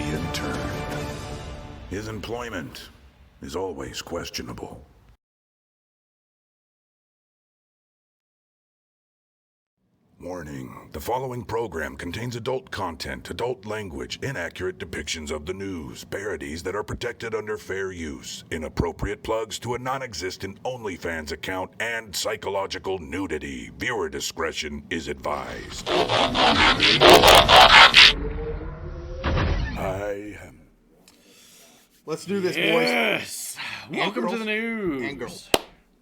intern. His employment is always questionable. Warning. The following program contains adult content, adult language, inaccurate depictions of the news, parodies that are protected under fair use, inappropriate plugs to a non-existent OnlyFans account, and psychological nudity. Viewer discretion is advised. Let's do this, boys. Yes. Welcome to the news. And girls.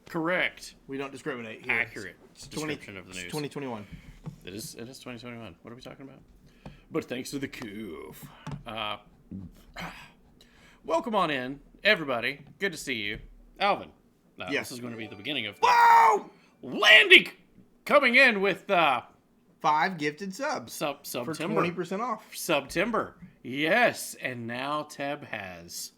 Correct. We don't discriminate here. Accurate description of the news. 2021. It is 2021. What are we talking about? But thanks to the coof. Welcome on in, everybody. Good to see you. Alvin. Yes. This is going to be the beginning of Wow! Landy coming in with 5 gifted subs. For September. 20% off. September. Yes. And now Teb has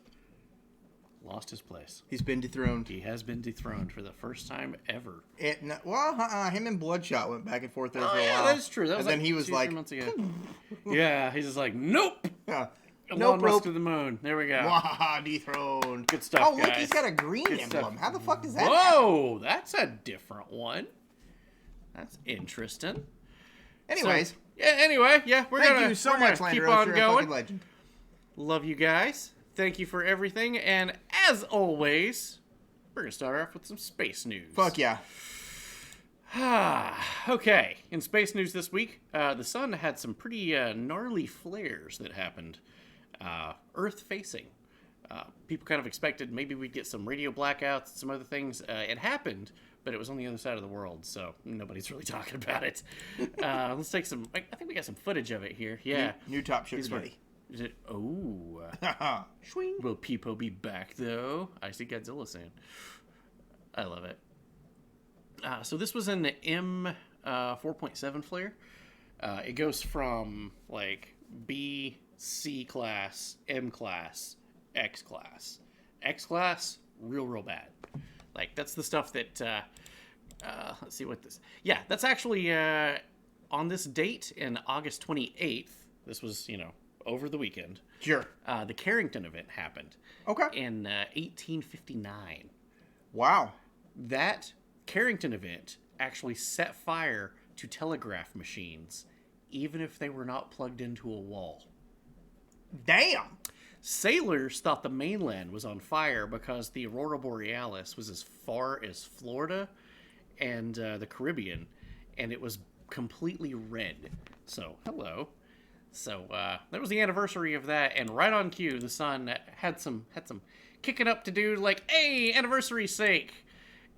lost his place. He's been dethroned. He has been dethroned for the first time ever. Him and Bloodshot went back and forth there for a Yeah, while. that's true. That was and then like he was 2-3 like, months ago. Yeah, he's just like, nope. yeah. Elon Nope, Musk to the moon. There we go. Wah, dethroned. Good stuff, Oh, look, guys. he's got a green Good emblem. stuff. How the fuck does that Whoa, that's a different one. That's interesting. happen? Anyways, Anyway, we're thank gonna you so we're much, gonna Lander. keep on You're a going. fucking legend. Love you guys. Thank you for everything. And as always, we're gonna start off with some space news. Fuck yeah. Okay, in space news this week, the sun had some pretty gnarly flares that happened, Earth-facing. People kind of expected maybe we'd get some radio blackouts, some other things. It happened, but it was on the other side of the world, so nobody's really talking about it. Let's take some. I think we got some footage of it here. Yeah. New top sugar These were- daddy. Is it? Oh. Swing. Will Peepo be back, though? I see Godzilla soon. I love it. So this was an M 4.7 flare. It goes from, like, B, C class, M class, X class. X class, real bad. Like, that's the stuff that... let's see what this... Yeah, that's actually on this date in August 28th. This was, over the weekend. Sure. The Carrington event happened. Okay. In 1859. Wow. That Carrington event actually set fire to telegraph machines, even if they were not plugged into a wall. Damn. Sailors thought the mainland was on fire because the Aurora Borealis was as far as Florida and the Caribbean, and it was completely red. So, hello. So that was the anniversary of that, and right on cue, the sun had some kicking up to do, like, hey, anniversary's sake.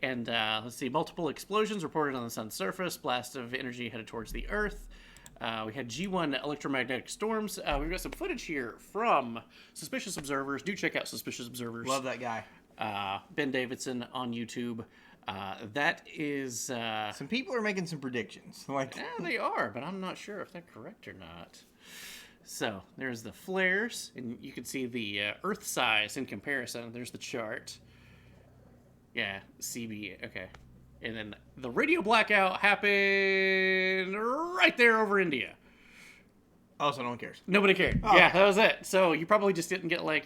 And let's see, multiple explosions reported on the sun's surface, blast of energy headed towards the Earth. We had G1 electromagnetic storms. We've got some footage here from Suspicious Observers. Do check out Suspicious Observers. Love that guy. Ben Davidson on YouTube. That is... Some people are making some predictions. Like, yeah, they are, but I'm not sure if they're correct or not. So, there's the flares, and you can see the Earth size in comparison. There's the chart. Yeah, CB, okay. And then the radio blackout happened right there over India. oh, so no one cares. Nobody cared. Oh. Yeah, that was it. So, you probably just didn't get, like,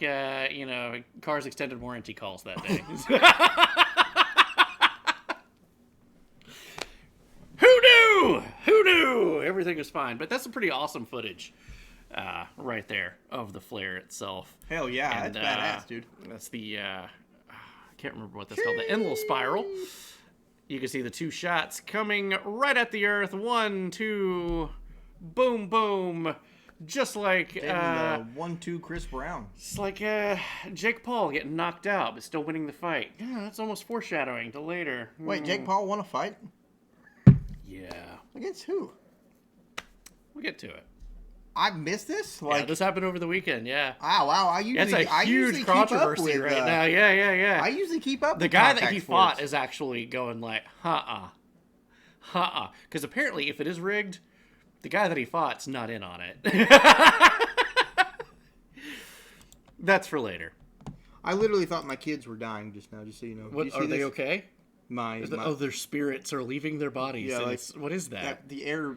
Cars extended warranty calls that day. Who knew? Everything was fine. But that's some pretty awesome footage right there of the flare itself. Hell yeah, And, that's badass, dude. That's the, I can't remember what that's called, the Enlil spiral. You can see the two shots coming right at the Earth. 1, 2, boom, boom. Just like, 1-2 Chris Brown. it's like Jake Paul getting knocked out, but still winning the fight. Yeah, that's almost foreshadowing to later. Wait, Jake Paul won a fight? Yeah. Against who? We'll get to it. I missed this? Yeah, this happened over the weekend, yeah. Wow. I That's a usually huge keep up controversy with, right now. Yeah. I usually keep up The with guy that contact he sports. fought is actually going like, because apparently if it is rigged, the guy that he fought's not in on it. That's for later. I literally thought my kids were dying just now, just so you know. What, You see are they this? okay? their spirits are leaving their bodies. Yeah, like, what is that? The air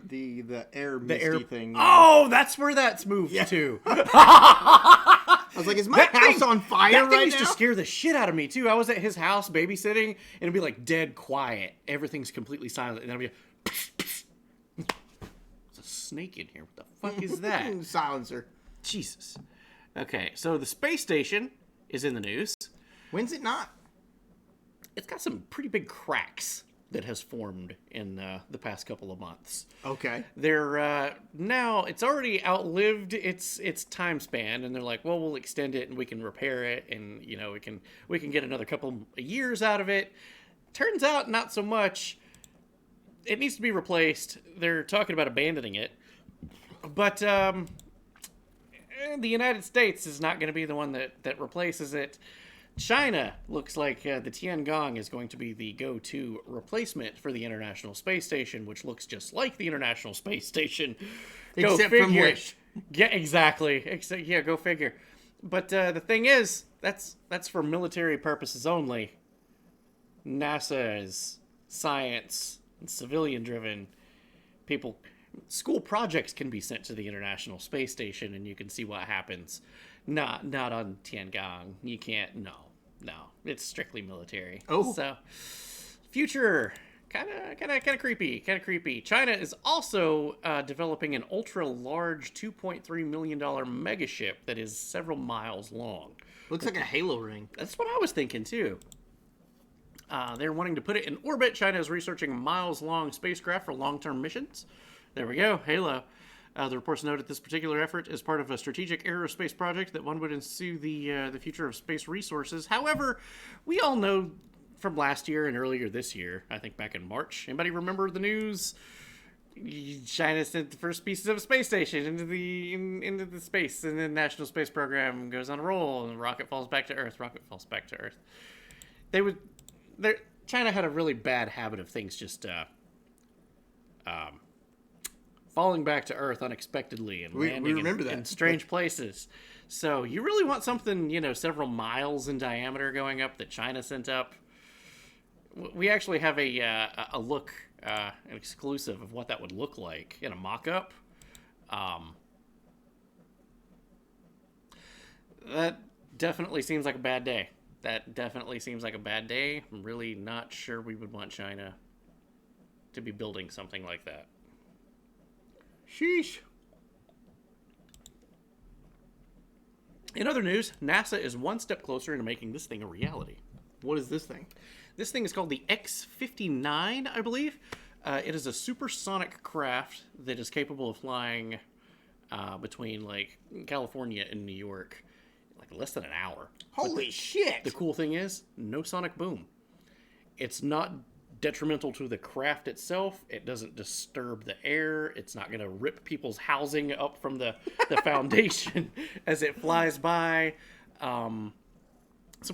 misty thing. Oh, that's where that's moved to. I was like, is my house on fire that thing right used now? to scare the shit out of me too. I was at his house babysitting, and it'd be like dead quiet. Everything's completely silent, and then I'd be like, there's a snake in here. What the fuck is that? Silencer. Jesus. Okay, so the space station is in the news. When's it not? It's got some pretty big cracks that has formed in the past couple of months. Okay. They're now it's already outlived its time span, and they're like, well, we'll extend it and we can repair it, and you know we can get another couple of years out of it. Turns out, not so much. It needs to be replaced. They're talking about abandoning it, but the United States is not going to be the one that replaces it. China looks like the Tiangong is going to be the go-to replacement for the International Space Station, which looks just like the International Space Station. Go Except figure. from Wish. Yeah, exactly. Yeah, go figure. But the thing is, that's for military purposes only. NASA is science and civilian-driven. People, school projects can be sent to the International Space Station, and you can see what happens. Not on Tiangong. You can't. No. It's strictly military. Oh. So, future, kind of creepy. China is also developing an ultra-large $2.3 million megaship that is several miles long. Looks like a halo ring. That's what I was thinking too. They're wanting to put it in orbit. China is researching a miles-long spacecraft for long-term missions. There we go, Halo. The reports noted this particular effort is part of a strategic aerospace project that one would ensue the future of space resources. However, we all know from last year and earlier this year, I think back in March, anybody remember the news? China sent the first pieces of a space station into the space, and then the National Space Program goes on a roll, and the rocket falls back to Earth. China had a really bad habit of things just falling back to Earth unexpectedly and landing in strange places. So you really want something, several miles in diameter going up that China sent up. We actually have a look, an exclusive of what that would look like in a mock-up. That definitely seems like a bad day. I'm really not sure we would want China to be building something like that. Sheesh. In other news, NASA is one step closer into making this thing a reality. What is this thing? This thing is called the X-59, I believe. It is a supersonic craft that is capable of flying between, like, California and New York, like, less than an hour. Holy shit! The cool thing is, no sonic boom. It's not detrimental to the craft itself. It doesn't disturb the air. It's not going to rip people's housing up from the foundation as it flies by. Some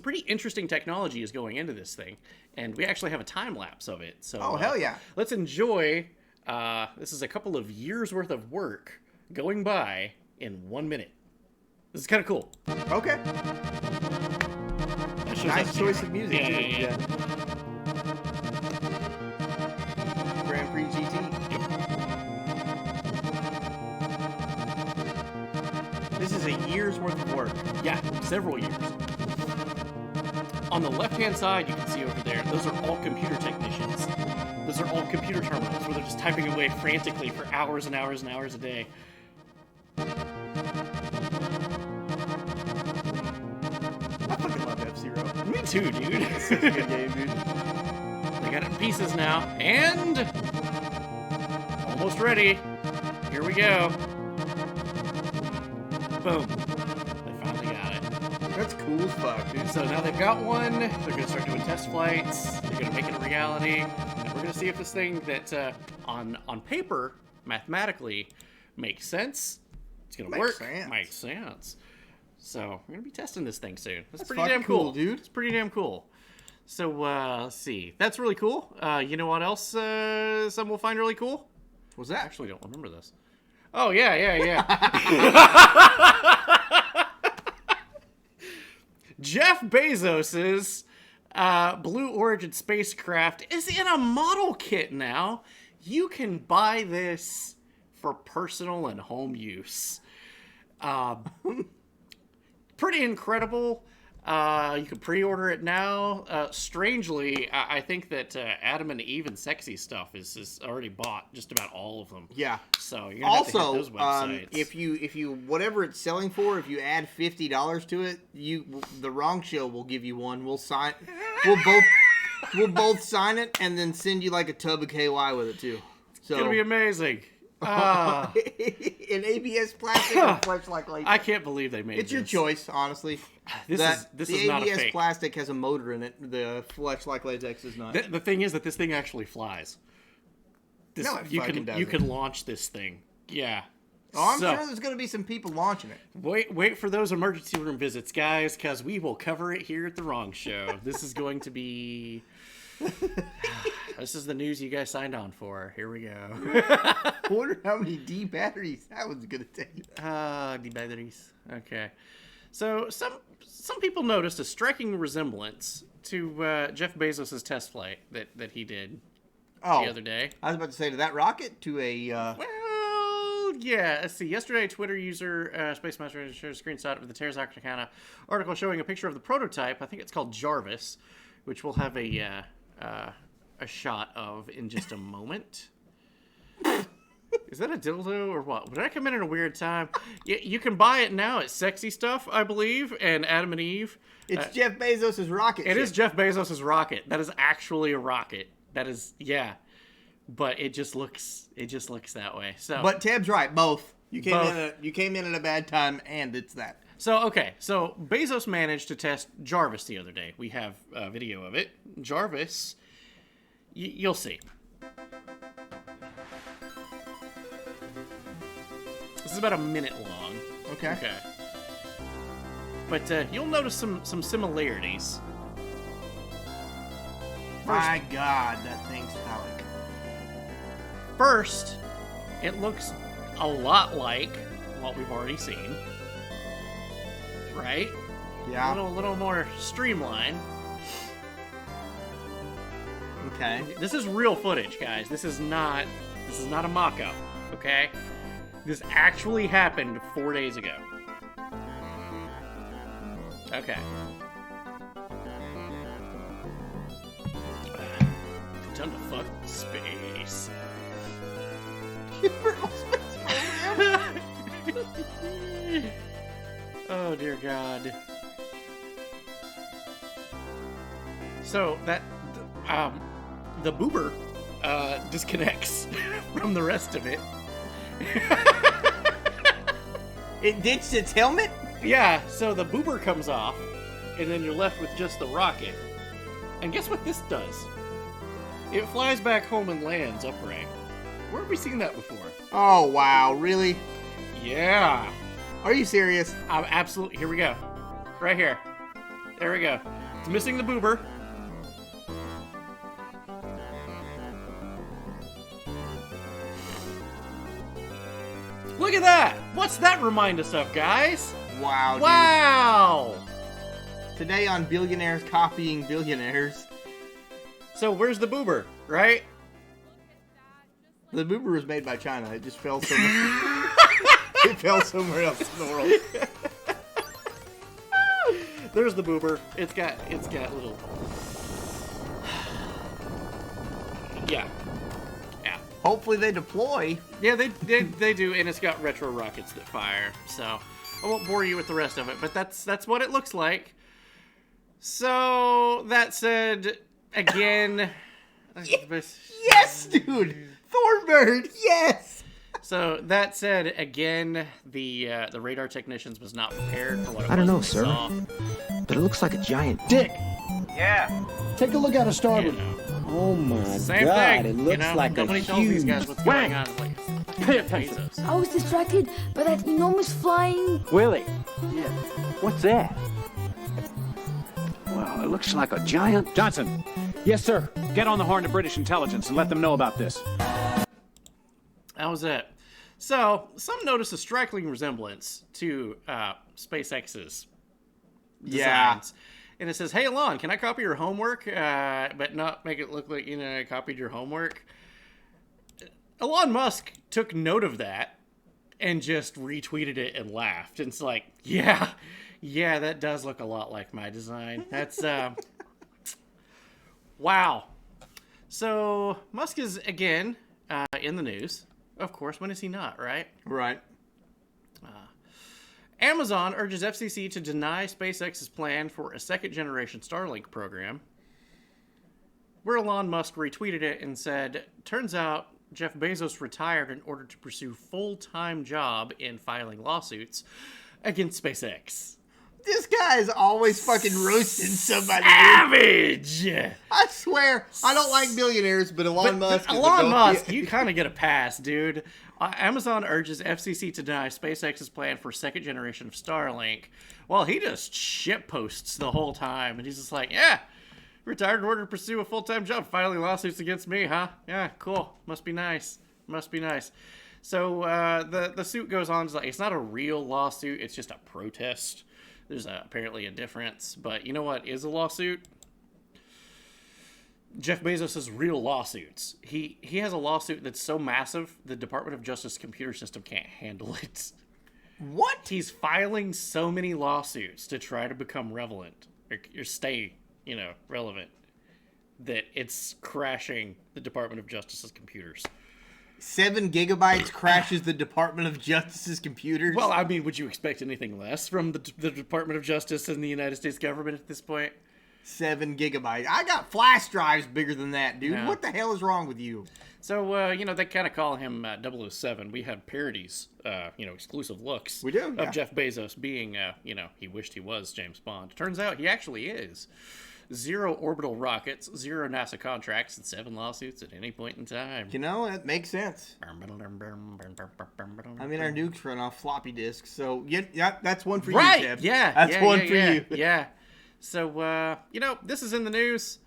pretty interesting technology is going into this thing, and we actually have a time lapse of it. So, hell yeah! Let's enjoy. This is a couple of years worth of work going by in 1 minute. This is kind of cool. Okay. Nice choice of music. Yeah. Grand Prix GT. This is a year's worth of work. Yeah, several years. On the left-hand side, you can see over there, those are all computer technicians. Those are all computer terminals where they're just typing away frantically for hours and hours and hours a day. I fucking love F-Zero. Me too, dude. It's such a good game, dude. They got it in pieces now, and almost ready. Here we go. Boom. They finally got it. That's cool as fuck, dude. So now they've got one. They're going to start doing test flights. They're going to make it a reality. And we're going to see if this thing that on paper, mathematically, makes sense. It's going to work. Makes sense. So we're going to be testing this thing soon. That's pretty damn cool, dude. It's pretty damn cool. So let's see. That's really cool. You know what else some will find really cool? What's that? I actually don't remember this. Oh, yeah. Jeff Bezos's Blue Origin spacecraft is in a model kit now. You can buy this for personal and home use. Pretty incredible. You can pre-order it now. Strangely, I think that Adam and Eve and Sexy Stuff is already bought, just about all of them. Yeah. So you're gonna have to hit those websites. if you whatever it's selling for, if you add $50 to it, the Wrong Show will give you one. We'll both sign it and then send you like a tub of KY with it too. So It's gonna be amazing. in ABS plastic or flesh like latex. I can't believe they made It's your this. choice, honestly. This the is not a ABS fake. plastic has a motor in it. The flesh like latex is not. The thing is that this thing actually flies. No, it you fucking can doesn't. launch this thing. Yeah. I'm So, sure there's going to be some people launching it. Wait for those emergency room visits, guys, because we will cover it here at the Wrong Show. This is going to be. This is the news you guys signed on for. Here we go. I wonder how many D batteries that one's going to take. The batteries. Okay. So some people noticed a striking resemblance to Jeff Bezos' test flight that he did the other day. I was about to say, to that rocket, to a... Well, yeah. Let's see. Yesterday, Twitter user Space Master shared a screenshot of the Terra's Arcticana article showing a picture of the prototype. I think it's called Jarvis, which we'll have a shot of in just a moment. Is that a dildo or what? Did I come in at a weird time? You can buy it now at Sexy Stuff, I believe, and Adam and Eve. It's Jeff Bezos' rocket It ship. is Jeff Bezos' rocket. That is actually a rocket. That is, yeah. But it just looks that way. So, But Tab's right, both. You came Both. you came in at a bad time, and it's that. So Bezos managed to test Jarvis the other day. We have a video of it. Jarvis, you'll see. This is about a minute long. Okay. But you'll notice some similarities. My God, that thing's phallic. First, it looks a lot like what we've already seen. Right? Yeah. A little more streamlined. Okay. This is real footage, guys. This is not a mock-up, okay? This actually happened 4 days ago. Okay. Time to fuck space. Oh dear God. So that the boober disconnects from the rest of it. It ditched its helmet? Yeah, so the boober comes off, and then you're left with just the rocket. And guess what this does? It flies back home and lands upright. Where have we seen that before? Oh, wow. Really? Yeah. Are you serious? I'm absolutely. Here we go. Right here. There we go. It's missing the boober. Look at that! What's that remind us of, guys? Wow, dude. Wow! Today on Billionaires Copying Billionaires, So where's the boober, right? the boober was made by China. It just fell somewhere. It fell somewhere else in the world. There's the boober. It's got little. Yeah. Yeah. Hopefully they deploy. Yeah, they do, and it's got retro rockets that fire. So I won't bore you with the rest of it, but that's what it looks like. So that said, again. Yes, dude. Thornbird. Yes. So that said, again, the radar technicians was not prepared for what it was. I don't know, they sir. saw. But it looks like a giant dick. Yeah. Take a look out of You starboard. know, Oh my same god, thing. it looks like Nobody a tells these huge guys what's wank. going on. It's like, pay attention. Bezos. I was distracted by that enormous flying. Willie. Yeah. What's that? Well, it looks like a giant. Johnson, Yes, sir. get on the horn to British intelligence and let them know about this. That was it. So, some noticed a striking resemblance to SpaceX's Yeah. designs. and it says, "Hey, Elon, can I copy your homework, but not make it look like, I copied your homework?" Elon Musk took note of that and just retweeted it and laughed. And it's like, yeah, that does look a lot like my design. That's, wow. So Musk is, again, in the news. Of course, when is he not, right? Right. Amazon urges FCC to deny SpaceX's plan for a second-generation Starlink program, where Elon Musk retweeted it and said, "Turns out Jeff Bezos retired in order to pursue full-time job in filing lawsuits against SpaceX." This guy is always fucking roasting somebody. Savage! I swear, I don't like billionaires, but Elon Musk. Elon Musk, you kind of get a pass, dude. Amazon urges FCC to deny SpaceX's plan for second generation of Starlink. Well, he just shit posts the whole time, and he's just like, "Yeah, retired in order to pursue a full-time job, filing lawsuits against me, huh? Yeah, cool. Must be nice. Must be nice." So the suit goes on. It's not a real lawsuit. It's just a protest. There's apparently a difference. But you know what is a lawsuit? Jeff Bezos' real lawsuits. He has a lawsuit that's so massive, the Department of Justice computer system can't handle it. What? He's filing so many lawsuits to try to become relevant, or stay, relevant, that it's crashing the Department of Justice's computers. 7 gigabytes crashes the Department of Justice's computers. Well, I mean, would you expect anything less from the Department of Justice and the United States government at this point? 7 gigabytes. I got flash drives bigger than that, dude. Yeah. What the hell is wrong with you? So, they kind of call him 007. We had parodies, exclusive looks. We do, yeah. Of Jeff Bezos being, he wished he was James Bond. Turns out he actually is. 0 orbital rockets, 0 NASA contracts, and 7 lawsuits at any point in time. It makes sense. I mean, our nukes run off floppy disks, so yeah, that's one for you, Jeb. Yeah. That's one for you. Yeah. So, this is in the news.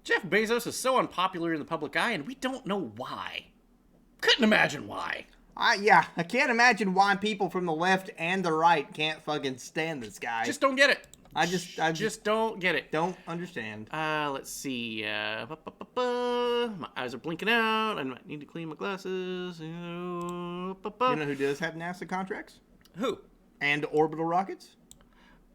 Jeff Bezos is so unpopular in the public eye, and we don't know why. Couldn't imagine why. I can't imagine why people from the left and the right can't fucking stand this guy. Just don't get it. I just don't get it. Don't understand. Let's see. My eyes are blinking out. I might need to clean my glasses. You know who does have NASA contracts? Who? And orbital rockets?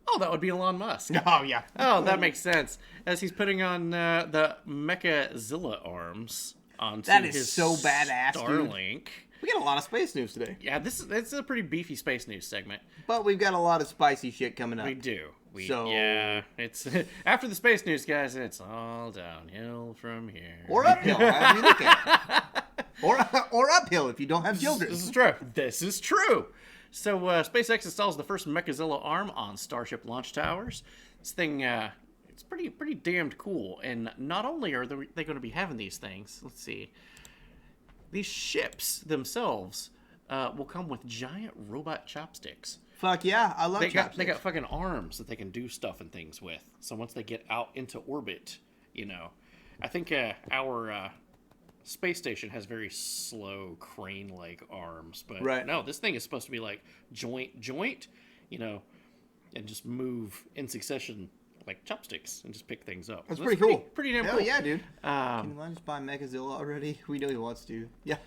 Oh, that would be Elon Musk. Oh, yeah. Oh, that makes sense. As he's putting on the Mechazilla arms onto that is his so badass, Starlink. Dude. We got a lot of space news today. Yeah, it's a pretty beefy space news segment. But we've got a lot of spicy shit coming up. We do. So It's after the space news, guys. It's all downhill from here. Or uphill, however you look at it. Or uphill if you don't have children. This is true. So SpaceX installs the first Mechazilla arm on Starship launch towers. This thing, it's pretty damned cool. And not only are they going to be having these things, let's see, these ships themselves will come with giant robot chopsticks. Fuck yeah, I love chopsticks. They got fucking arms that they can do stuff and things with. So once they get out into orbit, I think our space station has very slow crane-like arms, but right. No, this thing is supposed to be like joint, and just move in succession like chopsticks and just pick things up. That's pretty cool. Pretty damn Hell cool. yeah, dude. Can Elon just buy Mechazilla already? We know he wants to. Yeah.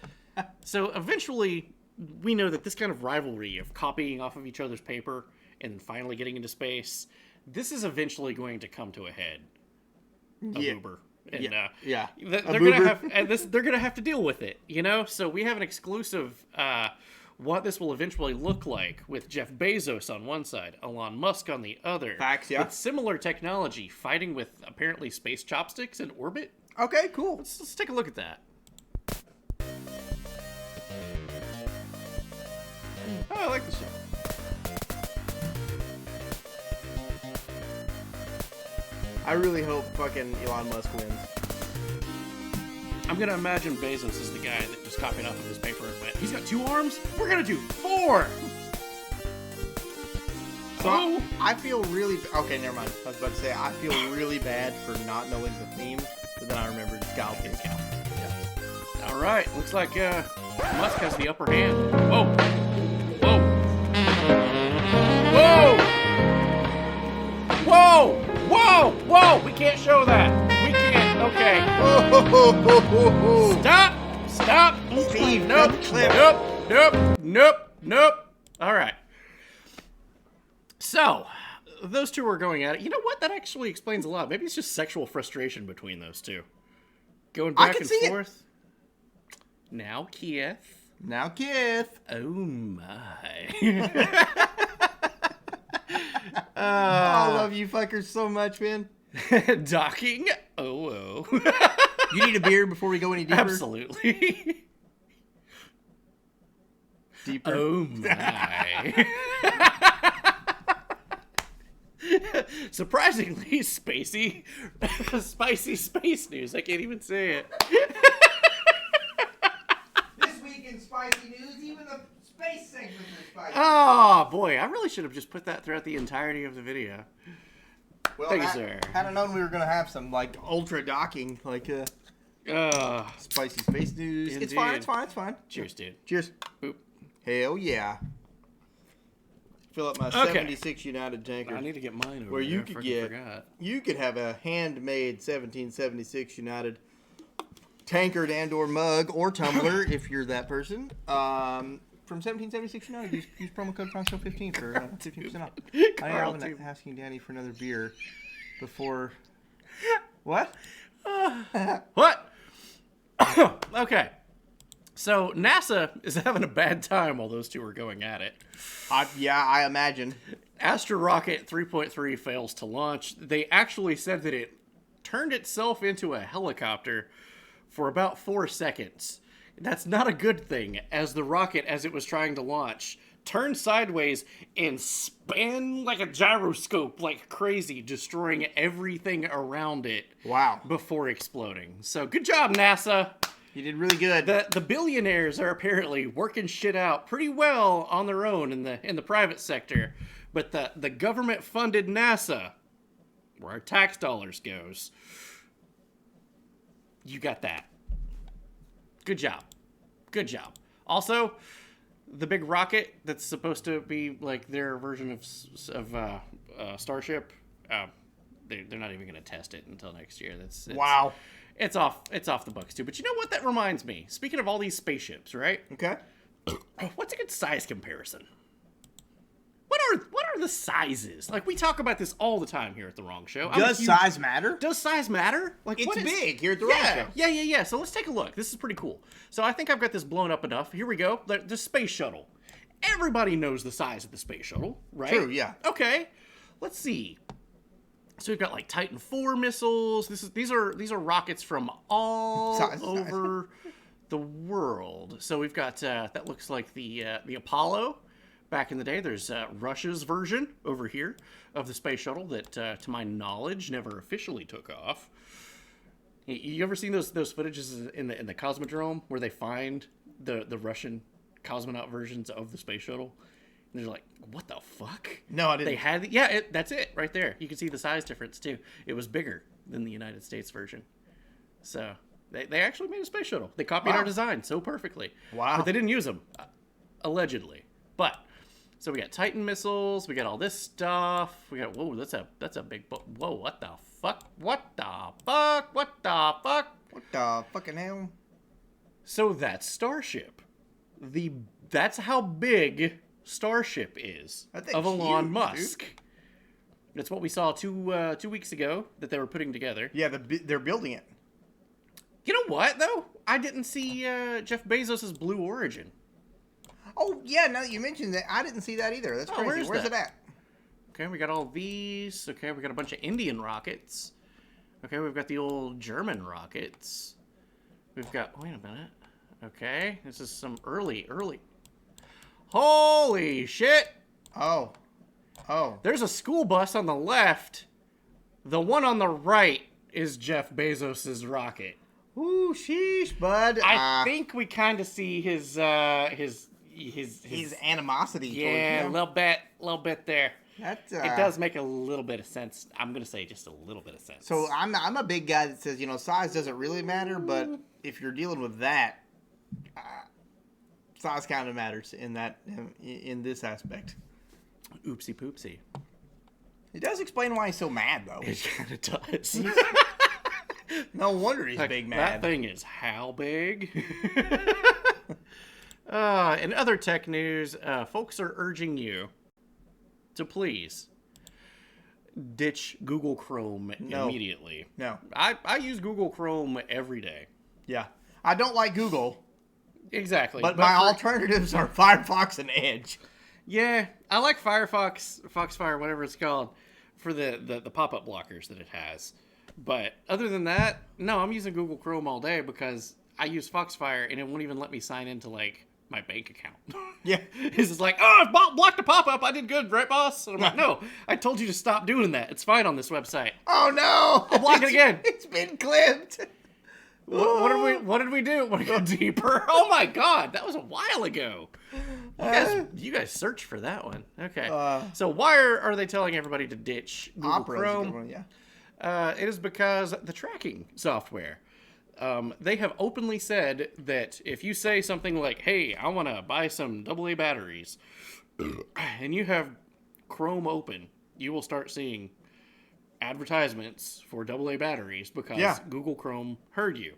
So eventually, we know that this kind of rivalry of copying off of each other's paper and then finally getting into space, this is eventually going to come to a head. Uber. And, they're gonna have to deal with it, So we have an exclusive what this will eventually look like with Jeff Bezos on one side, Elon Musk on the other. Facts, yeah. With similar technology, fighting with apparently space chopsticks in orbit. Okay, cool. Let's take a look at that. Oh, I like this show. I really hope fucking Elon Musk wins. I'm gonna imagine Bezos is the guy that just copied off of his paper and went, he's got 2 arms? We're gonna do 4! So I feel really... Okay, never mind. I was about to say, I feel really bad for not knowing the theme, but then I remembered Scout. Yeah. Alright, looks like Musk has the upper hand. Whoa! Whoa! Whoa! Whoa! can't show that. We can't. Okay. Stop. Steve, Nope. clip. Nope. All right. So, those two are going at it. You know what? That actually explains a lot. Maybe it's just sexual frustration between those two. Going I back can and see it. forth. Now, Keith. Now, Keith. Oh, my. I love you fuckers so much, man. Docking. Oh. You need a beer before we go any deeper? Absolutely. Deeper. Oh, my. Surprisingly, spicy space news. I can't even say it. This week in spicy news, even the space segment is spicy. Oh, boy. I really should have just put that throughout the entirety of the video. Well, Thank you, sir. Had I known we were going to have some, like, ultra docking, like, spicy space news. Indeed. It's fine. Cheers, dude. Cheers. Boop. Hell yeah. Fill up my Okay. 76 United tanker. I need to get mine over Where there. you I could freaking get, forgot. you could have a handmade 1776 United tankard and or mug or tumbler if you're that person. From 1776 United, use promo code FRONSHOW15 for 15% off. I am asking Danny for another beer before. What? What? Okay. So NASA is having a bad time while those two are going at it. I imagine. Astro Rocket 3.3 fails to launch. They actually said that it turned itself into a helicopter for about 4 seconds. That's not a good thing, as the rocket, as it was trying to launch, turned sideways and span like a gyroscope like crazy, destroying everything around it. Wow. Before exploding. So good job, NASA. You did really good. The billionaires are apparently working shit out pretty well on their own in the private sector, but the government funded NASA, where our tax dollars goes, you got that. Good job. Also, the big rocket that's supposed to be like their version of Starship, they're not even going to test it until next year. Wow. It's off the books too. But you know what? That reminds me. Speaking of all these spaceships, right? Okay. What's a good size comparison? What are the sizes? Like, we talk about this all the time here at The Wrong Show. Does size matter? Does size matter? Like, It's what is big here at The Wrong Show. Yeah. So let's take a look. This is pretty cool. So I think I've got this blown up enough. Here we go. The space shuttle. Everybody knows the size of the space shuttle, right? True, yeah. Okay. Let's see. So we've got like Titan IV missiles. These are rockets from all over the world. So we've got that looks like the Apollo back in the day. There's Russia's version over here of the space shuttle that, to my knowledge, never officially took off. You ever seen those footages in the Cosmodrome where they find the Russian cosmonaut versions of the space shuttle? And they're like, what the fuck? No, I didn't. They had, that's it right there. You can see the size difference too. It was bigger than the United States version. So they actually made a space shuttle. They copied our design so perfectly. Wow. But they didn't use them, allegedly. But so we got Titan missiles. We got all this stuff. We got that's a big whoa. What the fuck? What the fucking hell? So that's Starship. That's how big Starship is of Elon Musk. Dude. That's what we saw 2 weeks ago that they were putting together. Yeah, they're building it. You know what though? I didn't see Jeff Bezos' Blue Origin. Oh yeah, now that you mentioned that, I didn't see that either. That's crazy. Where's it at? Okay, we got all these. Okay, we got a bunch of Indian rockets. Okay, we've got the old German rockets. We've got. Wait a minute. Okay, this is some early. Holy shit! Oh. There's a school bus on the left. The one on the right is Jeff Bezos' rocket. Ooh, sheesh, bud. I think we kind of see his animosity. Yeah, towards a little bit there. That's, it does make a little bit of sense. I'm gonna say just a little bit of sense. So I'm a big guy that says, size doesn't really matter, but if you're dealing with that, size kind of matters in this aspect. Oopsie poopsie. It does explain why he's so mad, though. It kind of does. No wonder he's Like, big that mad. thing is how big? In other tech news, folks are urging you to please ditch Google Chrome immediately. No. I use Google Chrome every day. Yeah. I don't like Google, Exactly. but my alternatives are Firefox and Edge. Yeah, I like Firefox, Foxfire, whatever it's called, for the pop-up blockers that it has. But other than that, no, I'm using Google Chrome all day because I use Foxfire and it won't even let me sign into, like, my bank account. Yeah. It's just like, oh, I blocked a pop-up. I did good, right, boss? And I'm like, no, I told you to stop doing that. It's fine on this website. Oh, no. I'll block it again. It's been clipped. What did we do? Want to go deeper? Oh my God, that was a while ago. You guys search for that one. Okay. So why are they telling everybody to ditch Google Opera's a good Chrome? one, yeah. It is because the tracking software. They have openly said that if you say something like, "Hey, I want to buy some AA batteries," and you have Chrome open, you will start seeing advertisements for AA batteries because Google Chrome heard you.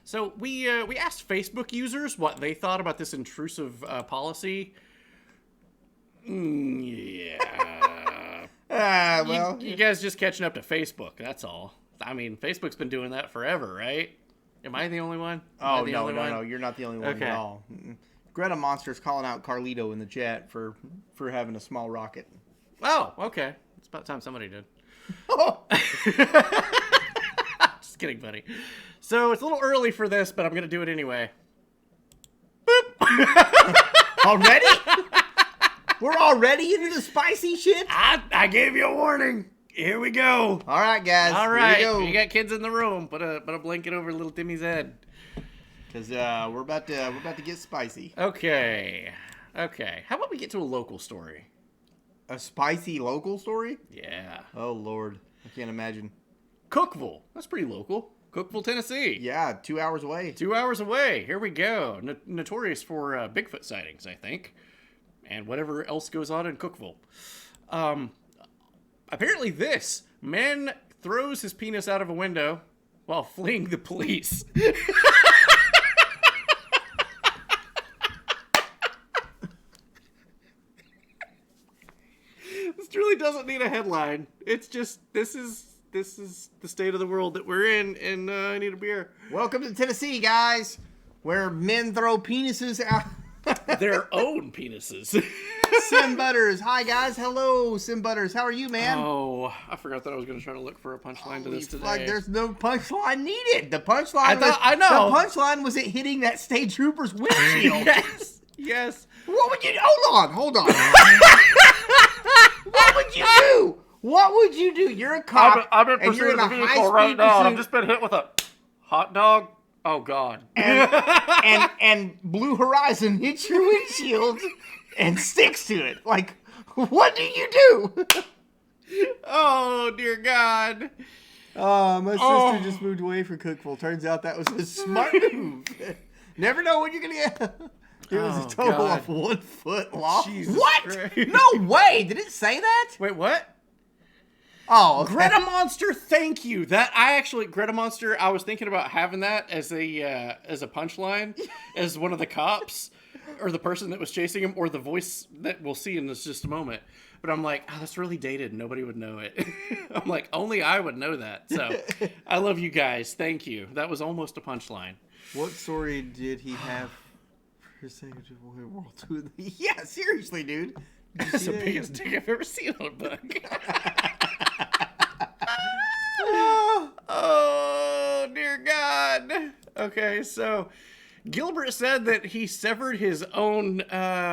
So we asked Facebook users what they thought about this intrusive policy. Yeah. Well, You guys just catching up to Facebook, that's all. I mean, Facebook's been doing that forever, right? Am I the only one? oh, no, you're not the only one Okay. at all. Mm-mm. Greta Monster's calling out Carlito in the chat for having a small rocket. Oh, okay. It's about time somebody did. Just kidding, buddy. So it's a little early for this, but I'm going to do it anyway. Already? We're already into the spicy shit? I gave you a warning. Here we go. All right, guys. All right. Here we You go. got kids in the room. Put a blanket over little Timmy's head. Because we're about to get spicy. Okay. How about we get to a local story? A spicy local story? Yeah. Oh, Lord. I can't imagine. Cookville. That's pretty local. Cookville, Tennessee. Yeah, 2 hours away. 2 hours away. Here we go. Notorious for Bigfoot sightings, I think. And whatever else goes on in Cookville. Apparently this. Man throws his penis out of a window while fleeing the police. This really doesn't need a headline. It's just, this is the state of the world that we're in, and I need a beer. Welcome to Tennessee, guys, where men throw penises out. Their own penises. Sim Butters. Hi, guys. Hello, Sim Butters. How are you, man? Oh, I forgot that I was going to try to look for a punchline to this today. Like, there's no punchline needed. The punchline I know. The punchline was it hitting that state trooper's windshield. Yes. What would you do? Hold on. What would you do? What would you do? You're a cop, I'm in and you're pursuit in of a the vehicle high-speed right now, and I've pursuit, just been hit with a hot dog. Oh, God. and Blue Horizon hits your windshield and sticks to it. Like, what do you do? Oh, dear God. My sister just moved away from Cookville. Turns out that was a smart move. Never know when you're gonna get. It was a total God. of 1 foot long. Jesus What? Christ. No way! Did it say that? Wait, what? Oh, okay. Greta Monster, thank you. Greta Monster, I was thinking about having that as a punchline, as one of the cops, or the person that was chasing him, or the voice that we'll see in just a moment. But I'm like, oh, that's really dated. Nobody would know it. I'm like, only I would know that. So I love you guys. Thank you. That was almost a punchline. What story did he have for Sega World 2? Yeah, seriously, dude. That's the biggest dick I've ever seen on a book. Oh, dear God. Okay, so Gilbert said that he severed his own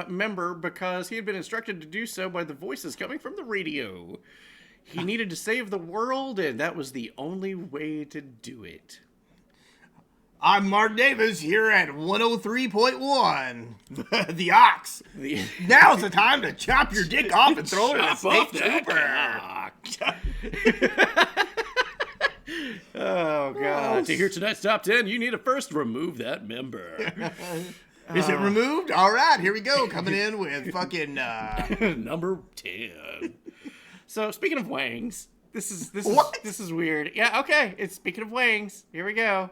member because he had been instructed to do so by the voices coming from the radio. He needed to save the world, and that was the only way to do it. I'm Mark Davis here at 103.1. The Ox. Now's the time to chop your dick off and throw it at a state trooper. Oh, God. To hear tonight's top 10, you need to first remove that member. Is it removed? All right, here we go. Coming in with fucking number 10. So speaking of wangs, this is What? this is weird. Yeah, okay. It's speaking of wangs. Here we go.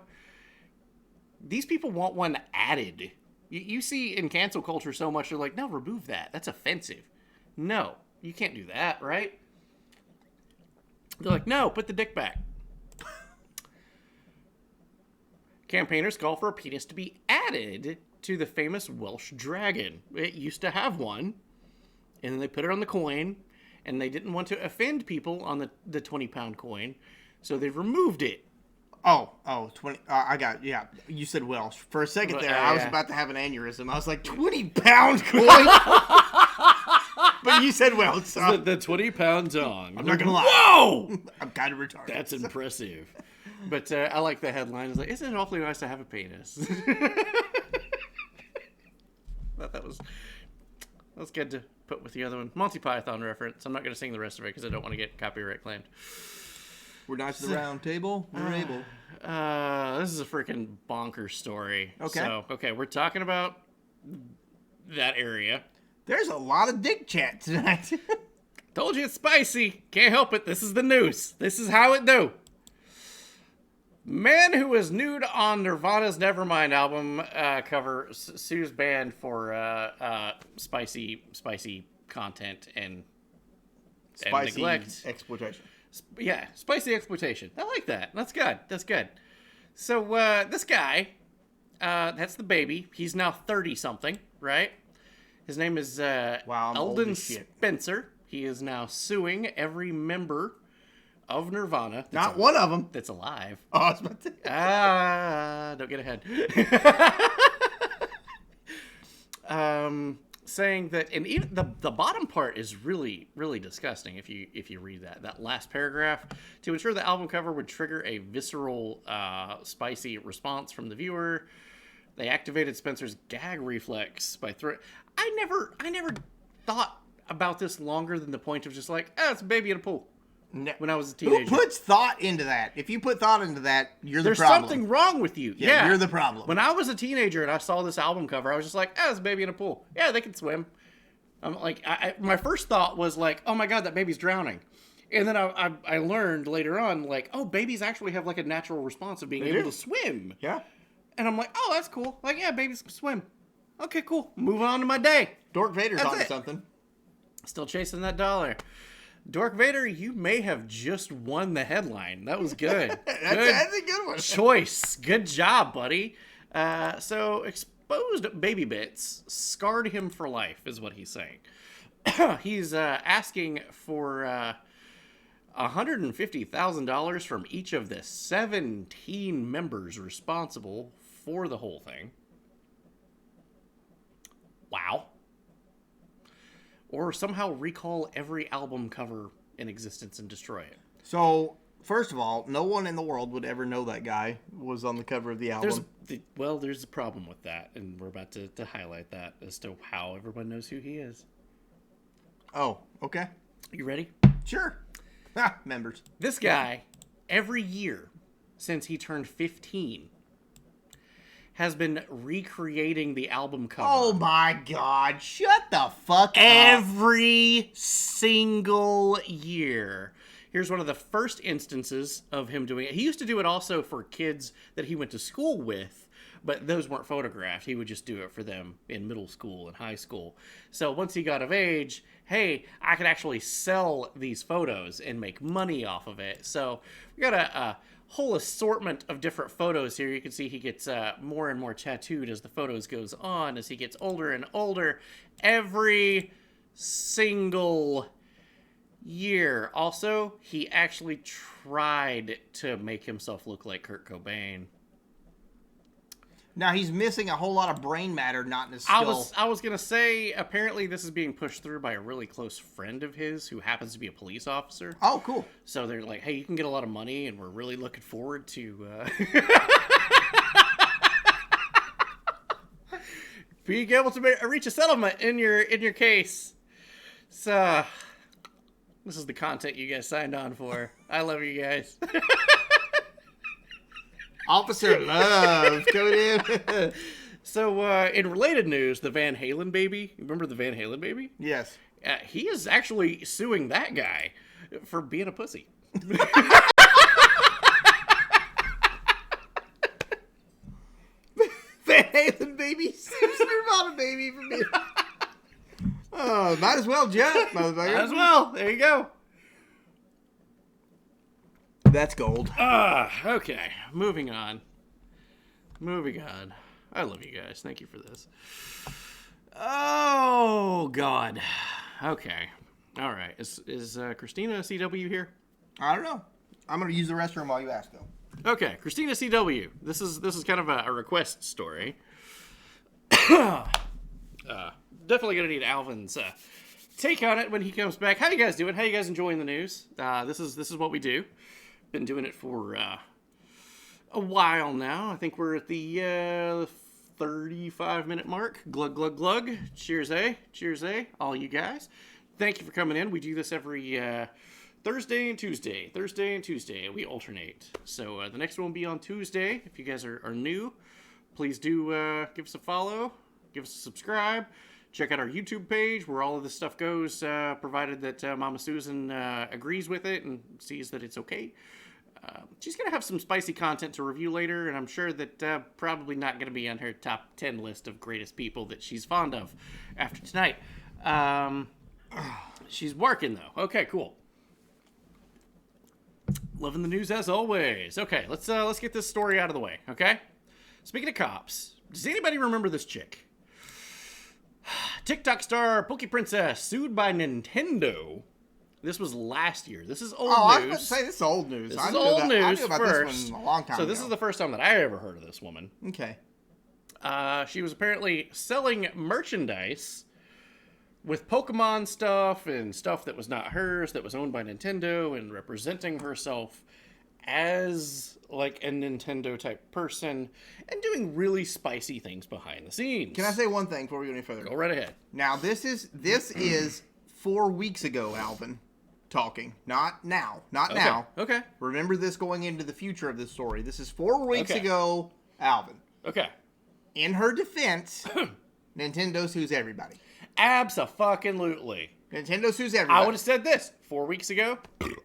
These people want one added. You see in cancel culture so much, they're like, no, remove that. That's offensive. No, you can't do that, right? They're like, no, put the dick back. Campaigners call for a penis to be added to the famous Welsh dragon. It used to have one, and then they put it on the coin, and they didn't want to offend people on the 20-pound coin, so they removed it. 20. I got, yeah. You said Welsh. For a second there, I was yeah. about to have an aneurysm. I was like, 20-pound coin? But you said Welsh, so The 20-pound dong. I'm not going to lie. Whoa! I'm kind of retarded. That's impressive. But I like the headline. It's like, isn't it awfully nice to have a penis? Thought that was good to put with the other one. Monty Python reference. I'm not going to sing the rest of it because I don't want to get copyright claimed. We're nice at the round table. We're able. This is a freaking bonkers story. Okay. So, we're talking about that area. There's a lot of dick chat tonight. Told you it's spicy. Can't help it. This is the news. This is how it do. Man who was nude on Nirvana's Nevermind album cover sues band for spicy content and Spicy neglect. exploitation. Yeah, spicy exploitation. I like that. That's good. So this guy, that's the baby. He's now 30-something, right? His name is Wow, I'm old Eldon as shit. Spencer. He is now suing every member of Nirvana. Not one of them. That's alive. Oh, I was about to... Don't get ahead. Saying that, and even the bottom part is really, really disgusting if you read that last paragraph. To ensure the album cover would trigger a visceral, spicy response from the viewer, they activated Spencer's gag reflex by I never thought about this longer than the point of just like, it's a baby in a pool. When I was a teenager. Who puts thought into that? If you put thought into that, you're the There's problem. something wrong with you. Yeah, you're the problem. When I was a teenager and I saw this album cover, I was just like, it's a baby in a pool. Yeah, they can swim. I'm like, my first thought was like, oh my God, that baby's drowning. And then I learned later on, like, oh, babies actually have like a natural response of being able to swim. Yeah. And I'm like, oh, that's cool. Like, yeah, babies can swim. Okay, cool. Move on to my day. Dork Vader's That's on it. something. Still chasing that dollar. Dork Vader, you may have just won the headline. That was good. That's a good one. Choice. Good job, buddy. So exposed baby bits scarred him for life, is what he's saying. He's asking for $150,000 from each of the 17 members responsible for the whole thing. Wow. Or somehow recall every album cover in existence and destroy it. So, first of all, no one in the world would ever know that guy was on the cover of the album. There's a problem with that, and we're about to highlight that as to how everyone knows who he is. Oh, okay. You ready? Sure. Members. This guy, every year since he turned 15, has been recreating the album cover. Oh my God. Shut the fuck up. Every single year. Here's one of the first instances of him doing it. He used to do it also for kids that he went to school with, but those weren't photographed. He would just do it for them in middle school and high school. So once he got of age, hey, I could actually sell these photos and make money off of it. So we got a whole assortment of different photos here. You can see he gets more and more tattooed as the photos goes on, as he gets older and older every single year. Also, he actually tried to make himself look like Kurt Cobain. Now, he's missing a whole lot of brain matter, not in his skull. I was gonna say, apparently this is being pushed through by a really close friend of his who happens to be a police officer. Oh, cool. So they're like, hey, you can get a lot of money, and we're really looking forward to being able to reach a settlement in your case. So this is the content you guys signed on for. I love you guys. Officer Love coming in. So, in related news, the Van Halen baby. Remember the Van Halen baby? Yes. He is actually suing that guy for being a pussy. Van Halen baby sues Nirvana baby for being. Oh, might as well jump, motherfucker. As well. There you go. That's gold. Okay. Moving on. I love you guys. Thank you for this. Oh, God. Okay. All right. Is Christina CW here? I don't know. I'm gonna use the restroom while you ask though. Okay, Christina CW. This is kind of a request story. Definitely gonna need Alvin's take on it when he comes back. How you guys doing? How you guys enjoying the news? This is what we do. Been doing it for a while now. I think we're at the 35-minute mark. Glug glug glug. Cheers, cheers, all you guys. Thank you for coming in. We do this every Thursday and Tuesday. We alternate. So the next one will be on Tuesday. If you guys are new, please do give us a follow, give us a subscribe. Check out our YouTube page where all of this stuff goes, provided that Mama Susan agrees with it and sees that it's okay. She's going to have some spicy content to review later, and I'm sure that probably not going to be on her top 10 list of greatest people that she's fond of after tonight. She's working, though. Okay, cool. Loving the news as always. Okay, let's get this story out of the way, okay? Speaking of cops, does anybody remember this chick? TikTok star Poke Princess sued by Nintendo. This was last year. This is old news. I was about to say, this is old news. This is old news. I knew about first. this one a long time so ago. this is the first time that I ever heard of this woman. Okay. She was apparently selling merchandise with Pokemon stuff and stuff that was not hers, that was owned by Nintendo, and representing herself as like a Nintendo type person and doing really spicy things behind the scenes. Can I say one thing before we go any further? Go right ahead. Now, this is 4 weeks ago, Alvin, talking. Not now. Not now. Okay. Remember this going into the future of this story. This is 4 weeks Okay. ago, Alvin. Okay. In her defense, Nintendo sues everybody. Abso-fucking-lutely. Nintendo sues everybody. I would have said this 4 weeks ago.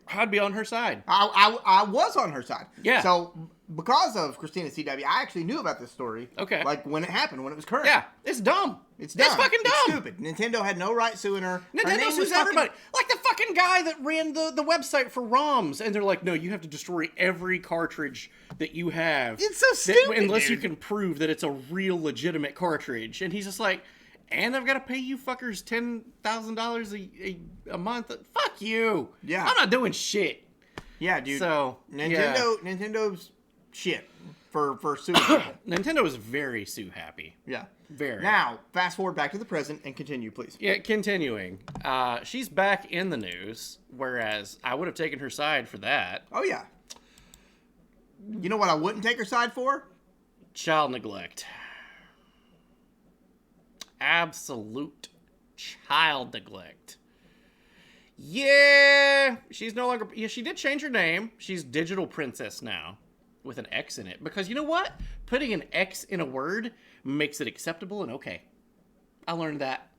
I'd be on her side. I was on her side. Yeah. So, because of Christina CW, I actually knew about this story. Okay. Like, when it happened, when it was current. Yeah, it's dumb. It's dumb. It's fucking dumb. It's stupid. Nintendo had no right suing her. Her Nintendo name sues was fucking- everybody. Like the fucking guy that ran the website for ROMs. And they're like, no, you have to destroy every cartridge that you have. It's so stupid, Unless you dude. can prove that it's a real legitimate cartridge. And he's just like, and I've got to pay you fuckers $10,000 a month. Fuck you. Yeah. I'm not doing shit. Yeah, dude. So, Nintendo's shit for suing people. Nintendo is very sue happy. Yeah. Very. Now, fast forward back to the present and continue, please. Yeah, continuing. She's back in the news, whereas I would have taken her side for that. Oh, yeah. You know what I wouldn't take her side for? Child neglect. Absolute child neglect. Yeah, she's no longer... Yeah, she did change her name. She's Digital Princess now, with an X in it. Because you know what? Putting an X in a word makes it acceptable and okay. I learned that.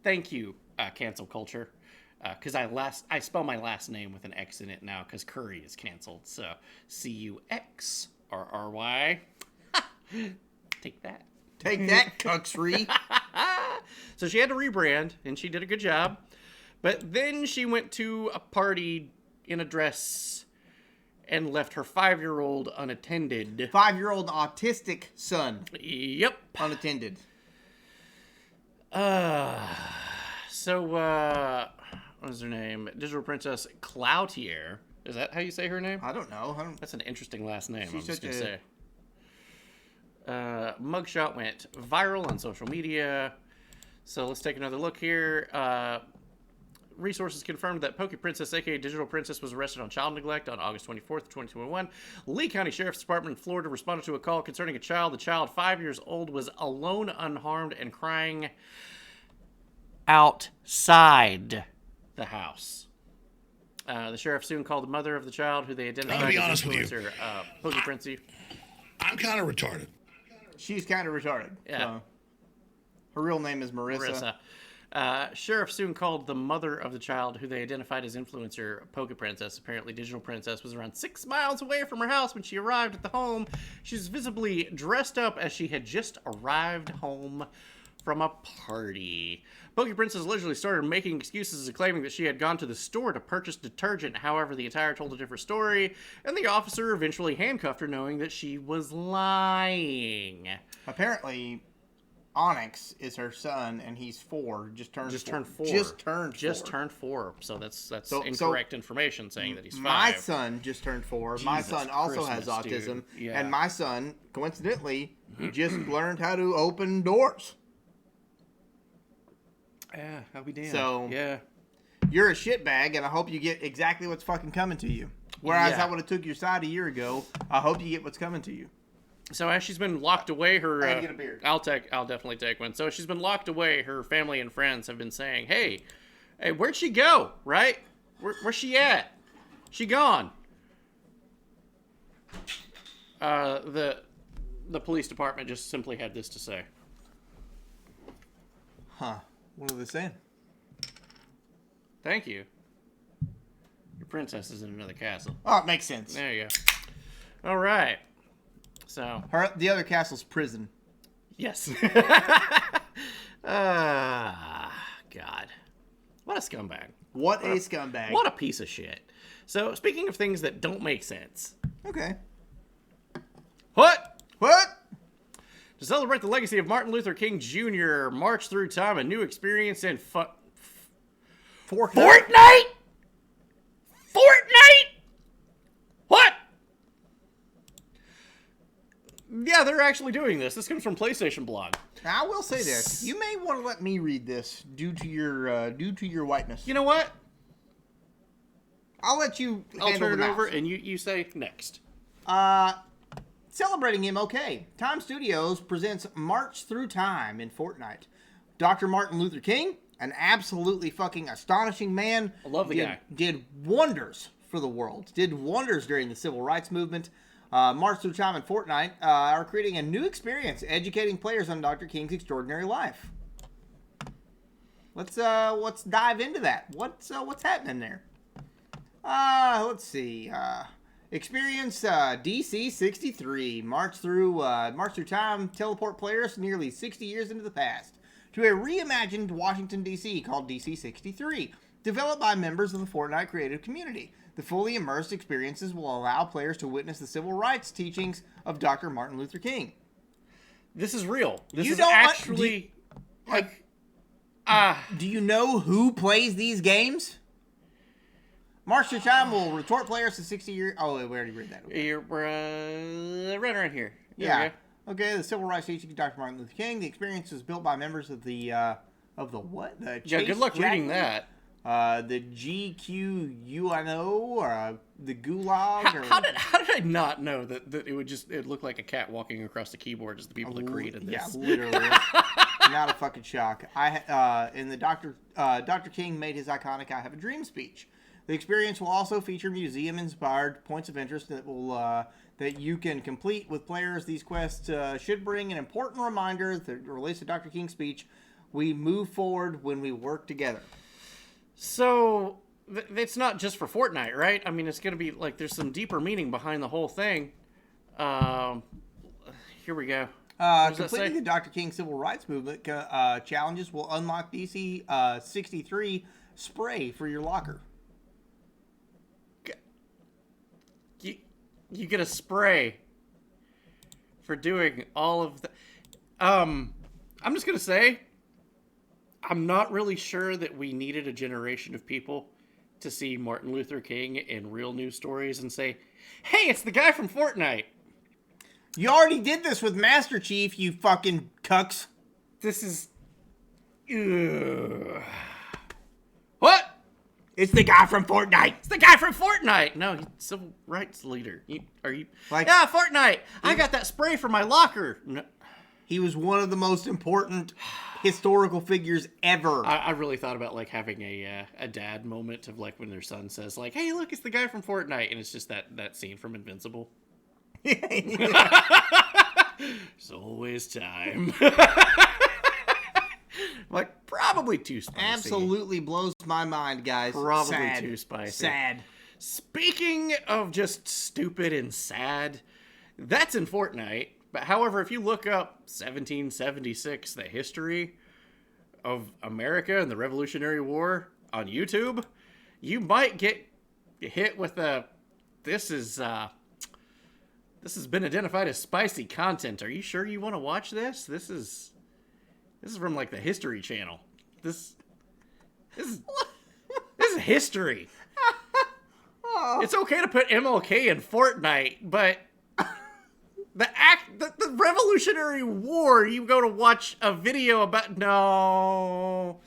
Thank you, cancel culture. Because I spell my last name with an X in it now because Curry is canceled. So, C-U-X-R-R-Y. Take that. Take that, cuxree. So she had to rebrand, and she did a good job. But then she went to a party in a dress and left her 5-year-old unattended. 5-year-old autistic son Yep. unattended. So, what was her name? Digital Princess Cloutier. Is that how you say her name? I don't know. That's an interesting last name, I'm She's just going to such say. Mugshot went viral on social media. So let's take another look here. Resources confirmed that Poke Princess, aka Digital Princess, was arrested on child neglect on August 24th, 2021. Lee County Sheriff's Department in Florida responded to a call concerning a child. The child, 5 years old, was alone, unharmed, and crying outside the house. The sheriff soon called the mother of the child, who they identified be as honest with you. influencer Poke Princey. I'm kind of retarded. She's kind of retarded. Yeah. So. Her real name is Marissa. Sheriff soon called the mother of the child, who they identified as influencer Poke Princess. Apparently, Digital Princess was around 6 miles away from her house when she arrived at the home. She was visibly dressed up as she had just arrived home from a party. Poke Princess allegedly started making excuses and claiming that she had gone to the store to purchase detergent. However, the attire told a different story, and the officer eventually handcuffed her, knowing that she was lying. Apparently, Onyx is her son, and he's 4. Just turned 4. So that's incorrect information saying that he's 5. My son just turned 4. My Jesus son also has Christmas, autism, dude. Yeah. and my son, coincidentally, just learned how to open doors. Yeah, I'll be damned. So yeah, you're a shitbag, and I hope you get exactly what's fucking coming to you. Whereas Yeah. I would have took your side a year ago. I hope you get what's coming to you. So as she's been locked away, her I can get a beer. I'll definitely take one. So she's been locked away. Her family and friends have been saying, "Hey, where'd she go? Right? Where's she at? She gone?" The police department just simply had this to say. Huh. What are they saying? Thank you. Your princess is in another castle. Oh, it makes sense. There you go. All right. So. The other castle's prison. Yes. God. What a scumbag. What a scumbag. What a piece of shit. So, speaking of things that don't make sense. Okay. What? To To celebrate the legacy of Martin Luther King Jr., March Through Time, a new experience in Fortnite? What? Yeah, they're actually doing this. This comes from PlayStation Blog. I will say this. You may want to let me read this due to your whiteness. You know what? I'll let you I'll handle turn the it over mouse. and you say next. Celebrating MLK, Time Studios presents March Through Time in Fortnite. Dr. Martin Luther King, an absolutely fucking astonishing man. I love the guy. Did wonders for the world. Did wonders during the Civil Rights Movement. March Through Time in Fortnite are creating a new experience, educating players on Dr. King's extraordinary life. Let's dive into that. What's happening there? Let's see. Experience DC 63. March through time. Teleport players nearly 60 years into the past to a reimagined Washington DC called DC 63, developed by members of the Fortnite creative community. The fully immersed experiences will allow players to witness the civil rights teachings of Dr. Martin Luther King. This is real. This You is don't- actually Do you know who plays these games? March Through Time will retort players to 60 years. Oh, we already read that. You're right around here. There Yeah. we go. Okay, the civil rights teaching of Dr. Martin Luther King. The experience was built by members of the what? The Yeah, Chase good luck reading Jackman? that. The GQUNO or the Gulag. Or, How did I not know that it looked like a cat walking across the keyboard as the people that created this? Yeah, literally. Not a fucking shock. In the Dr. King made his iconic "I Have a Dream" speech. The experience will also feature museum-inspired points of interest that you can complete with players. These quests should bring an important reminder that relates to Dr. King's speech. We move forward when we work together. So it's not just for Fortnite, right? I mean, it's going to be like there's some deeper meaning behind the whole thing. Here we go. What does that Completing say? the Dr. King Civil Rights Movement challenges will unlock DC 63 spray for your locker. You get a spray for doing all of the. I'm just gonna say, I'm not really sure that we needed a generation of people to see Martin Luther King in real news stories and say, "Hey, it's the guy from Fortnite." You already did this with Master Chief, you fucking cucks. This is. Ugh. What? It's the guy from Fortnite. It's the guy from Fortnite. No, he's civil rights leader. Are you? Like- Yeah, Fortnite. I got that spray for my locker. No. He was one of the most important historical figures ever. I really thought about like having a dad moment of like when their son says like, "Hey, look, it's the guy from Fortnite," and it's just that scene from Invincible. There's always time. Like, probably too spicy. Absolutely blows my mind, guys. Probably Sad. too spicy. Sad. Speaking of just stupid and sad, that's in Fortnite. But however, if you look up 1776, the history of America and the Revolutionary War on YouTube, you might get hit with a this has been identified as spicy content. Are you sure you want to watch this? This is from like the History Channel. This is history. It's okay to put MLK in Fortnite, but the Revolutionary War, you go to watch a video about But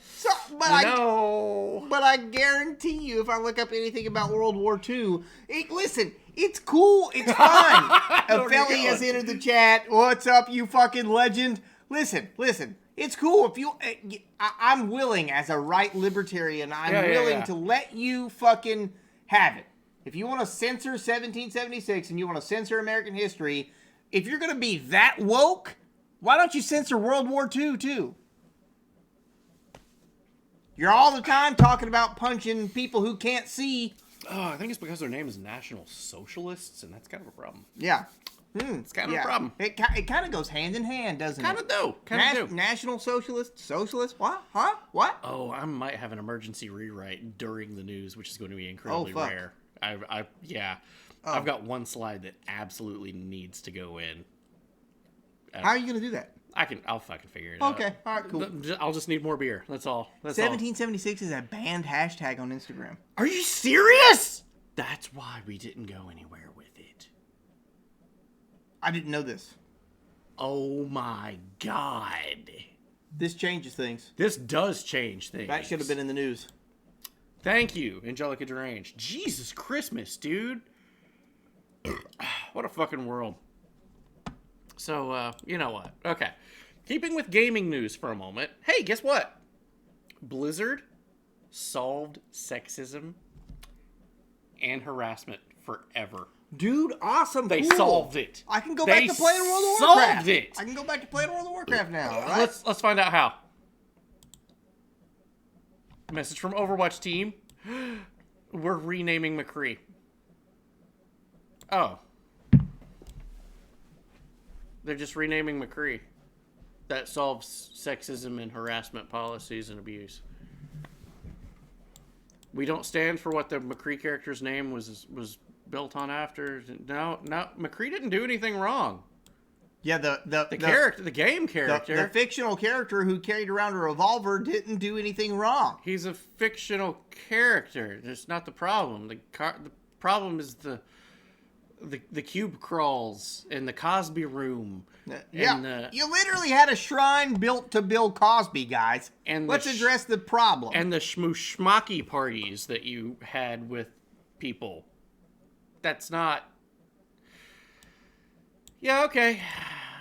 I guarantee you, if I look up anything about World War II, listen, it's cool, it's fun. Ophelia has entered the chat. What's up, you fucking legend? Listen. It's cool if you. I'm willing, as a right libertarian, I'm willing to let you fucking have it. If you want to censor 1776 and you want to censor American history, if you're going to be that woke, why don't you censor World War II too? You're all the time talking about punching people who can't see. Oh, I think it's because their name is National Socialists, and that's kind of a problem. Yeah. It's kind of a problem. It kind of goes hand in hand, doesn't Kind it? of do. Kind of do. National Socialist? What? Huh? What? Oh, I might have an emergency rewrite during the news, which is going to be incredibly fuck. rare. I've got one slide that absolutely needs to go in. How are you going to do that? I'll fucking figure it out. Okay. All right, cool. I'll just need more beer. That's all. 1776 is a banned hashtag on Instagram. Are you serious? That's why we didn't go anywhere with it. I didn't know this. Oh my god. This changes things. This does change things. That should have been in the news. Thank you, Angelica Deranged. Jesus Christmas, dude. What a fucking world. So, you know what? Okay. Keeping with gaming news for a moment. Hey, guess what? Blizzard solved sexism and harassment forever. Dude, awesome. They cool. solved it. I can go back to playing World of solved Warcraft. it. I can go back to playing World of Warcraft now, right? Let's find out how. Message from Overwatch team. We're renaming McCree. Oh. They're just renaming McCree. That solves sexism and harassment policies and abuse. We don't stand for what the McCree character's name was built on after. No, McCree didn't do anything wrong. Yeah, the game character. The fictional character who carried around a revolver didn't do anything wrong. He's a fictional character. That's not the problem. The problem is the cube crawls and the Cosby room. Yeah, you literally had a shrine built to Bill Cosby, guys. And let's address the problem. And the schmucky parties that you had with people. That's not... Yeah, okay.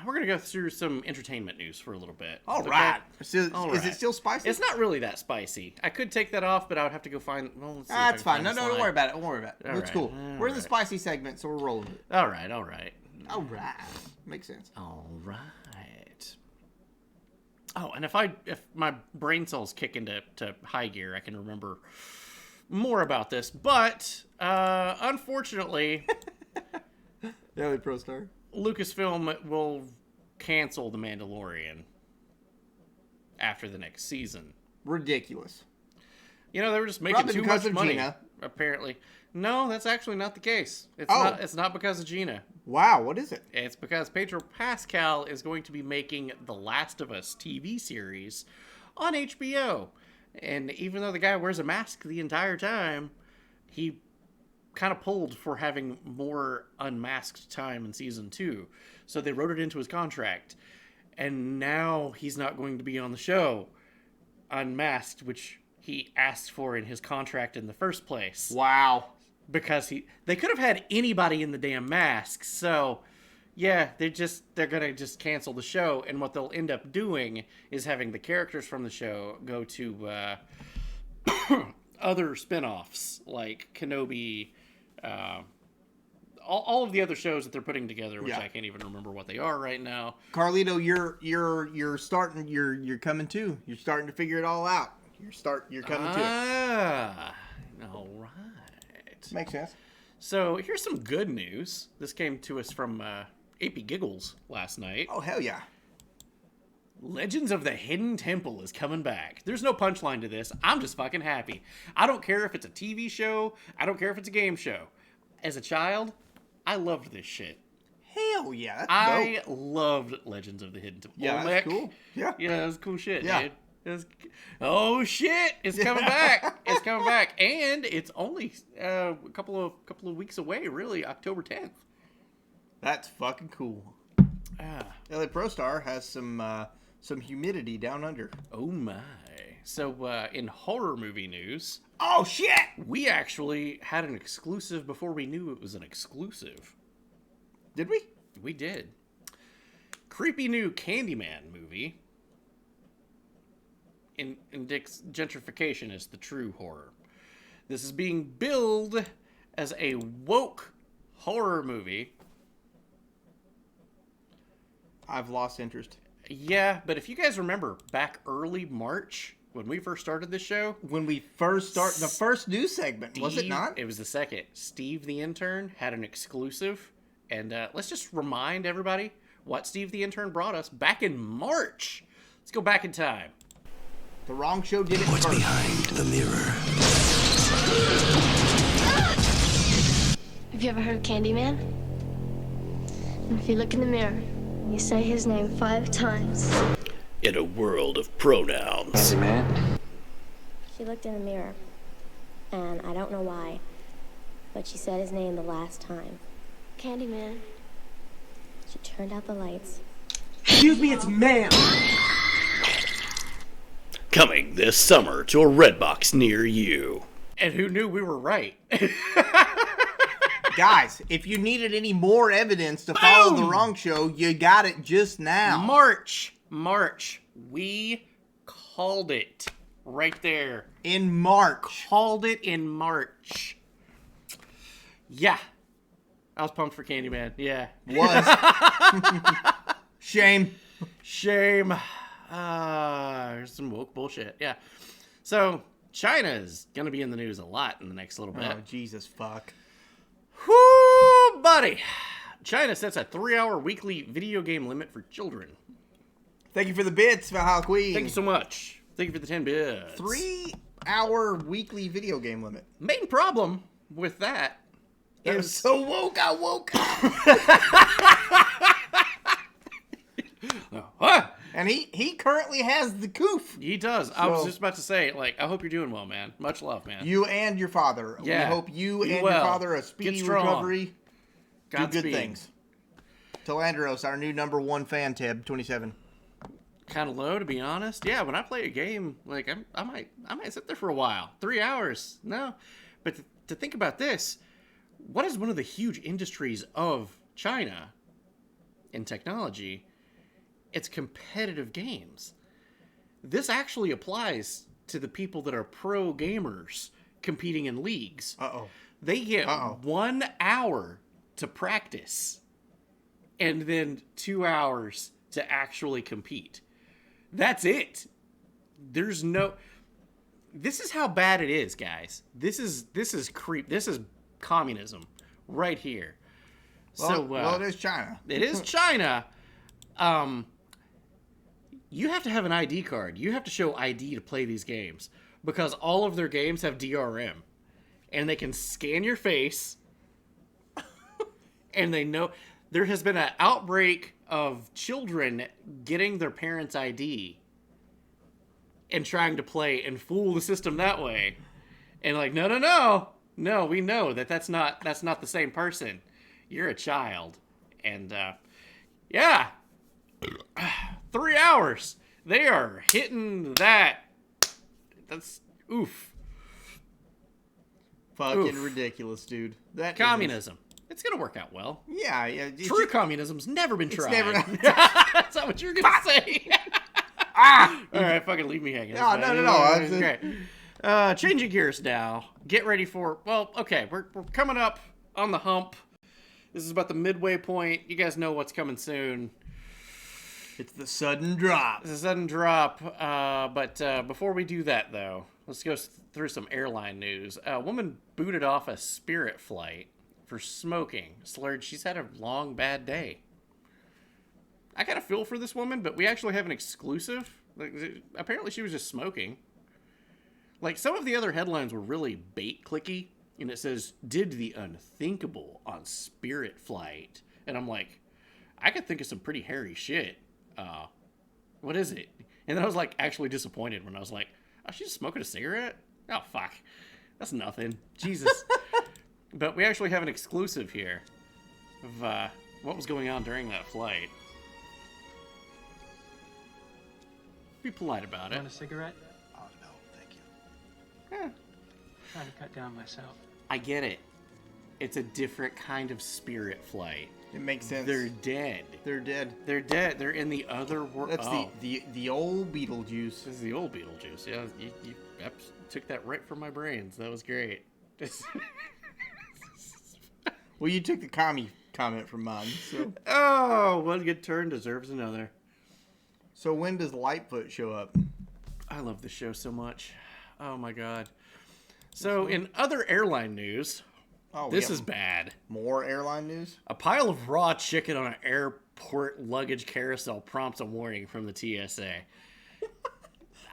We're going to go through some entertainment news for a little bit. All right. Okay? Is it still spicy? It's not really that spicy. I could take that off, but I would have to go find... Well, let's see that's fine. No, don't worry about it. Don't worry about it. All It's right. cool. We're in the spicy segment, so we're rolling it. All right. All right. Makes sense. All right. Oh, and if my brain cells kick into high gear, I can remember more about this. But unfortunately, Daily Pro Star. Lucasfilm will cancel The Mandalorian after the next season. Ridiculous. You know, they were just making Probably too because much of money. Gina. Apparently, no, that's actually not the case. Oh. It's not because of Gina. Wow, what is it? It's because Pedro Pascal is going to be making the Last of Us TV series on HBO. And even though the guy wears a mask the entire time, he kind of pulled for having more unmasked time in season 2. So they wrote it into his contract. And now he's not going to be on the show unmasked, which he asked for in his contract in the first place. Wow. Because they could have had anybody in the damn mask. So, yeah, they're gonna just cancel the show, and what they'll end up doing is having the characters from the show go to other spin-offs like Kenobi, all of the other shows that they're putting together, which Yeah. I can't even remember what they are right now. Carlito, you're starting. You're coming to. You're starting to figure it all out. You're coming to it. All right. Makes sense. So here's some good news. This came to us from AP Giggles last night. Oh hell yeah! Legends of the Hidden Temple is coming back. There's no punchline to this. I'm just fucking happy. I don't care if it's a TV show. I don't care if it's a game show. As a child, I loved this shit. Hell yeah! That's I dope. loved Legends of the Hidden Temple. Yeah, that's cool. Yeah. Yeah, that was cool shit, Yeah. dude. Oh shit! It's coming back. It's coming back, and it's only a couple of weeks away. Really, October 10th. That's fucking cool. Ah. LA Pro Star has some humidity down under. Oh my! So in horror movie news, Oh shit! we actually had an exclusive before we knew it was an exclusive. Did we? We did. Creepy new Candyman movie. Indicts gentrification as the true horror. This is being billed as a woke horror movie. I've lost interest. Yeah, but if you guys remember back early March when we first started this show, When we first started the first news segment, was it Steve- not? It was the second. Steve the Intern had an exclusive. And let's just remind everybody what Steve the Intern brought us back in March. Let's go back in time. The wrong show did it first. Have you ever heard of Candyman? And if you look in the mirror, and you say his name 5 times. In a world of pronouns. Man. She looked in the mirror, and I don't know why, but she said his name the last time. Candyman. She turned out the lights. Excuse me, it's ma'am. Coming this summer to a Redbox near you. And who knew we were right? Guys, if you needed any more evidence to follow the wrong show, you got it just now. March. We called it right there. In March. Called it in March. Yeah. I was pumped for Candyman. Yeah. Was. Shame. There's some woke bullshit. Yeah. So, China's going to be in the news a lot in the next little bit. Oh, Jesus fuck. Whoo, buddy. China sets a 3-hour weekly video game limit for children. Thank you for the bits, Valhalla Queen. Thank you so much. Thank you for the 10 bits. 3-hour weekly video game limit. Main problem with that That was is so woke, I woke up. And he currently has the coof. He does. I was So- just about to say, like, I hope you're doing well, man. Much love, man. You and your father. Yeah. We hope you Be and well. your father a Get speedy strong. recovery. Do Godspeed. good things. Telandros, our new #1 fan, Tab 27. Kind of low, to be honest. Yeah, when I play a game, like I might sit there for a while. 3 hours, no. But to think about this, what is one of the huge industries of China in technology? It's competitive games. This actually applies to the people that are pro gamers competing in leagues. Uh-oh. They get Uh-oh. 1 hour to practice and then 2 hours to actually compete. That's it. There's no... This is how bad it is, guys. This is creep. This is communism right here. Well, it is China. It is China. You have to have an ID card. You have to show ID to play these games because all of their games have DRM. And they can scan your face. And they know there has been an outbreak of children getting their parents' ID and trying to play and fool the system that way. And like, no, we know that's not the same person. You're a child. And yeah, 3 hours. They are hitting that. That's oof. Fucking ridiculous, dude. That Communism. It's gonna work out well. Yeah. It's True communism's never been tried. never- That's not what you're gonna say. All right, fucking leave me hanging. No, That's no, fine. no. Okay. Changing gears now. Get ready for. Well, okay, we're coming up on the hump This is about the midway point. You guys know what's coming soon. It's the sudden drop. It's a sudden drop. But before we do that, though, let's go through some airline news. A woman booted off a Spirit flight for smoking. Slurred she's had a long, bad day. I kind of feel for this woman, but we actually have an exclusive. Like, apparently she was just smoking. Like, some of the other headlines were really bait-clicky, and it says, did the unthinkable on Spirit flight. And I'm like, I could think of some pretty hairy shit. What is it? And then I was, like, actually disappointed when I was like, oh, she's smoking a cigarette? Oh, fuck. That's nothing. Jesus. But we actually have an exclusive here of what was going on during that flight. Be polite about it. Want a cigarette? Oh, no, thank you. Yeah. Trying to cut down myself. I get it. It's a different kind of Spirit flight. It makes sense. They're dead. They're dead. They're dead. They're in the other world. That's the old Beetlejuice. This is the old Beetlejuice. Yeah, you took that right from my brains. That was great. Well, you took the comment from mine. So. Oh, one good turn deserves another. So when does Lightfoot show up? I love this show so much. Oh my god. So in other airline news, this is bad. More airline news? A pile of raw chicken on an airport luggage carousel prompts a warning from the TSA.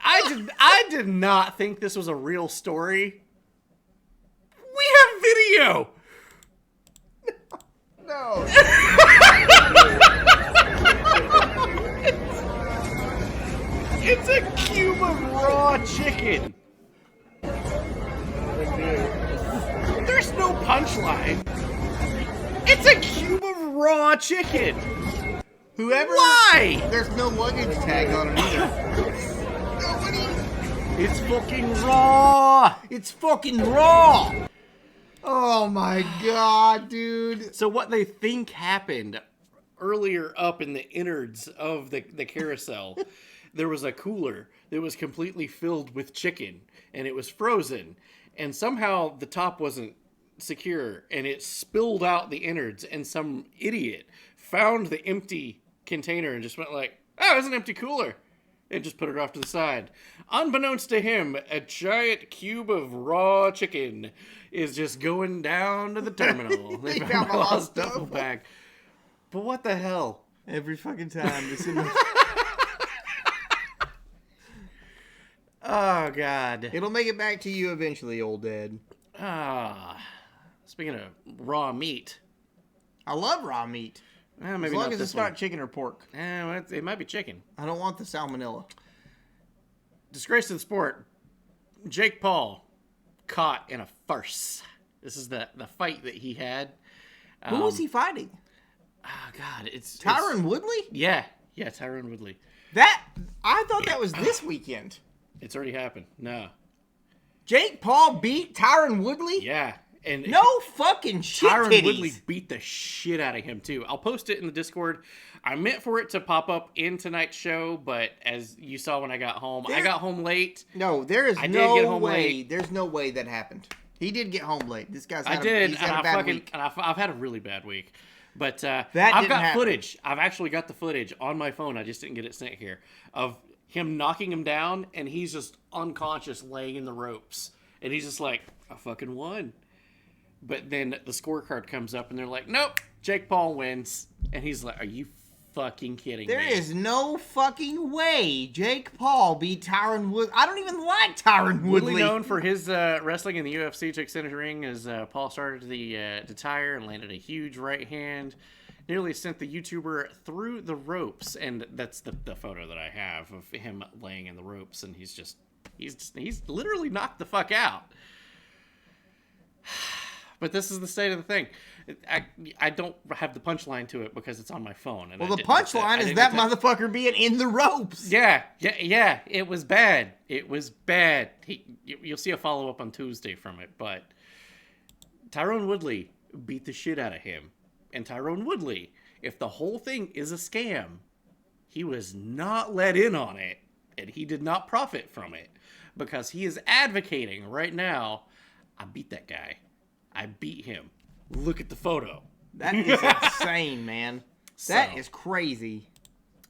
I did not think this was a real story. We have video. No. It's a cube of raw chicken. There's no punchline. It's a cube of raw chicken. Whoever. Why? There's no luggage tag on it either. It's fucking raw. It's fucking raw. Oh my god, dude. So what they think happened earlier up in the innards of the carousel, there was a cooler that was completely filled with chicken, and it was frozen, and somehow the top wasn't secure, and it spilled out the innards, and some idiot found the empty container and just went like, oh, it's an empty cooler, and just put it off to the side. Unbeknownst to him, a giant cube of raw chicken is just going down to the terminal. They found a lost duffel bag. But what the hell? Every fucking time. Oh, God. It'll make it back to you eventually, old dad. Speaking of raw meat. I love raw meat. Maybe as long not as this it's one. not chicken or pork. Well, it might be chicken. I don't want the salmonella. Disgrace to the sport. Jake Paul caught in a farce. This is the fight that he had. Who was he fighting? Oh, God. It's Tyron Woodley? Yeah, Tyron Woodley. I thought that was this weekend. It's already happened. No. Jake Paul beat Tyron Woodley? Yeah. And no fucking shit Tyron titties. Woodley beat the shit out of him, too. I'll post it in the Discord. I meant for it to pop up in tonight's show, but as you saw when I got home, I got home late. No, there is no way. There's no way that happened. He did get home late. This guy's had a bad week. And I've had a really bad week. But I've didn't got happen. footage. I've actually got the footage on my phone. I just didn't get it sent here. Of him knocking him down, and he's just unconscious laying in the ropes. And he's just like, I fucking won. But then the scorecard comes up, and they're like, nope, Jake Paul wins. And he's like, are you fucking kidding me? There is no fucking way Jake Paul beat Tyron Woodley. I don't even like Tyron Woodley. Woodley known for his wrestling in the UFC, took center ring as Paul started to tire and landed a huge right hand. Nearly sent the YouTuber through the ropes. And that's the photo that I have of him laying in the ropes. And he's literally knocked the fuck out. But this is the state of the thing. I don't have the punchline to it because it's on my phone. And well, the punchline is that motherfucker being in the ropes. Yeah. It was bad. It was bad. You'll see a follow-up on Tuesday from it. But Tyron Woodley beat the shit out of him. And Tyron Woodley, if the whole thing is a scam, he was not let in on it. And he did not profit from it. Because he is advocating right now, I beat that guy. I beat him. Look at the photo. That is insane, man. That So- is crazy.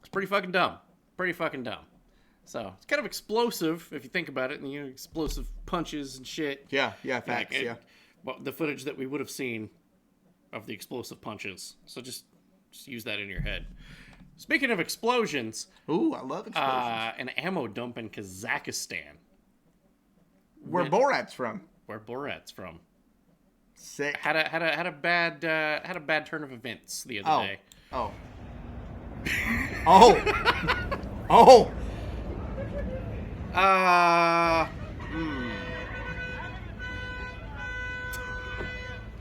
It's pretty fucking dumb. Pretty fucking dumb. So it's kind of explosive if you think about it, and explosive punches and shit. Yeah, facts, yeah. But the footage that we would have seen of the explosive punches. So just use that in your head. Speaking of explosions, Ooh, I love explosions. an ammo dump in Kazakhstan, Where Borat's from. where Borat's from, Sick. had a bad turn of events the other day. Oh. Oh. Oh.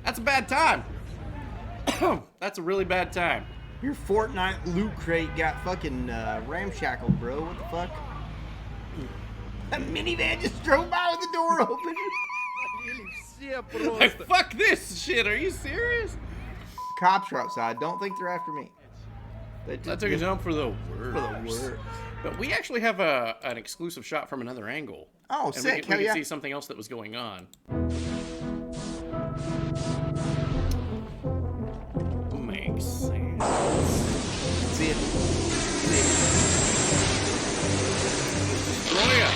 That's a bad time. That's a really bad time. Your Fortnite loot crate got fucking ramshackled, bro. What the fuck? That minivan just drove by with the door open. Like, fuck this shit. Are you serious? Cops are outside. Don't think they're after me. They I took a jump for the for worst. the word. But we actually have an exclusive shot from another angle. Oh, And sick. we Hell can yeah. see something else that was going on. Makes sense. See it. Destroy ya.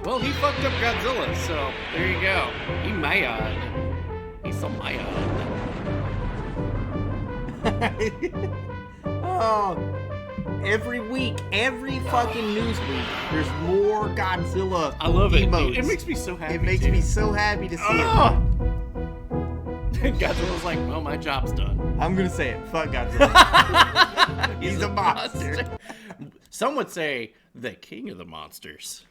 Well, he fucked up Godzilla, so there you go. He mad. He's so mad. Oh, every week, every fucking news week, there's more Godzilla. I love it. emotes. It makes me so happy. It makes too. me so happy to see Ah! Godzilla's like, well, my job's done. it. I'm gonna say it. Fuck Godzilla. He's a monster. Some would say the king of the monsters.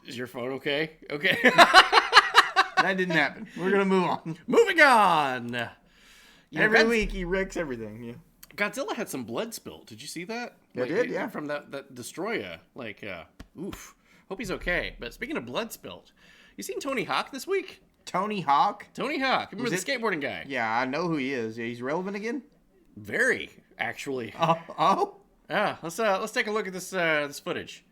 Is your phone okay? Okay. That didn't happen. We're gonna move on. Moving on. Every week he wrecks everything. Yeah. Godzilla had some blood spilt. Did you see that? I did, yeah. From that destroyer. Like, oof. Hope he's okay. But speaking of blood spilt, you seen Tony Hawk this week? Tony Hawk. Tony Hawk. Remember Is the it- skateboarding guy? Yeah, I know who he is. He's relevant again. Very, actually. Oh. Yeah, let's take a look at this footage.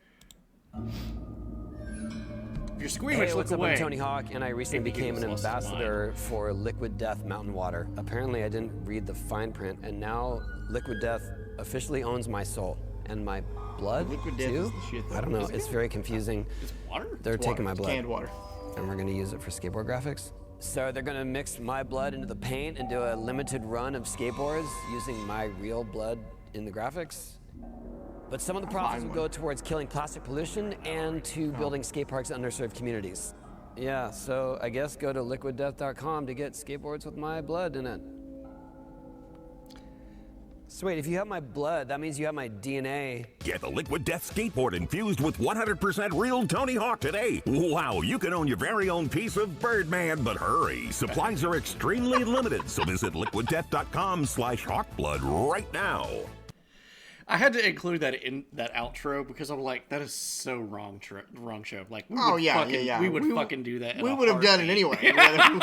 If you're squeamish, Hey, look what's up? away. I'm Tony Hawk, and I recently Maybe he became an was lost his ambassador for Liquid Death Mountain Water. Apparently, I didn't read the fine print, and now Liquid Death officially owns my soul and my blood Liquid Death too. is the shit, though. I don't know. It's very confusing. It's water? They're taking my It's blood, canned water. and we're gonna use it for skateboard graphics. So they're gonna mix my blood into the paint and do a limited run of skateboards using my real blood in the graphics. But some of the profits will go towards killing plastic pollution and to building skate parks in underserved communities. Yeah, so I guess go to liquiddeath.com to get skateboards with my blood in it. So wait, if you have my blood, that means you have my DNA. Get the Liquid Death skateboard infused with 100% real Tony Hawk today. Wow, you can own your very own piece of Birdman, but hurry. Supplies are extremely limited, so visit liquiddeath.com/hawkblood right now. I had to include that in that outro because I'm like, that is so wrong show. Like, we Oh would yeah, fucking, yeah. We would fucking do that. In We a would have done it heartbeat. anyway.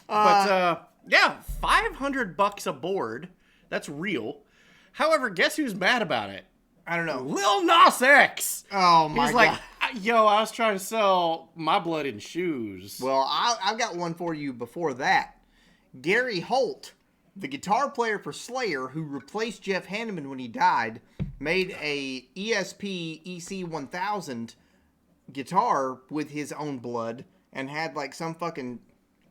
But yeah, $500 a board. That's real. However, guess who's mad about it? I don't know. Lil Nas X. Oh my He's like, god. yo, I was trying to sell my blood in shoes. Well, I've got one for you before that. Gary Holt, the guitar player for Slayer, who replaced Jeff Hanneman when he died, made a ESP EC1000 guitar with his own blood and had like some fucking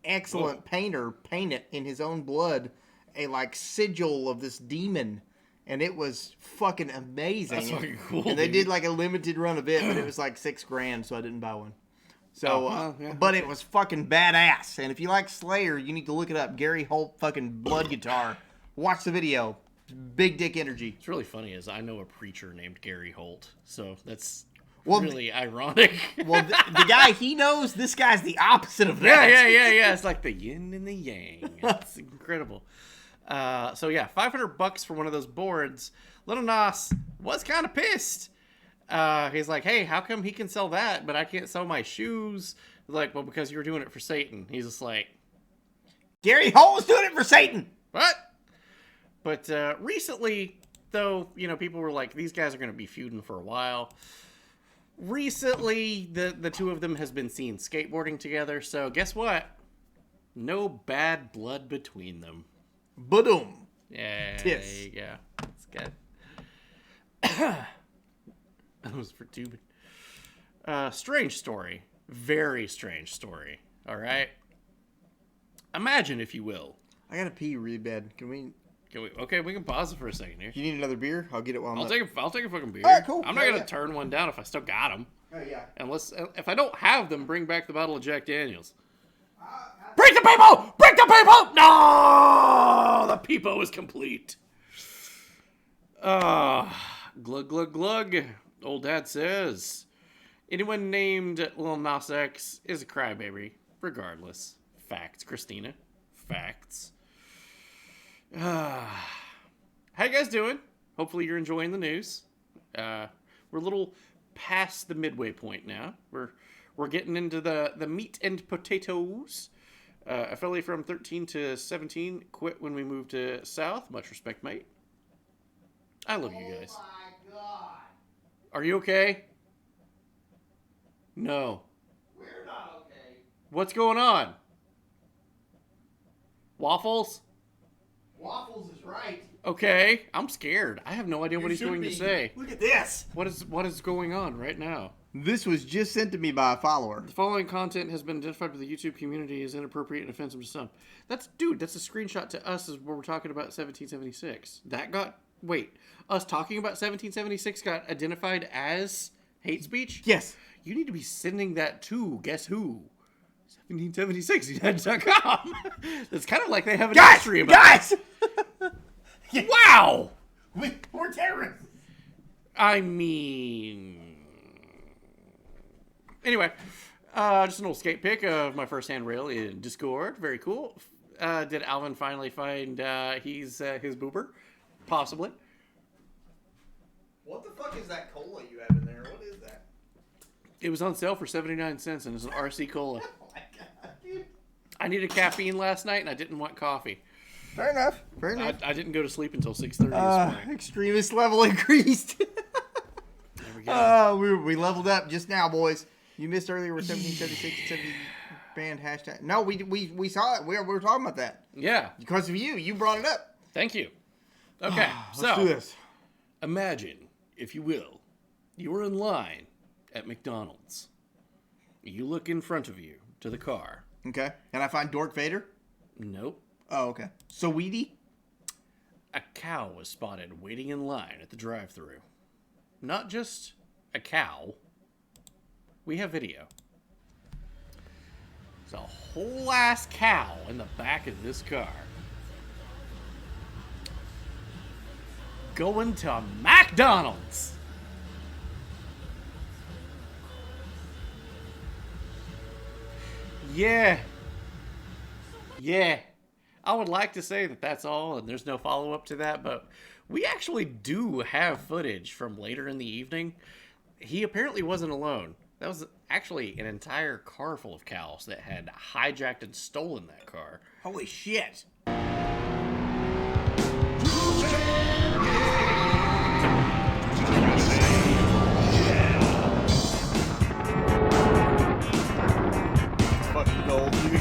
excellent painter paint it in his own blood, a like sigil of this demon. And it was fucking amazing. That's fucking cool, And they dude. did like a limited run of it, but it was like $6,000, so I didn't buy one. So, yeah. but it was fucking badass. And if you like Slayer, you need to look it up. Gary Holt fucking blood guitar. Watch the video. Big dick energy. What's really funny is I know a preacher named Gary Holt, so that's Well, really ironic. Well, the guy he knows, this guy's the opposite of that. yeah. It's like the yin and the yang. It's incredible. So yeah, $500 for one of those boards. Little Nas was kind of pissed. He's like, hey, how come he can sell that, but I can't sell my shoes? He's like, well, because you're doing it for Satan. He's just like, Gary Holt was doing it for Satan. what? But recently, though, you know, people were like, these guys are going to be feuding for a while. Recently, the two of them has been seen skateboarding together, so guess what? No bad blood between them. Boom. Yeah, Tis. there you go. That's good. That was for tubing. Strange story. Very strange story. All right? Imagine, if you will. I gotta pee really bad. Can we... Okay, we can pause it for a second here. You need another beer? I'll get it while I'm I'll take a fucking beer. All right, cool. I'm not gonna turn one down if I still got them. Oh, yeah. Unless, if I don't have them, bring back the bottle of Jack Daniels. Bring the people! Bring the people! No! The peepo is complete. Glug, glug, glug. Old dad says, anyone named Lil Nas X is a crybaby, regardless. Facts, Christina. Facts. How you guys doing? Hopefully you're enjoying the news. We're a little past the midway point now. We're getting into the meat and potatoes. A fella from 13 to 17 quit when we moved to South. Much respect, mate. I love you guys. Oh my God. Are you okay? No. We're not okay. What's going on? Waffles? Waffles is right. Okay, I'm scared. I have no idea what he's going to say. Look at this. What is going on right now? This was just sent to me by a follower. The following content has been identified by the YouTube community as inappropriate and offensive to some. That's a screenshot to us as where we're talking about 1776. Us talking about 1776 got identified as hate speech? Yes. You need to be sending that to guess who? 1776.com. It's kind of like they have an history about it. Wow! We're terrorists. I mean... Anyway, just an old skate pic of my first handrail in Discord. Very cool. Did Alvin finally find his boober? Possibly. What the fuck is that cola you have in there? What is that? It was on sale for 79 cents and it's an RC Cola. Oh my God, dude. I needed caffeine last night and I didn't want coffee. Fair enough. Fair enough. I didn't go to sleep until 6:30 this morning. Extremist level increased. There we go. We leveled up just now, boys. You missed earlier with 1776 70 band hashtag. No, we saw it. We were talking about that. Yeah. Because of you. You brought it up. Thank you. Okay, Let's do this. Imagine, if you will, you were in line at McDonald's. You look in front of you to the car. Okay. And I find Dork Vader? Nope. Oh, okay. So Weedy? A cow was spotted waiting in line at the drive-thru. Not just a cow. We have video. There's a whole ass cow in the back of this car. Going to McDonald's. Yeah. I would like to say that that's all and there's no follow-up to that, but we actually do have footage from later in the evening. He apparently wasn't alone. That was actually an entire car full of cows that had hijacked and stolen that car. Holy shit. It's fucking gold, dude.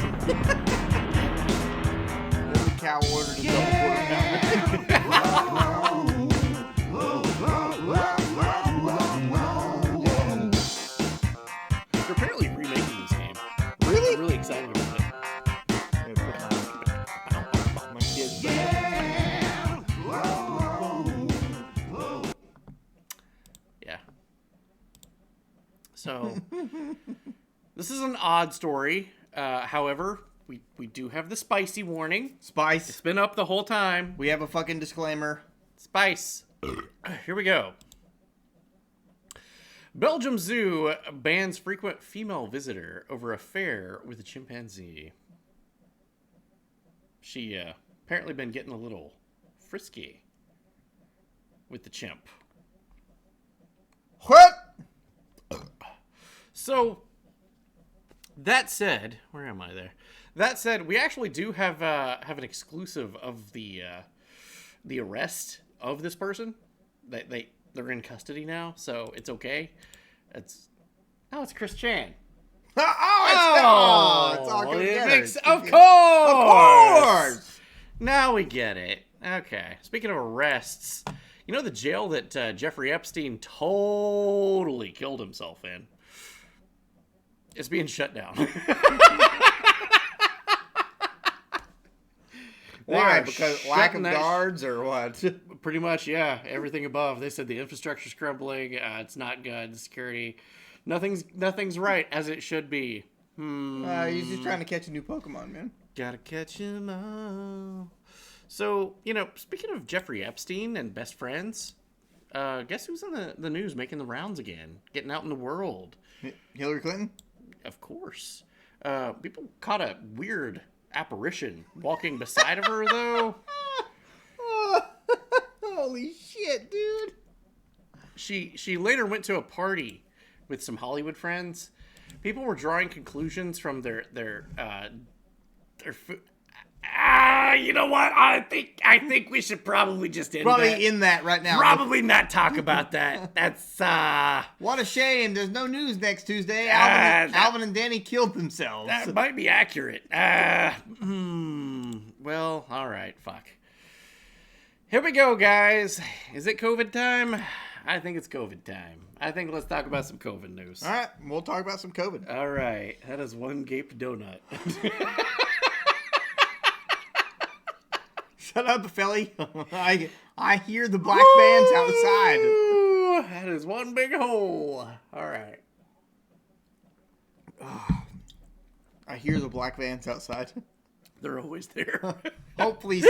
Every cow ordered a double quarter pounder. They're apparently remaking this game. Really? I'm really excited about it. My kids. Yeah. So, this is an odd story. However, we do have the spicy warning. Spice. It's been up the whole time. We have a fucking disclaimer. Spice. Here we go. Belgium Zoo bans frequent female visitor over affair with a chimpanzee. She apparently been getting a little frisky with the chimp. What? So, that said, where am I there? That said, we actually do have an exclusive of the arrest of this person. they're in custody now, so it's okay. It's Chris Chan. It's all coming together. Of course. Now we get it. Okay. Speaking of arrests, you know the jail that Jeffrey Epstein totally killed himself in? It's being shut down. Why? Because lack of guards or what? Pretty much, yeah. Everything above. They said the infrastructure's crumbling. It's not good. The security, nothing's right as it should be. He's just trying to catch a new Pokemon, man. Gotta catch him all. So, speaking of Jeffrey Epstein and best friends, guess who's in the news making the rounds again? Getting out in the world. Hillary Clinton? Of course. People caught a weird apparition walking beside of her, though. Holy shit, dude. She later went to a party with some Hollywood friends. People were drawing conclusions from their food. You know what? I think we should probably just end in that right now. Probably not talk about that. That's what a shame. There's no news next Tuesday. Alvin and Danny killed themselves. That might be accurate. Well, all right. Fuck. Here we go, guys. Is it COVID time? I think it's COVID time. I think let's talk about some COVID news. All right, we'll talk about some COVID. All right. That is one gaped donut. Shut up, Philly. I hear the black bands outside. That is one big hole. All right. I hear the black vans outside. They're always there. Hopefully,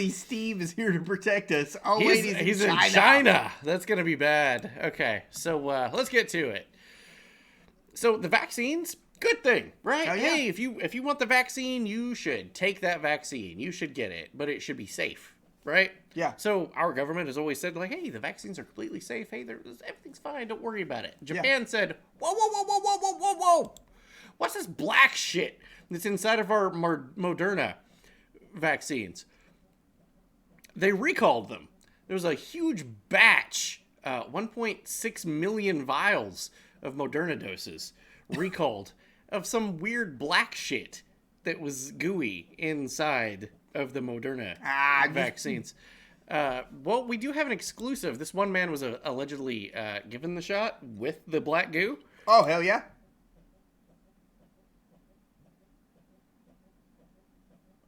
Steve is here to protect us. Oh, he's in China. That's gonna be bad. Okay, so let's get to it. So the vaccines, good thing, right? Oh, yeah. Hey, if you want the vaccine, you should take that vaccine. You should get it, but it should be safe, right? Yeah. So our government has always said, like, hey, the vaccines are completely safe. Hey, everything's fine. Don't worry about it. Japan said, whoa, whoa, whoa, whoa, whoa, whoa, whoa, whoa. What's this black shit that's inside of our Moderna vaccines? They recalled them. There was a huge batch, 1.6 million vials of Moderna doses recalled of some weird black shit that was gooey inside of the Moderna vaccines. Well, we do have an exclusive. This one man was allegedly given the shot with the black goo. Oh, hell yeah.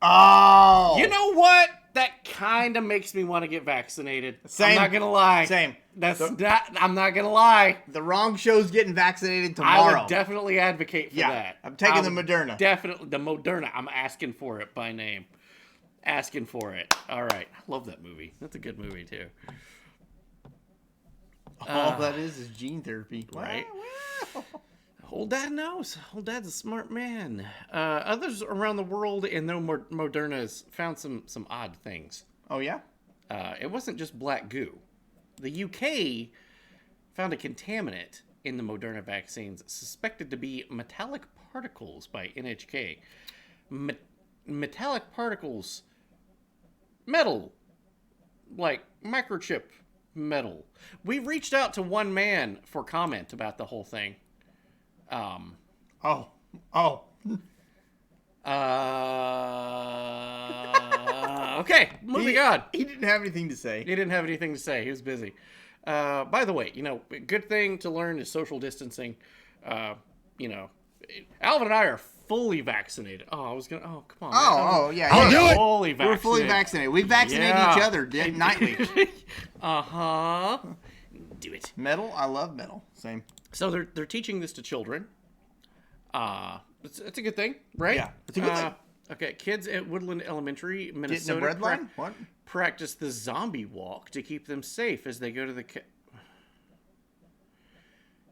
Oh. You know what? That kind of makes me want to get vaccinated. Same. I'm not going to lie. Same. I'm not going to lie. The wrong show's getting vaccinated tomorrow. I would definitely advocate for that. I'm taking the Moderna. Definitely. The Moderna. I'm asking for it by name. Asking for it. All right. I love that movie. That's a good movie, too. All that is gene therapy. Right? Wow. Old Dad knows. Old Dad's a smart man. Others around the world in their Modernas found some odd things. Oh, yeah? It wasn't just black goo. The UK found a contaminant in the Moderna vaccines suspected to be metallic particles by NHK. Metallic particles. Metal. Like microchip metal. We reached out to one man for comment about the whole thing. Okay, moving on. He didn't have anything to say. He didn't have anything to say. He was busy. By the way, good thing to learn is social distancing. Alvin and I are fully vaccinated. Oh, come on. Yeah. I'll do it. Fully vaccinated. We're fully vaccinated. We vaccinate each other nightly. Do it. Metal? I love metal. Same. So they're teaching this to children. It's a good thing, right? Yeah, it's a good thing. Okay, kids at Woodland Elementary, Minnesota, Getting the bread line? What? practice the zombie walk to keep them safe as they go to the...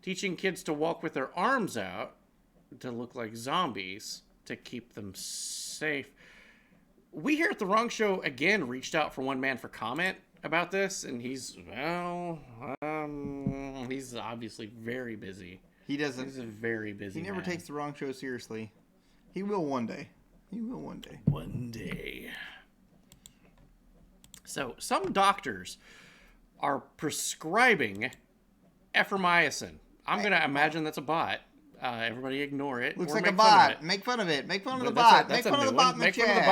Teaching kids to walk with their arms out to look like zombies to keep them safe. We here at The Wrong Show, again, reached out for one man for comment about this, and he's obviously very busy. He doesn't. He's a very busy He never man. takes The Wrong Show seriously. He will one day. One day. So some doctors are prescribing ephemomycin. I'm going to imagine that's a bot. Everybody ignore it. Looks or like make a fun of bot. it. Make fun of it. Make fun of the That's bot. that's Make fun of the new bot one. in the Make chat. fun of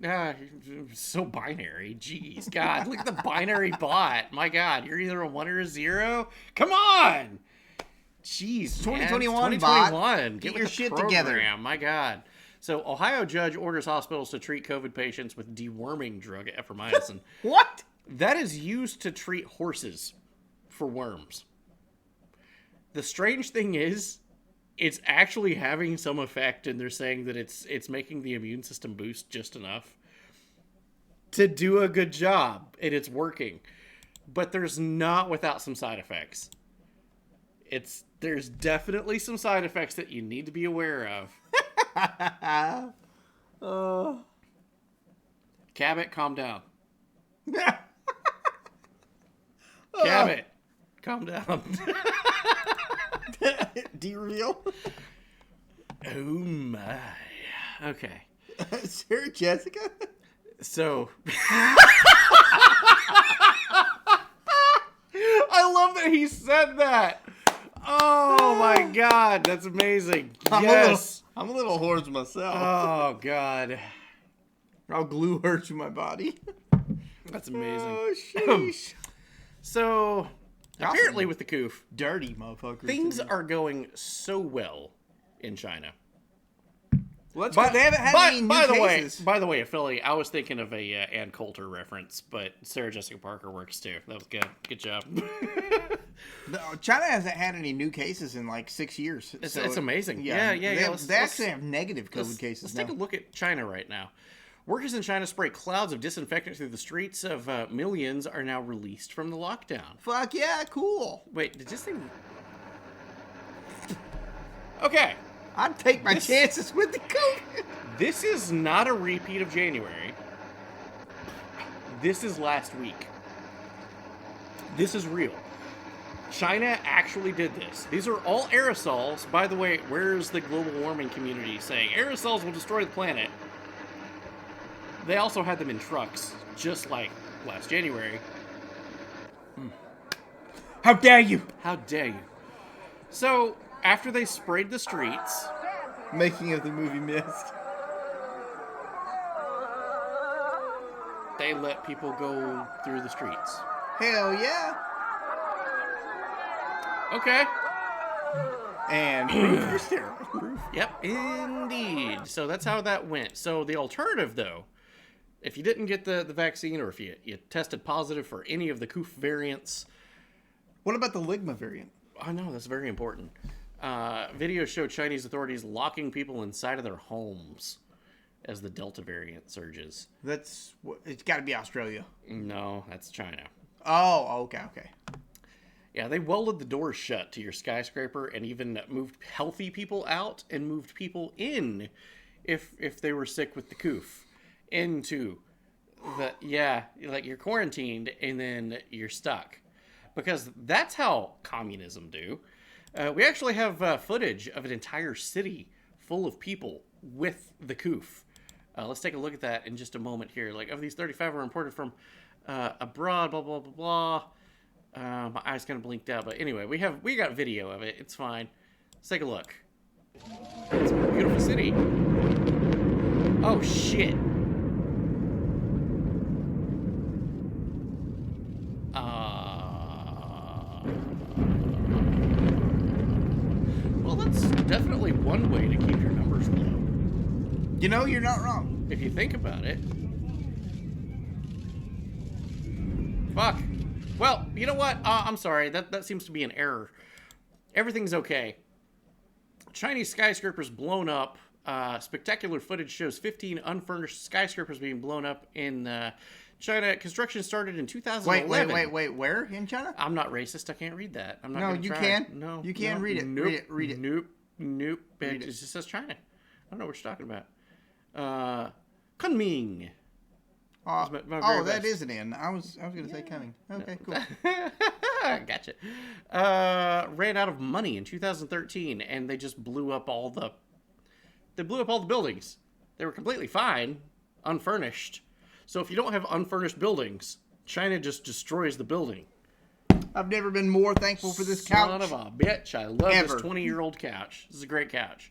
the bot. So binary. Jeez, God. Look at the binary bot. My God. You're either a 1 or a 0. Come on. Jeez, 2021 2021. Get with your the shit program. together. My God. So, Ohio judge orders hospitals to treat COVID patients with deworming drug ephemomycin. What? That is used to treat horses for worms. The strange thing is, it's actually having some effect, and they're saying that it's making the immune system boost just enough to do a good job, and it's working. But there's not without some side effects. There's definitely some side effects that you need to be aware of. Cabot, calm down. Cabot, calm down. D-real? Oh my. Okay. Sarah Jessica? So. I love that he said that. Oh my God, that's amazing. Yes. I'm a little hoarse myself. Oh God. How glue hurts in my body. That's amazing. Oh, sheesh. So, apparently with the coof, Dirty motherfuckers. things are going so well in China. Well, that's good. They haven't had any new cases. By the way, Philly, I was thinking of a Ann Coulter reference, but Sarah Jessica Parker works too. That was good. Good job. China hasn't had any new cases in like 6 years. It's amazing. Yeah. They actually have negative COVID cases Let's now. take a look at China right now. Workers in China spray clouds of disinfectant through the streets of millions are now released from the lockdown. Fuck yeah, cool. Wait, did this thing... Okay. I'd take my chances with the COVID. This is not a repeat of January. This is last week. This is real. China actually did this. These are all aerosols. By the way, where's the global warming community saying aerosols will destroy the planet? They also had them in trucks, just like last January. How dare you? How dare you? So, after they sprayed the streets... Making of the movie Mist. They let people go through the streets. Hell yeah. Okay. And proof for sterile. Yep, indeed. So that's how that went. So the alternative, though, if you didn't get the vaccine or if you tested positive for any of the COOF variants... What about the Ligma variant? I know, that's very important. Videos show Chinese authorities locking people inside of their homes as the Delta variant surges. It's got to be Australia. No, that's China. Oh, okay. Yeah, they welded the doors shut to your skyscraper and even moved healthy people out and moved people in if they were sick with the COOF into the... Yeah, like you're quarantined and then you're stuck. Because that's how communism do. We actually have footage of an entire city full of people with the COOF. Let's take a look at that in just a moment here. Like, of these 35 were imported from abroad, blah, blah, blah, blah. My eyes kind of blinked out. But anyway, we got video of it. It's fine. Let's take a look. It's a beautiful city. Oh, shit. Well, that's definitely one way to keep your numbers low. You know, you're not wrong. If you think about it. Fuck. Well, you know what? I'm sorry. That seems to be an error. Everything's okay. Chinese skyscrapers blown up. Spectacular footage shows 15 unfurnished skyscrapers being blown up in China. Construction started in 2011. Wait. Where in China? I'm not racist. I can't read that. I'm not. No, gonna you try. can. No, you can no, read it. Nope. Read it. Nope. It just says China. I don't know what you're talking about. Kunming. That is an N. I was going to say coming. Okay, cool. Gotcha. Ran out of money in 2013, and they just blew up all the buildings. They were completely fine, unfurnished. So if you don't have unfurnished buildings, China just destroys the building. I've never been more thankful for this couch. Son of a bitch. I love Ever. this 20-year-old couch. This is a great couch.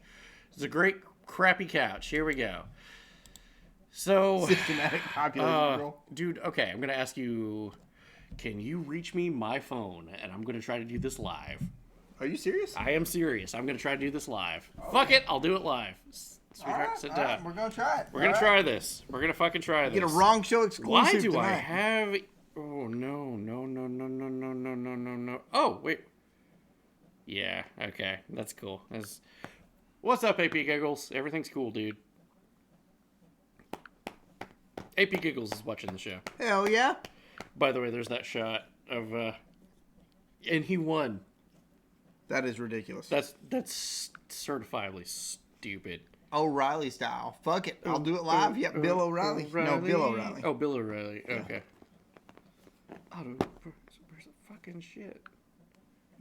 It's a great crappy couch. Here we go. So, Systematic population control. dude, okay, I'm going to ask you, can you reach me my phone? And I'm going to try to do this live. Are you serious? I am serious. I'm going to try to do this live. Fuck it. I'll do it live. Sweetheart, sit down. Right, we're going to try it. We're going to try this. We're going to fucking try this. Get a wrong show exclusive Why do tonight. I have... Oh, no. Oh, wait. Yeah, okay. That's cool. What's up, AP Giggles? Everything's cool, dude. AP Giggles is watching the show. Hell yeah. By the way, there's that shot of... and he won. That is ridiculous. That's certifiably stupid. O'Reilly style. Fuck it. I'll do it live. Yep, Bill O'Reilly. No, Bill O'Reilly. Oh, Bill O'Reilly. Okay. Where's the fucking shit?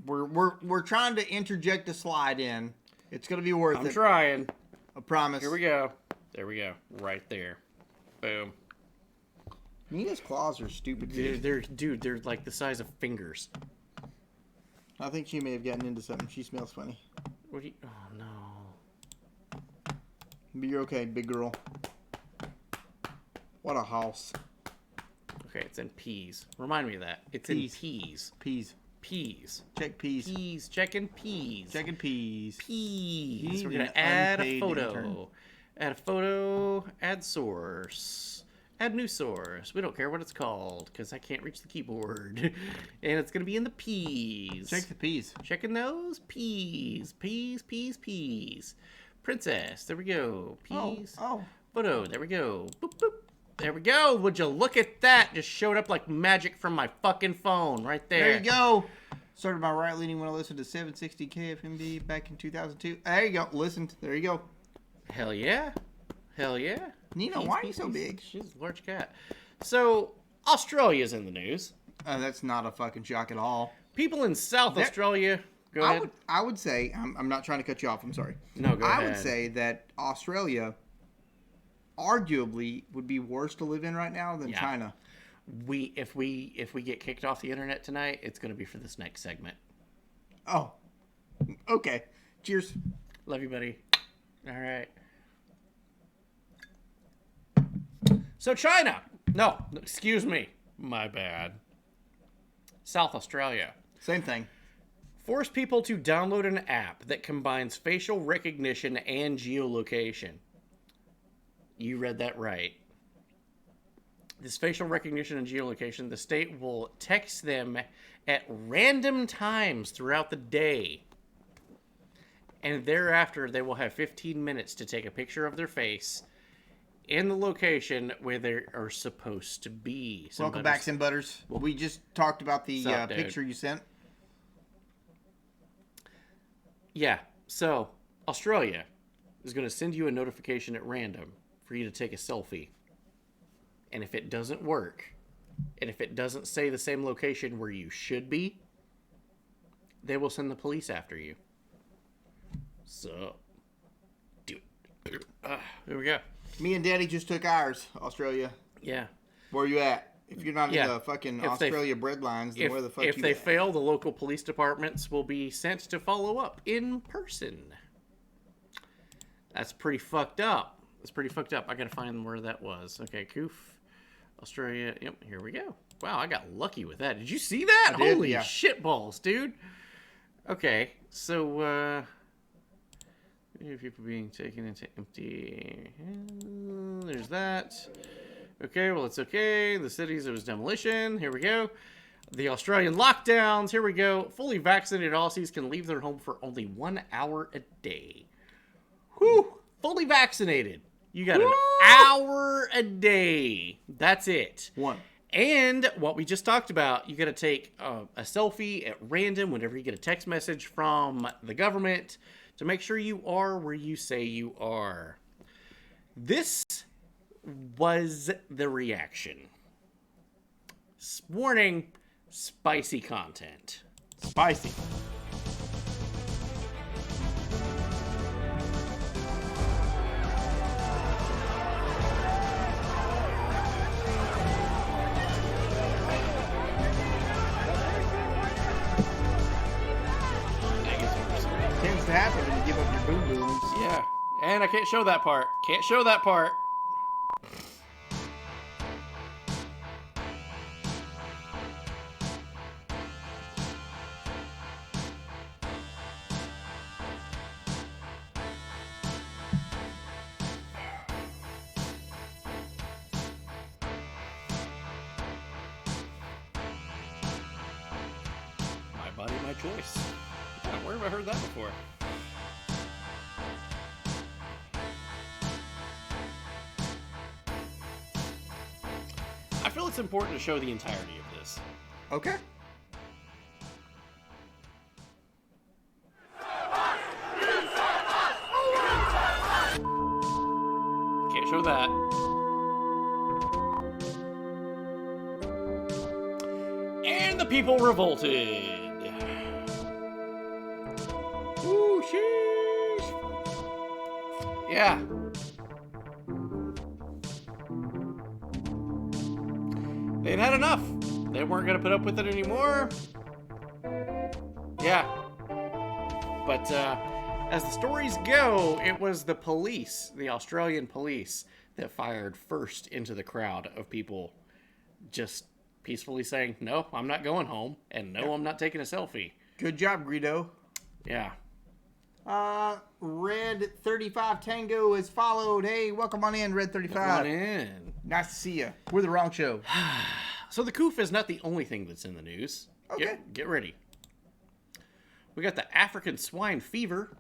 We're trying to interject a slide in. It's gonna be worth it. I'm trying. I promise. Here we go. There we go. Right there. Boom. Nina's claws are stupid. They're like the size of fingers. I think she may have gotten into something. She smells funny. What do you... Oh, no. But you're okay, big girl. What a house. Okay, it's in peas. Remind me of that. It's Peas. in peas. Peas. Peas. Check peas. Peas. Checking peas. Checking peas. Peas. We're Need going an to add a unpaid photo. intern. Add a photo. Add source. Add new source. We don't care what it's called because I can't reach the keyboard. And it's going to be in the peas. Check the peas. Checking those peas. Peas. Princess. There we go. Peas. Oh. Photo. There we go. Boop, boop. There we go. Would you look at that? Just showed up like magic from my fucking phone right there. There you go. Started my right leaning when I listened to 760 KFMB back in 2002. There you go. Listened. There you go. Hell yeah. Hell yeah. Nina, why are you so big? She's a large cat. So, Australia's in the news. That's not a fucking shock at all. People in South Australia... Go ahead. I would say... I'm not trying to cut you off. I'm sorry. No, go ahead. I would say that Australia arguably would be worse to live in right now than China. If we get kicked off the internet tonight, it's going to be for this next segment. Oh. Okay. Cheers. Love you, buddy. All right. So China. No, excuse me. My bad. South Australia. Same thing. Force people to download an app that combines facial recognition and geolocation. You read that right. This facial recognition and geolocation, the state will text them at random times throughout the day. And thereafter, they will have 15 minutes to take a picture of their face in the location where they are supposed to be. Welcome back, Sim Butters. We just talked about the Sup, dude? picture you sent. Yeah, so Australia is going to send you a notification at random for you to take a selfie. And if it doesn't work, and if it doesn't say the same location where you should be, they will send the police after you. So, do it. There we go. Me and Daddy just took ours, Australia. Yeah. Where you at? If you're not in the fucking Australia bread lines, then where the fuck you at? If they fail, the local police departments will be sent to follow up in person. That's pretty fucked up. I gotta find where that was. Okay, Coof. Australia. Yep, here we go. Wow, I got lucky with that. Did you see that? I did, Holy yeah. shitballs, dude. Okay, so, people being taken into empty. There's that. Okay, well, it's okay. The cities, it was demolition. Here we go. The Australian lockdowns. Here we go. Fully vaccinated Aussies can leave their home for only 1 hour a day. Whew. Fully vaccinated. You got an hour a day. That's it. One. And what we just talked about, you got to take a selfie at random whenever you get a text message from the government to make sure you are where you say you are. This was the reaction. Warning, spicy content. Spicy. to happen when you give up your boom booms. Yeah, and I can't show that part. Can't show that part. My body, my choice. Yeah, where have I heard that before? I feel it's important to show the entirety of this. Okay. Can't show that. And the people revolted. Ooh, sheesh. Yeah. They'd had enough. They weren't going to put up with it anymore. Yeah. But as the stories go, it was the police, the Australian police, that fired first into the crowd of people just peacefully saying, no, I'm not going home, and no, I'm not taking a selfie. Good job, Greedo. Yeah. Red 35 Tango is followed. Hey, welcome on in, Red 35. Come on in. Nice to see you. We're the wrong show. So the coof is not the only thing that's in the news. Okay. Get ready. We got the African swine fever.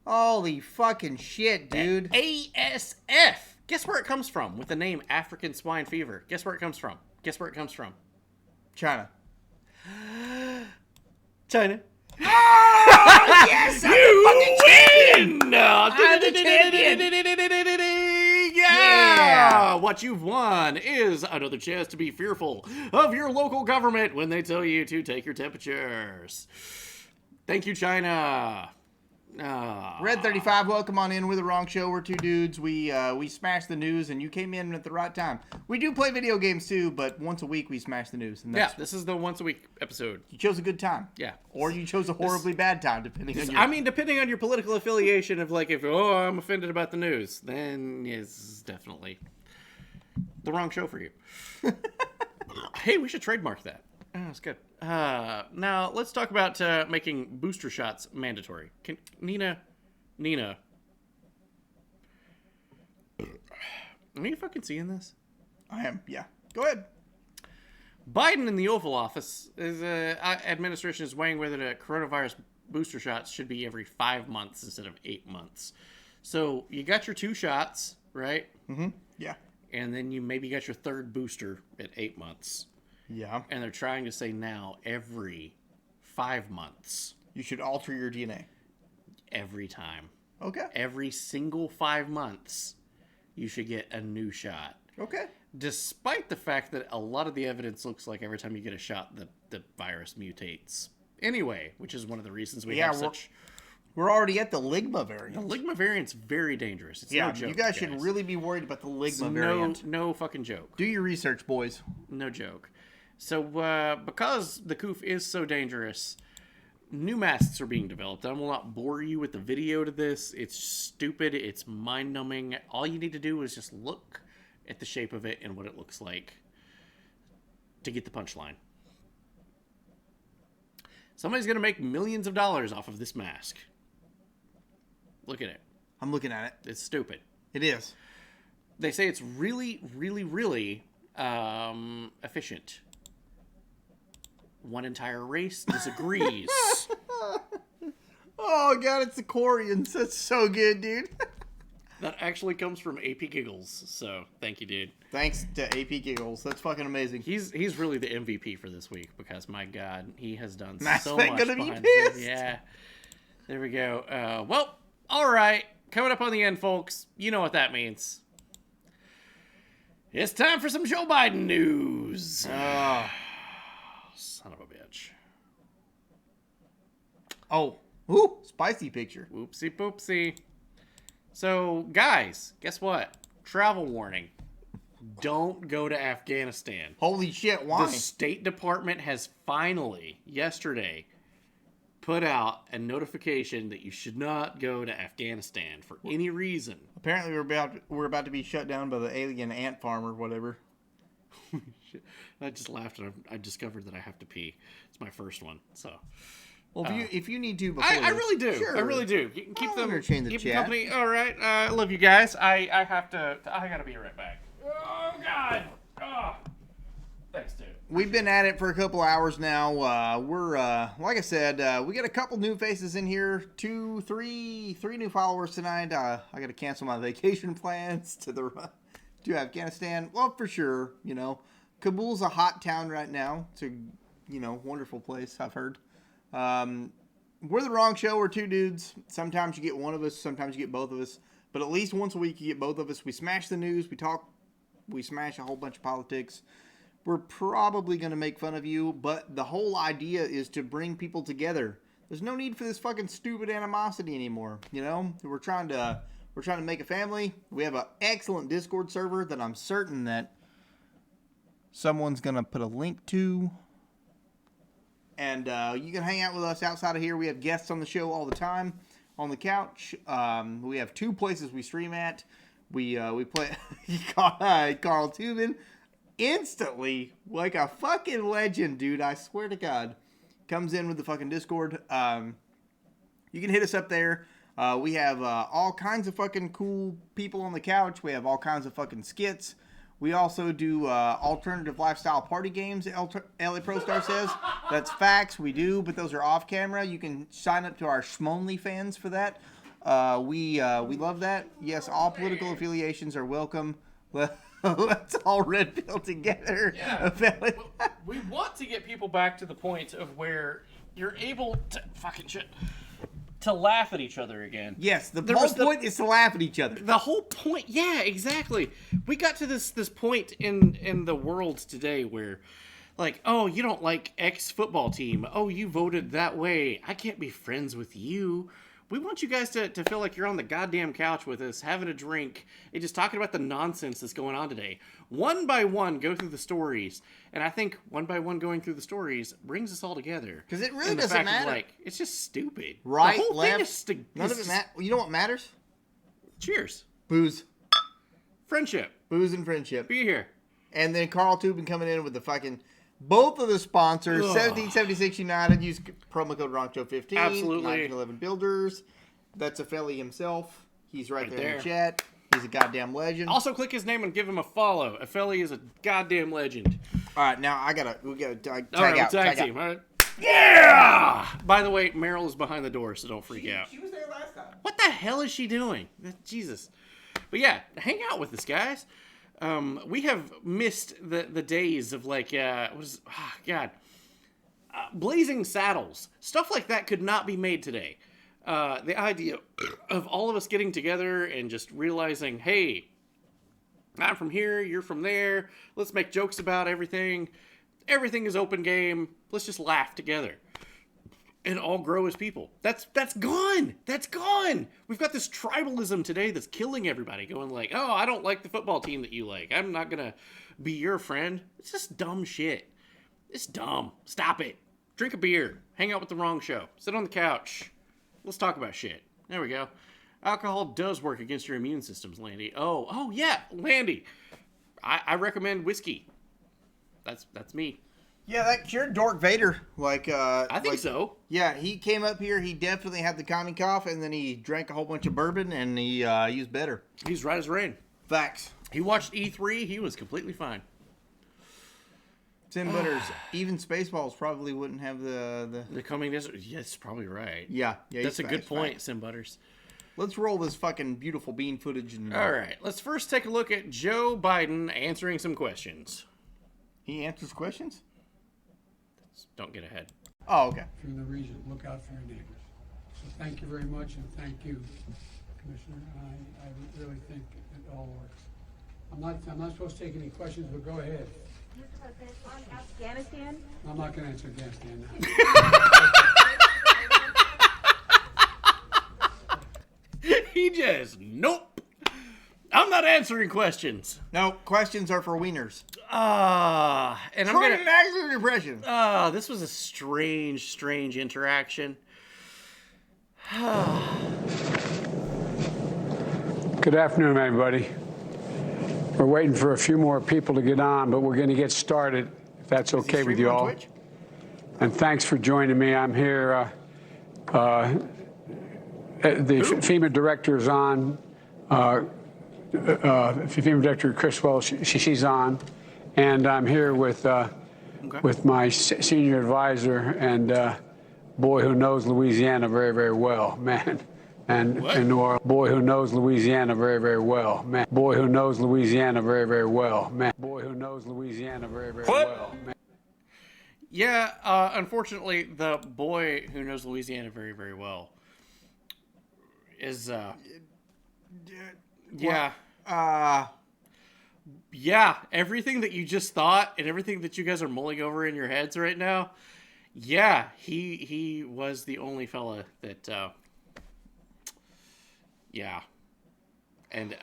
Holy fucking shit, dude. ASF. Guess where it comes from with the name African swine fever? Guess where it comes from? Guess where it comes from? China. China. Oh, yes! You win! I'm the champion! Yeah! What you've won is another chance to be fearful of your local government when they tell you to take your temperatures. Thank you, China. Red 35, welcome on in. We're the wrong show. We're two dudes. We smashed the news, and you came in at the right time. We do play video games too, but once a week we smash the news. And Yeah, this is the once a week episode. You chose a good time. Yeah. Or you chose a horribly bad time, depending on your... I mean, depending on your political affiliation of like, if, I'm offended about the news, then it's definitely the wrong show for you. Hey, we should trademark that. Oh, that's good. Now, let's talk about making booster shots mandatory. Nina. Are you fucking seeing this? I am, yeah. Go ahead. Biden in the Oval Office, administration is weighing whether the coronavirus booster shots should be every 5 months instead of 8 months. So you got your 2 shots, right? Mm-hmm. Yeah. And then you maybe got your 3rd booster at 8 months. Yeah. And they're trying to say now every 5 months. You should alter your DNA. Every time. Okay. Every single 5 months, you should get a new shot. Okay. Despite the fact that a lot of the evidence looks like every time you get a shot, the virus mutates. Anyway, which is one of the reasons we have such... We're already at the Ligma variant. The Ligma variant's very dangerous. It's no joke, you guys should really be worried about the Ligma variant. No fucking joke. Do your research, boys. No joke. So, because the coof is so dangerous, new masks are being developed. I will not bore you with the video to this. It's stupid. It's mind-numbing. All you need to do is just look at the shape of it and what it looks like to get the punchline. Somebody's going to make millions of dollars off of this mask. Look at it. I'm looking at it. It's stupid. It is. They say it's really, really, really efficient. One entire race disagrees. Oh, God, it's the Koreans. That's so good, dude. That actually comes from AP Giggles, so thank you, dude. Thanks to AP Giggles. That's fucking amazing. He's really the MVP for this week because, my God, he has done Mass so Effect much gonna be behind pissed. the scenes. Yeah. There we go. Well, all right. Coming up on the end, folks, you know what that means. It's time for some Joe Biden news. Son of a bitch. Oh. Ooh, spicy picture. Whoopsie poopsie. So, guys, guess what? Travel warning. Don't go to Afghanistan. Holy shit, why? The State Department has finally, yesterday, put out a notification that you should not go to Afghanistan for any reason. Apparently, we're about to be shut down by the alien ant farm or whatever. I just laughed and I discovered that I have to pee. It's my first one, so. Well, if you need to, before I really do. Sure. I really do. You can keep them entertain the keep chat. company. All right. I love you guys. I gotta be right back. Oh God. Oh. Thanks, dude. We've been at it for a couple hours now. We're like I said, we got a couple new faces in here. Three new followers tonight. I got to cancel my vacation plans to Afghanistan. Well, for sure. You know, Kabul's a hot town right now. It's a wonderful place. I've heard. We're the wrong show. We're two dudes. Sometimes you get one of us. Sometimes you get both of us. But at least once a week you get both of us. We smash the news. We talk. We smash a whole bunch of politics. We're probably going to make fun of you, but the whole idea is to bring people together. There's no need for this fucking stupid animosity anymore. You know, we're trying to make a family. We have an excellent Discord server that I'm certain that someone's going to put a link to. And you can hang out with us outside of here. We have guests on the show all the time on the couch. We have 2 places we stream at. We play Carl Tubin. Instantly, like a fucking legend, dude. I swear to God. Comes in with the fucking Discord. You can hit us up there. We have all kinds of fucking cool people on the couch. We have all kinds of fucking skits. We also do alternative lifestyle party games, LA Pro Star says. That's facts, we do, but those are off camera. You can sign up to our Schmonly fans for that. We love that. Yes, all political affiliations are welcome. Let's all red pill together. Yeah. We want to get people back to the point of where you're able to to laugh at each other again. Yes, the whole point is to laugh at each other. The whole point, yeah, exactly. We got to this point in the world today where, like, oh, you don't like X football team. Oh, you voted that way. I can't be friends with you. We want you guys to feel like you're on the goddamn couch with us, having a drink, and just talking about the nonsense that's going on today. One by one, go through the stories. And I think one by one going through the stories brings us all together. Because it really doesn't matter. Like, it's just stupid. Right, the whole left, thing is none of it matters. You know what matters? Cheers. Booze. Friendship. Booze and friendship. Be here. And then Carl Tubin coming in with the fucking... Both of the sponsors, 1776 United, use promo code RONCHO15. Absolutely. 1911 Builders. That's Afeli himself. He's right there in the chat. He's a goddamn legend. Also, click his name and give him a follow. Afeli is a goddamn legend. All right, now we gotta tag out. Tag team. All right. Yeah! By the way, Meryl is behind the door, so don't freak out. She was there last time. What the hell is she doing? Jesus. But yeah, hang out with us, guys. We have missed the days of Blazing Saddles. Stuff like that could not be made today. The idea of all of us getting together and just realizing, hey, I'm from here, you're from there. Let's make jokes about everything. Everything is open game. Let's just laugh together and all grow as people. That's gone. That's gone. We've got this tribalism today that's killing everybody. Going like, oh, I don't like the football team that you like. I'm not gonna be your friend. It's just dumb shit. It's dumb. Stop it. Drink a beer. Hang out with the wrong show. Sit on the couch. Let's talk about shit. There we go. Alcohol does work against your immune systems, Landy. Oh yeah, Landy. I recommend whiskey. That's me. Yeah, that cured Dork Vader. I think so. Yeah, he came up here. He definitely had the common cough, and then he drank a whole bunch of bourbon, and he was better. He's right as rain. Facts. He watched E3. He was completely fine. Tim Butters, even Spaceballs probably wouldn't have the coming. Yes, probably right. Yeah, that's a good point, Sim Butters. Let's roll this fucking beautiful bean footage. All right, let's first take a look at Joe Biden answering some questions. He answers questions? Don't get ahead. Oh, okay. From the region, look out for your neighbors. So thank you very much, and thank you, Commissioner. I really think it all works. I'm not supposed to take any questions, but go ahead. Mr. President, on Afghanistan. I'm not going to answer Afghanistan now. He just, nope. I'm not answering questions. No, questions are for wieners. And I'm gonna an accent impression. This was a strange interaction. Good afternoon, everybody. We're waiting for a few more people to get on, but we're going to get started, if that's okay with you all. And thanks for joining me. I'm here. The FEMA director is on. FEMA director Chris Wells, she's on. And I'm here with my senior advisor and boy who knows Louisiana very, very well, man. And New Orleans, boy who knows Louisiana very, very well, man. Boy who knows Louisiana very, very well, man. Boy who knows Louisiana very, very well, man. Yeah, unfortunately, the boy who knows Louisiana very, very well is, yeah, everything that you just thought and everything that you guys are mulling over in your heads right now, yeah, he was the only fella that, yeah. And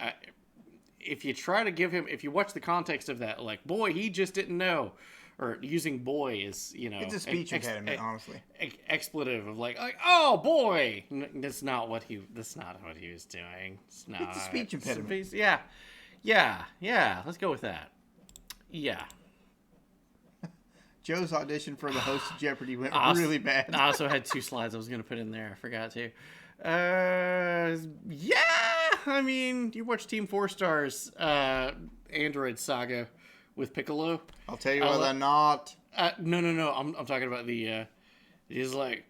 if you try to give him, if you watch the context of that, like, boy, he just didn't know, or using boy is, you know, it's a speech impediment, honestly. Expletive of like, oh boy, that's not what he was doing. It's not. It's a speech impediment. Yeah. Let's go with that. Yeah. Joe's audition for the host of Jeopardy went really bad. I also had 2 slides I was going to put in there. I forgot to. Yeah, I mean, you watch Team 4 Star's Android Saga with Piccolo. I'll tell you whether or not. No. I'm talking about the. He's like,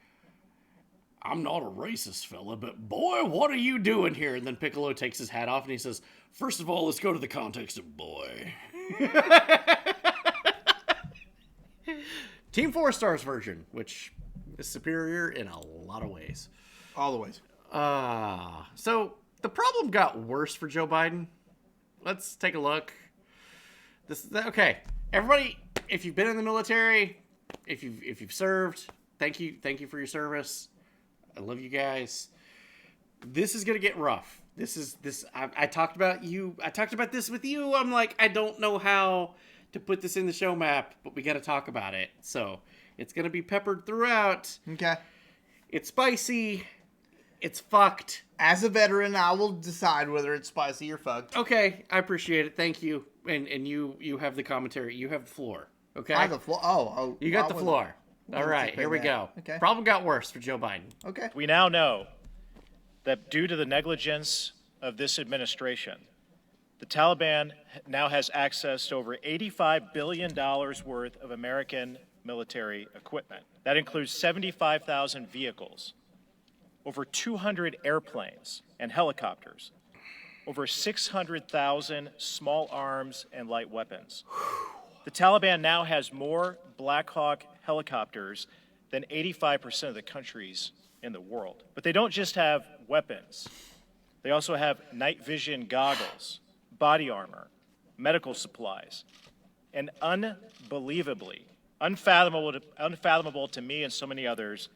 I'm not a racist fella, but boy, what are you doing here? And then Piccolo takes his hat off and he says, first of all, let's go to the context of boy. Team 4 Star's version, which is superior in a lot of ways. All the ways. So the problem got worse for Joe Biden. Let's take a look. Okay, everybody, if you've been in the military, if you've served, thank you for your service. I love you guys. This is gonna get rough. I talked about this with you. I'm like, I don't know how to put this in the show map, but we got to talk about it. So it's gonna be peppered throughout. Okay. It's spicy. It's fucked. As a veteran, I will decide whether it's spicy or fucked. Okay, I appreciate it. Thank you. And you have the commentary. You have the floor. Okay. I have the floor. Oh. You got the floor. All right, here we go. Okay. Problem got worse for Joe Biden. Okay. We now know that due to the negligence of this administration, the Taliban now has access to over $85 billion worth of American military equipment. That includes 75,000 vehicles, over 200 airplanes and helicopters, over 600,000 small arms and light weapons. The Taliban now has more Black Hawk helicopters than 85% of the countries in the world. But they don't just have weapons. They also have night vision goggles, body armor, medical supplies, and unfathomable to me and so many others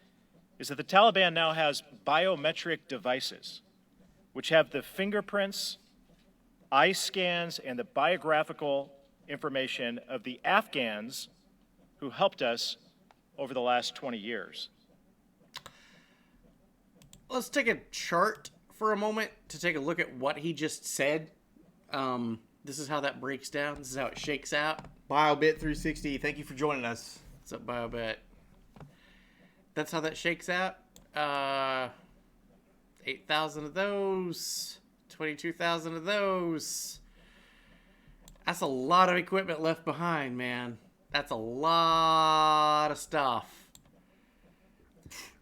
is that the Taliban now has biometric devices which have the fingerprints, eye scans, and the biographical information of the Afghans who helped us over the last 20 years. Let's take a chart for a moment to take a look at what he just said. This is how that breaks down. This is how it shakes out. BioBit360, thank you for joining us. What's up, BioBit? That's how that shakes out. 8,000 of those. 22,000 of those. That's a lot of equipment left behind, man. That's a lot of stuff.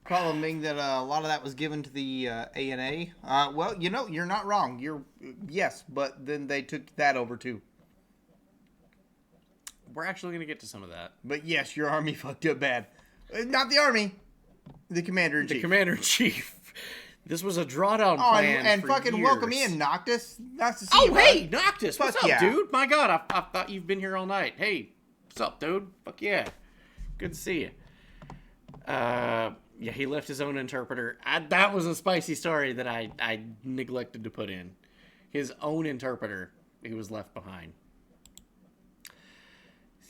Problem being that a lot of that was given to the ANA. Well, you know, you're not wrong. Yes, but then they took that over too. We're actually going to get to some of that. But yes, your army fucked up bad. Not the army. The commander-in-chief. The commander-in-chief. This was a drawdown plan and for fucking years. Welcome in, Noctis. Nice to see you, hey, bud. Noctis. What's Fuck up, yeah. dude? My God, I thought you've been here all night. Hey, what's up, dude? Fuck yeah. Good to see you. Yeah, he left his own interpreter. That was a spicy story that I neglected to put in. His own interpreter, he was left behind.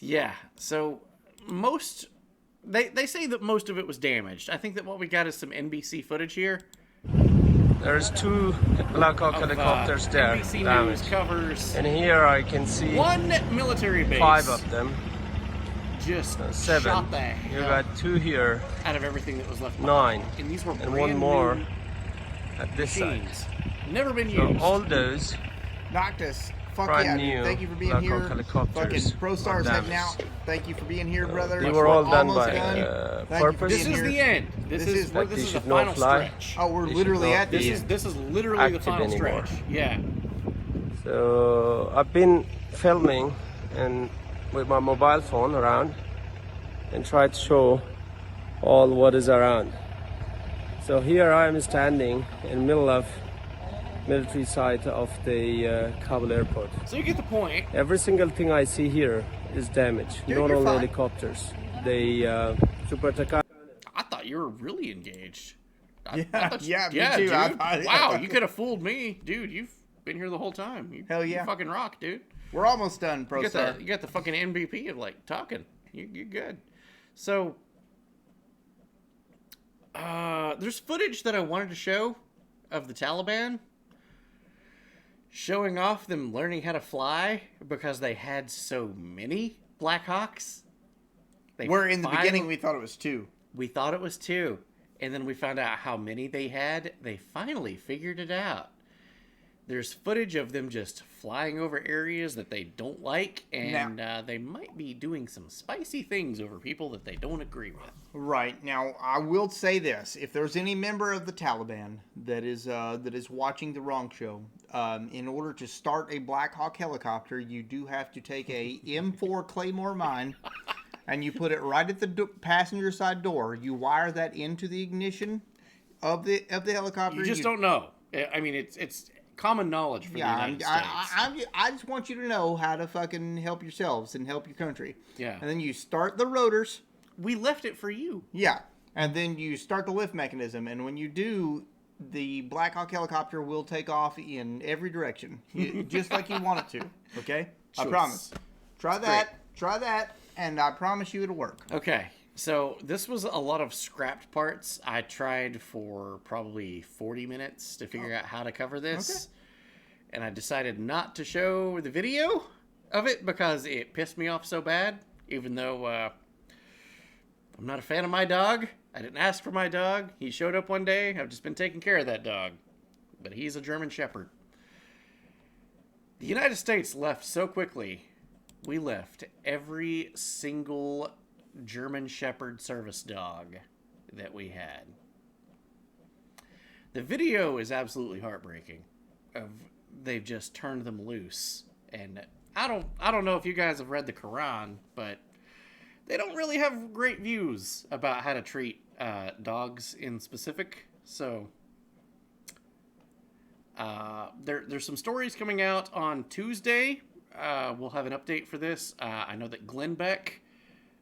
Yeah, so most They say that most of it was damaged. I think that what we got is some NBC footage here. There's 2 Black Hawk helicopters there. NBC damaged. News covers. And here I can see 1 military base. 5 of them. Just 7. shot the You hell got 2 here. out of everything that was left 9. behind. And these were and brand 1 more new at this machines. side. Never been So used. all those Noctis, fuck brand yeah, new dude. Thank you for being Black here. Hawk helicopters Fucking Pro Stars are heading damaged. out. Thank you for being here, brother. They were all done Almost by done. Thank you for purpose. This being is here. the end. This is like this they is the should not final fly. stretch. Oh, we're They literally should at not the be end. This is literally the active final anymore. stretch. Yeah. So I've been filming and with my mobile phone around and tried to show all what is around. So here I am standing in the middle of military site of the Kabul airport. So you get the point. Every single thing I see here is damaged. Dude, Not you're only fine. helicopters. The Super Taka. I thought you were really engaged. Yeah, yeah, me yeah, too. dude. I- Wow, you could have fooled me, dude. You've been here the whole time. Hell yeah. You fucking rock, dude. We're almost done, Pro Star. You got the fucking MVP of like talking. You're good. So, there's footage that I wanted to show of the Taliban showing off them learning how to fly because they had so many Black Hawks. Where in the beginning we thought it was 2. We thought it was 2. And then we found out how many they had. They finally figured it out. There's footage of them just flying over areas that they don't like, and they might be doing some spicy things over people that they don't agree with. Right. Now, I will say this. If there's any member of the Taliban that is watching the wrong show, in order to start a Black Hawk helicopter, you do have to take a M4 Claymore mine, and you put it right at the passenger side door. You wire that into the ignition of the helicopter. You just don't know. I mean, it's common knowledge for the United States. I just want you to know how to fucking help yourselves and help your country. Yeah. And then you start the rotors. We left it for you. Yeah. And then you start the lift mechanism. And when you do, the Black Hawk helicopter will take off in every direction, just like you want it to. Okay? I promise. Try that, and I promise you it'll work. Okay. So this was a lot of scrapped parts. I tried for probably 40 minutes to figure out how to cover this. Okay. And I decided not to show the video of it because it pissed me off so bad. Even though I'm not a fan of my dog. I didn't ask for my dog. He showed up one day. I've just been taking care of that dog. But he's a German Shepherd. The United States left so quickly. We left every single German Shepherd service dog that we had. The video is absolutely heartbreaking. They've just turned them loose, and I don't know if you guys have read the Quran, but they don't really have great views about how to treat dogs in specific. So there's some stories coming out on Tuesday. We'll have an update for this. I know that Glenn Beck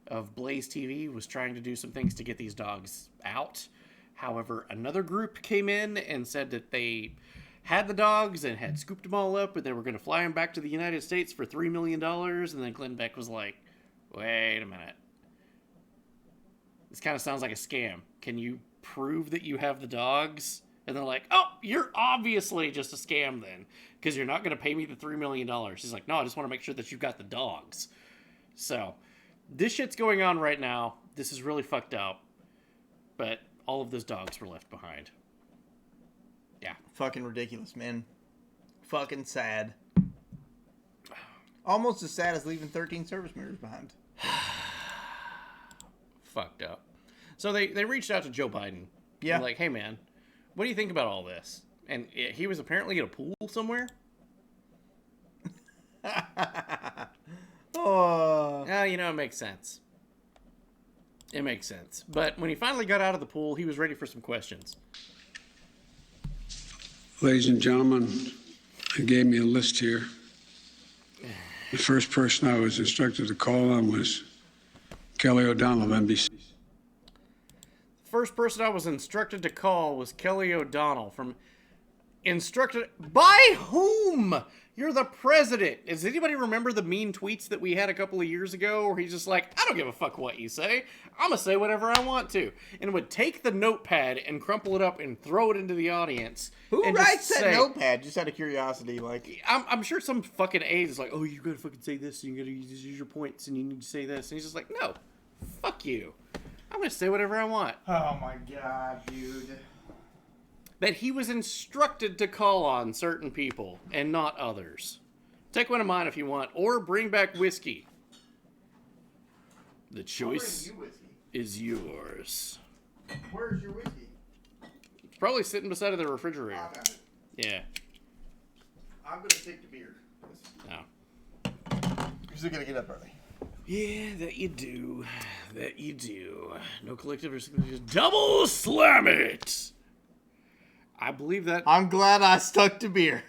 of Blaze TV was trying to do some things to get these dogs out. However, another group came in and said that they had the dogs and had scooped them all up, and they were going to fly them back to the United States for $3 million. And then Glenn Beck was like, wait a minute. This kind of sounds like a scam. Can you prove that you have the dogs? And they're like, oh, you're obviously just a scam then, because you're not going to pay me the $3 million. He's like, no, I just want to make sure that you've got the dogs. So this shit's going on right now. This is really fucked up. But all of those dogs were left behind. Yeah. Fucking ridiculous, man. Fucking sad. Almost as sad as leaving 13 service members behind. Fucked up. So they reached out to Joe Biden. Yeah. Like, hey, man, what do you think about all this? And he was apparently at a pool somewhere. Oh. You know, it makes sense. It makes sense. But when he finally got out of the pool, he was ready for some questions. Ladies and gentlemen, he gave me a list here. The first person I was instructed to call on was Kelly O'Donnell of NBC. First person I was instructed to call was Kelly O'Donnell from instructed by whom? You're the president. Does anybody remember the mean tweets that we had a couple of years ago where he's just like, I don't give a fuck what you say. I'm going to say whatever I want to. And would take the notepad and crumple it up and throw it into the audience. Who and writes just that say, notepad? Just out of curiosity. Like, I'm sure some fucking aide is like, oh, you got to fucking say this. And you got to use your points and you need to say this. And he's just like, no, fuck you. I'm going to say whatever I want. Oh my God, dude. That he was instructed to call on certain people and not others. Take one of mine if you want, or bring back whiskey. The choice is yours. Where's your whiskey? It's probably sitting beside of the refrigerator. I got it. Yeah. I'm gonna take the beer. No. You're still gonna get up early. Yeah, that you do. That you do. No collective or just double slam it. I believe that. I'm glad I stuck to beer.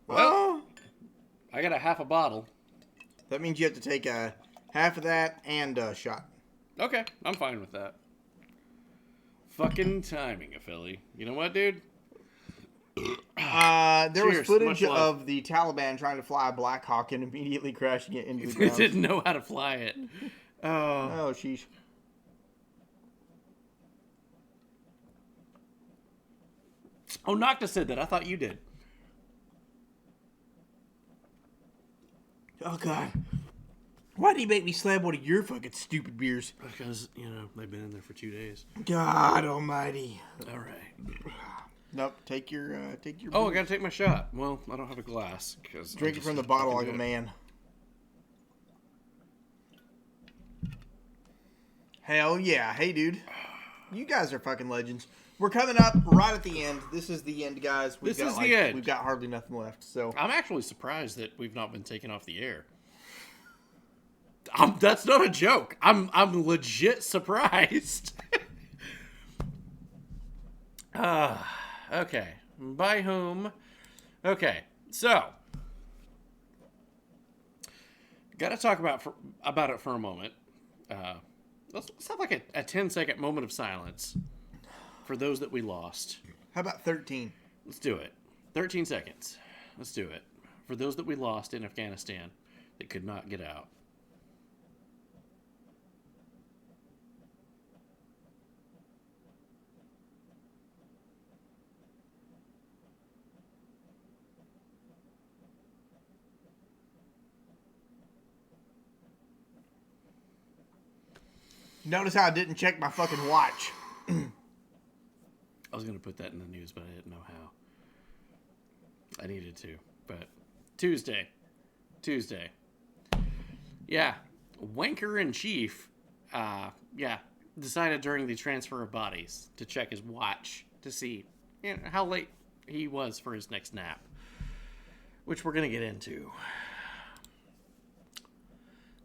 Well, I got a half a bottle. That means you have to take a half of that and a shot. Okay, I'm fine with that. Fucking timing, Philly. You know what, dude? There was Cheers, footage much love. of the Taliban trying to fly a Black Hawk and immediately crashing it into the They ground. didn't know how to fly it. Oh, sheesh. Oh, Nocta said that. I thought you did. Oh, God. Why do you make me slam one of your fucking stupid beers? Because, you know, they've been in there for 2 days. God almighty. All right. Nope, take your Oh, I gotta take my shot. Well, I don't have a glass. Cause drink it from the bottle like a man. Hell yeah. Hey, dude. You guys are fucking legends. We're coming up right at the end. This is the end, guys. This is the end. We've got hardly nothing left. So I'm actually surprised that we've not been taken off the air. That's not a joke. I'm legit surprised. Okay. By whom? Okay. So, gotta talk about it for a moment. Let's have like a 10-second moment of silence for those that we lost. How about 13? Let's do it. 13 seconds. Let's do it. For those that we lost in Afghanistan that could not get out. Notice how I didn't check my fucking watch. I was going to put that in the news, but I didn't know how. I needed to. But Tuesday. Yeah. Wanker in Chief, decided during the transfer of bodies to check his watch to see how late he was for his next nap. Which we're going to get into.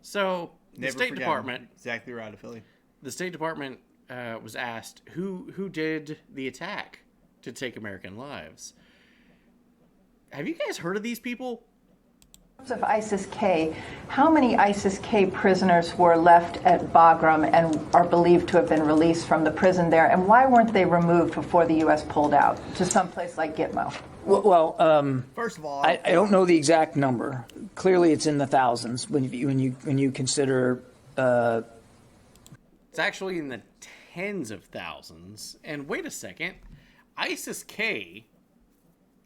So, the State Department... Exactly right, Philly. The State Department was asked who did the attack to take American lives. Have you guys heard of these people? Of ISIS-K, how many ISIS-K prisoners were left at Bagram and are believed to have been released from the prison there, and why weren't they removed before the U.S. pulled out to some place like Gitmo? Well, first of all, I don't know the exact number. Clearly, it's in the thousands when you consider. It's actually in the tens of thousands. And wait a second, ISIS-K,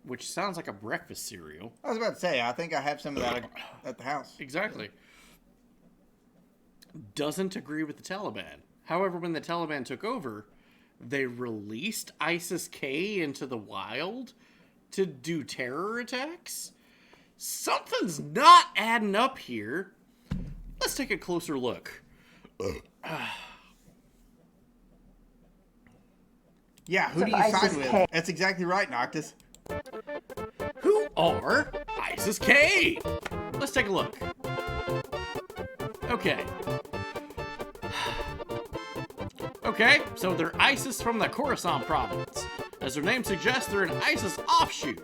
which sounds like a breakfast cereal. I was about to say, I think I have some of that at the house. Exactly. Doesn't agree with the Taliban. However, when the Taliban took over, they released ISIS-K into the wild to do terror attacks? Something's not adding up here. Let's take a closer look. Yeah, who do you side with? That's exactly right, Noctis. Who are ISIS-K? Let's take a look. Okay. Okay, so they're ISIS from the Khorasan province. As their name suggests, they're an ISIS offshoot.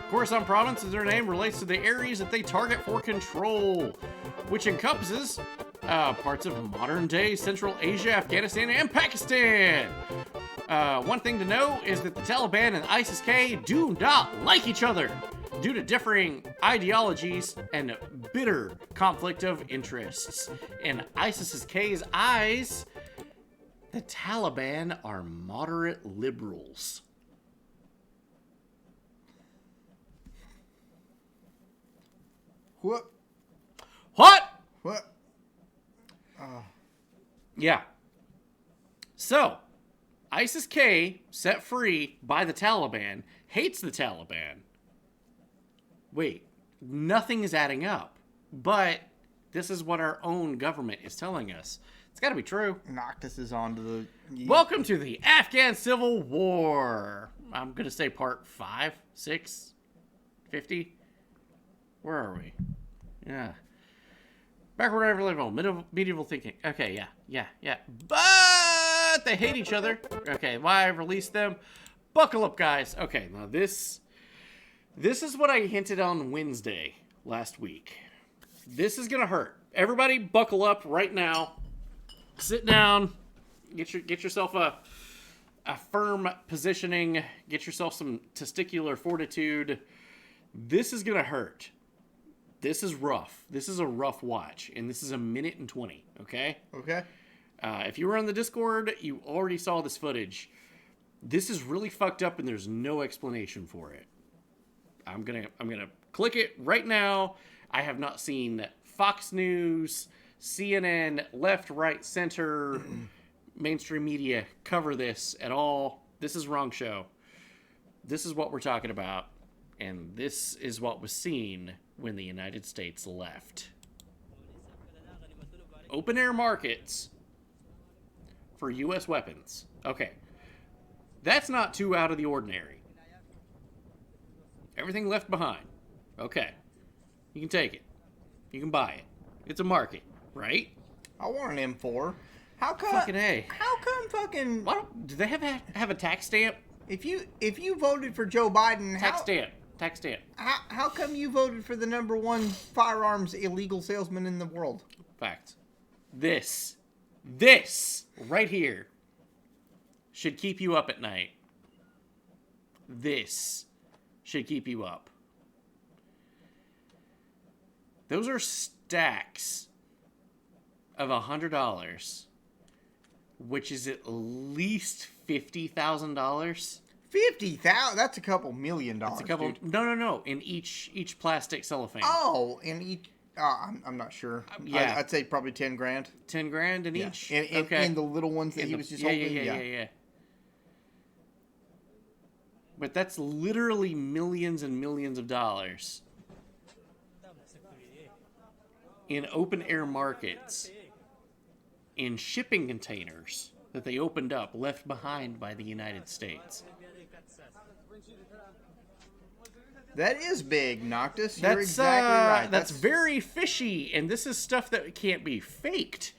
Khorasan province, as their name, relates to the areas that they target for control, which encompasses parts of modern-day Central Asia, Afghanistan, and Pakistan. One thing to know is that the Taliban and ISIS-K do not like each other due to differing ideologies and bitter conflict of interests. In ISIS-K's eyes, the Taliban are moderate liberals. What? What? What? Yeah. So, ISIS-K, set free by the Taliban, hates the Taliban. Wait, nothing is adding up. But this is what our own government is telling us. It's got to be true. Noctis is on to the... Welcome to the Afghan Civil War. I'm going to say part 5, 6, 50. Where are we? Yeah. Backward medieval thinking. Okay, yeah. But they hate each other. Okay, why I released them? Buckle up, guys. Okay, now this is what I hinted on Wednesday last week. This is gonna hurt. Everybody, buckle up right now. Sit down. Get yourself a firm positioning. Get yourself some testicular fortitude. This is gonna hurt. This is rough. This is a rough watch, and this is 1 minute and 20. Okay. Okay. If you were on the Discord, you already saw this footage. This is really fucked up, and there's no explanation for it. I'm gonna click it right now. I have not seen Fox News, CNN, left, right, center, mainstream media cover this at all. This is wrong show. This is what we're talking about, and this is what was seen when the United States left. Open air markets for U.S. weapons. Okay. That's not too out of the ordinary. Everything left behind. Okay. You can take it. You can buy it. It's a market, right? I want an M4. How come? Fucking A. How come fucking? Do they have a tax stamp? If you voted for Joe Biden, tax stamp. How come you voted for the #1 firearms illegal salesman in the world? Fact. This right here should keep you up at night. This should keep you up. Those are stacks of $100, which is at least $50,000. 50,000? That's a couple $1 million. It's a couple. Dude. No. In each plastic cellophane. Oh, in each. I'm not sure. Yeah, I'd say probably 10 grand. 10 grand in each. Okay. And the little ones that he was just holding. Yeah. But that's literally millions and millions of dollars in open air markets, in shipping containers that they opened up, left behind by the United States. That is big, Noctis. You're exactly right. That's very fishy, and this is stuff that can't be faked.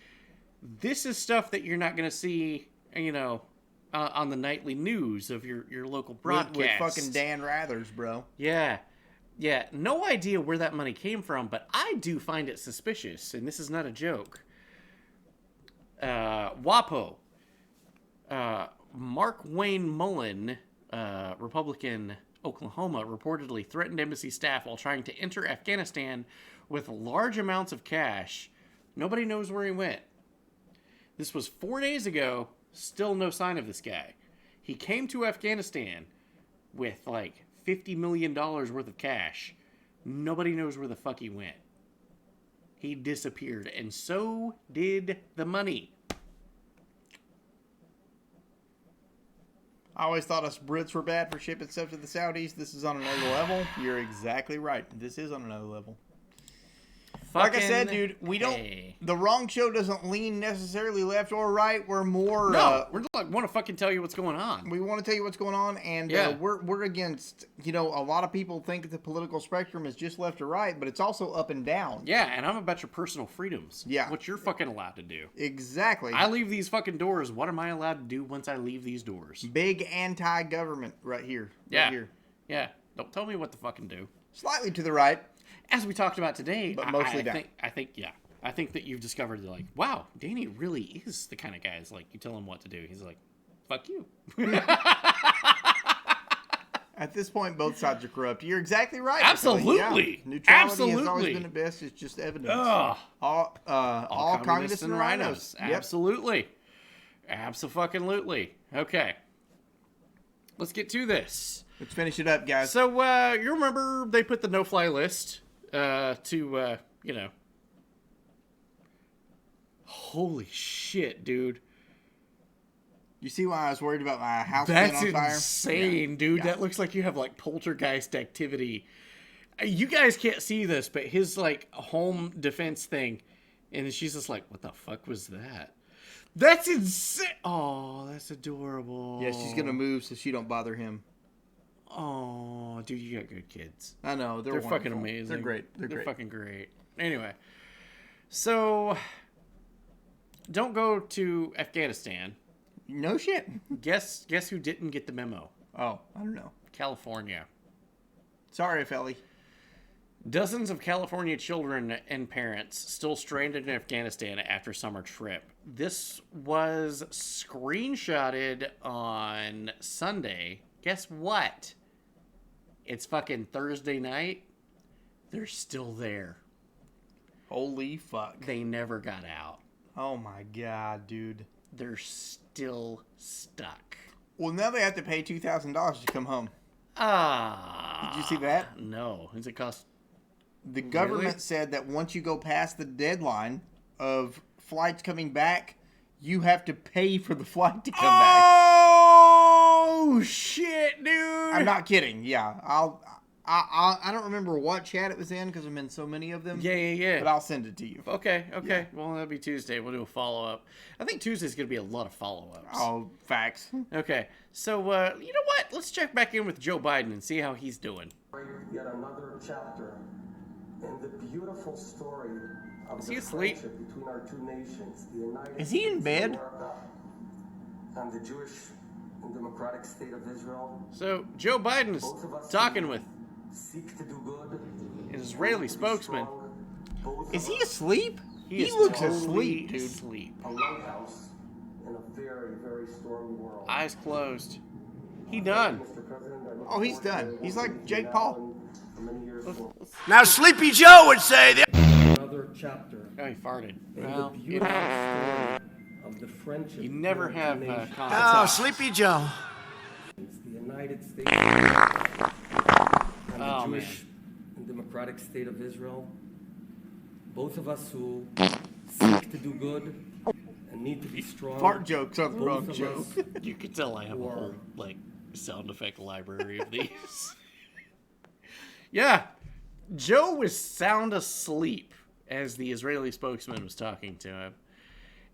This is stuff that you're not going to see, on the nightly news of your local broadcast. With fucking Dan Rathers, bro. Yeah. No idea where that money came from, but I do find it suspicious, and this is not a joke. WAPO. Mark Wayne Mullen, Republican, Oklahoma, reportedly threatened embassy staff while trying to enter Afghanistan with large amounts of cash. Nobody knows where he went. This was 4 days ago. Still no sign of this guy. He came to Afghanistan with like $50 million worth of cash. Nobody knows where the fuck he went. He disappeared, and so did the money. I always thought us Brits were bad for shipping stuff to the Saudis. This is on another level. You're exactly right. This is on another level. Like I said, dude, we don't. The wrong show doesn't lean necessarily left or right. We're more. No, we're like want to fucking tell you what's going on. We want to tell you what's going on, and we're against. A lot of people think the political spectrum is just left or right, but it's also up and down. Yeah, and I'm about your personal freedoms. Yeah, what you're fucking allowed to do. Exactly. I leave these fucking doors. What am I allowed to do once I leave these doors? Big anti-government right here. Right here. Yeah. Don't tell me what to fucking do. Slightly to the right. As we talked about today, but mostly down. I think that you've discovered, like, wow, Danny really is the kind of guy. Is like, you tell him what to do, he's like, fuck you. At this point, both sides are corrupt. You're exactly right. Absolutely. Yeah. Neutrality has always Absolutely. been at best. It's just evidence. Ugh. All communists and rhinos. Yep. Absolutely. Abso-fucking-lutely. Okay. Let's get to this. Let's finish it up, guys. So, you remember they put the no-fly list to, Holy shit, dude. You see why I was worried about my house That's being on fire? insane, dude. Yeah. That looks like you have, like, poltergeist activity. You guys can't see this, but his, like, home defense thing. And then she's just like, what the fuck was that? That's insane. Oh, that's adorable. Yeah, she's going to move so she don't bother him. Oh, dude, you got good kids. I know. They're fucking wonderful. amazing. They're great. They're great. Fucking great. Anyway, so don't go to Afghanistan. No shit. Guess who didn't get the memo? Oh, I don't know. California. Sorry, Felly. Dozens of California children and parents still stranded in Afghanistan after summer trip. This was screenshotted on Sunday. Guess what? It's fucking Thursday night. They're still there. Holy fuck. They never got out. Oh my god, dude. They're still stuck. Well, now they have to pay $2,000 to come home. Did you see that? No. Does it cost? The government said that once you go past the deadline of flights coming back, you have to pay for the flight to come back. Oh shit, dude! I'm not kidding. Yeah, I don't remember what chat it was in because I'm in so many of them. Yeah. But I'll send it to you. Okay. Yeah. Well, that'll be Tuesday. We'll do a follow-up. I think Tuesday's going to be a lot of follow-ups. Oh, facts. Okay. So, you know what? Let's check back in with Joe Biden and see how he's doing. Yet another chapter in the beautiful story of he the asleep? friendship between our two nations, the United Is he in States of bed? America and the Jewish and Democratic State of Israel. So, Joe Biden is talking with seek to do good, an Israeli spokesman. Is he asleep? He He looks totally asleep, dude. asleep. a lighthouse in a very, very stormy world. Eyes closed. He done. Mr. President, I look Oh, he's forward to done. working He's like with you Jake now Paul. and for many years forward. Now, Sleepy Joe would say that. Another chapter Oh, he farted. in Well, the you beautiful know, story of the friendship. you never between our have two nations. confidence. Oh, Sleepy Joe. The United States of America and Oh, the man. Jewish and Democratic State of Israel. Both of us who seek to do good and need to be strong. Fart jokes on the Both wrong of joke. us You can tell I have a Or- whole, like, sound effect library of these. Yeah. Joe was sound asleep as the Israeli spokesman was talking to him.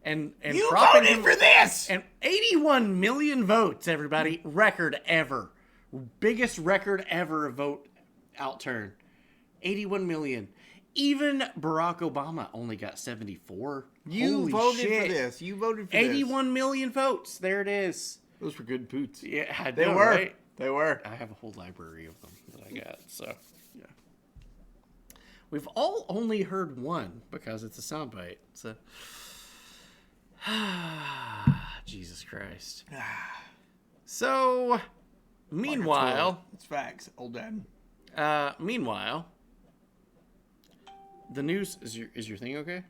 And You propping voted him- for this! And 81 million votes, everybody. Record ever. Biggest record ever vote outturn. 81 million. Even Barack Obama only got 74. You Holy voted shit. for this. You voted for 81 million votes. There it is. this. Those were good poots. Yeah, I They know, were. right? They were. I have a whole library of them that I got. So, yeah. We've all only heard one because it's a soundbite. So, Jesus Christ. So, meanwhile, It's facts, old dad. meanwhile, the news is your thing okay?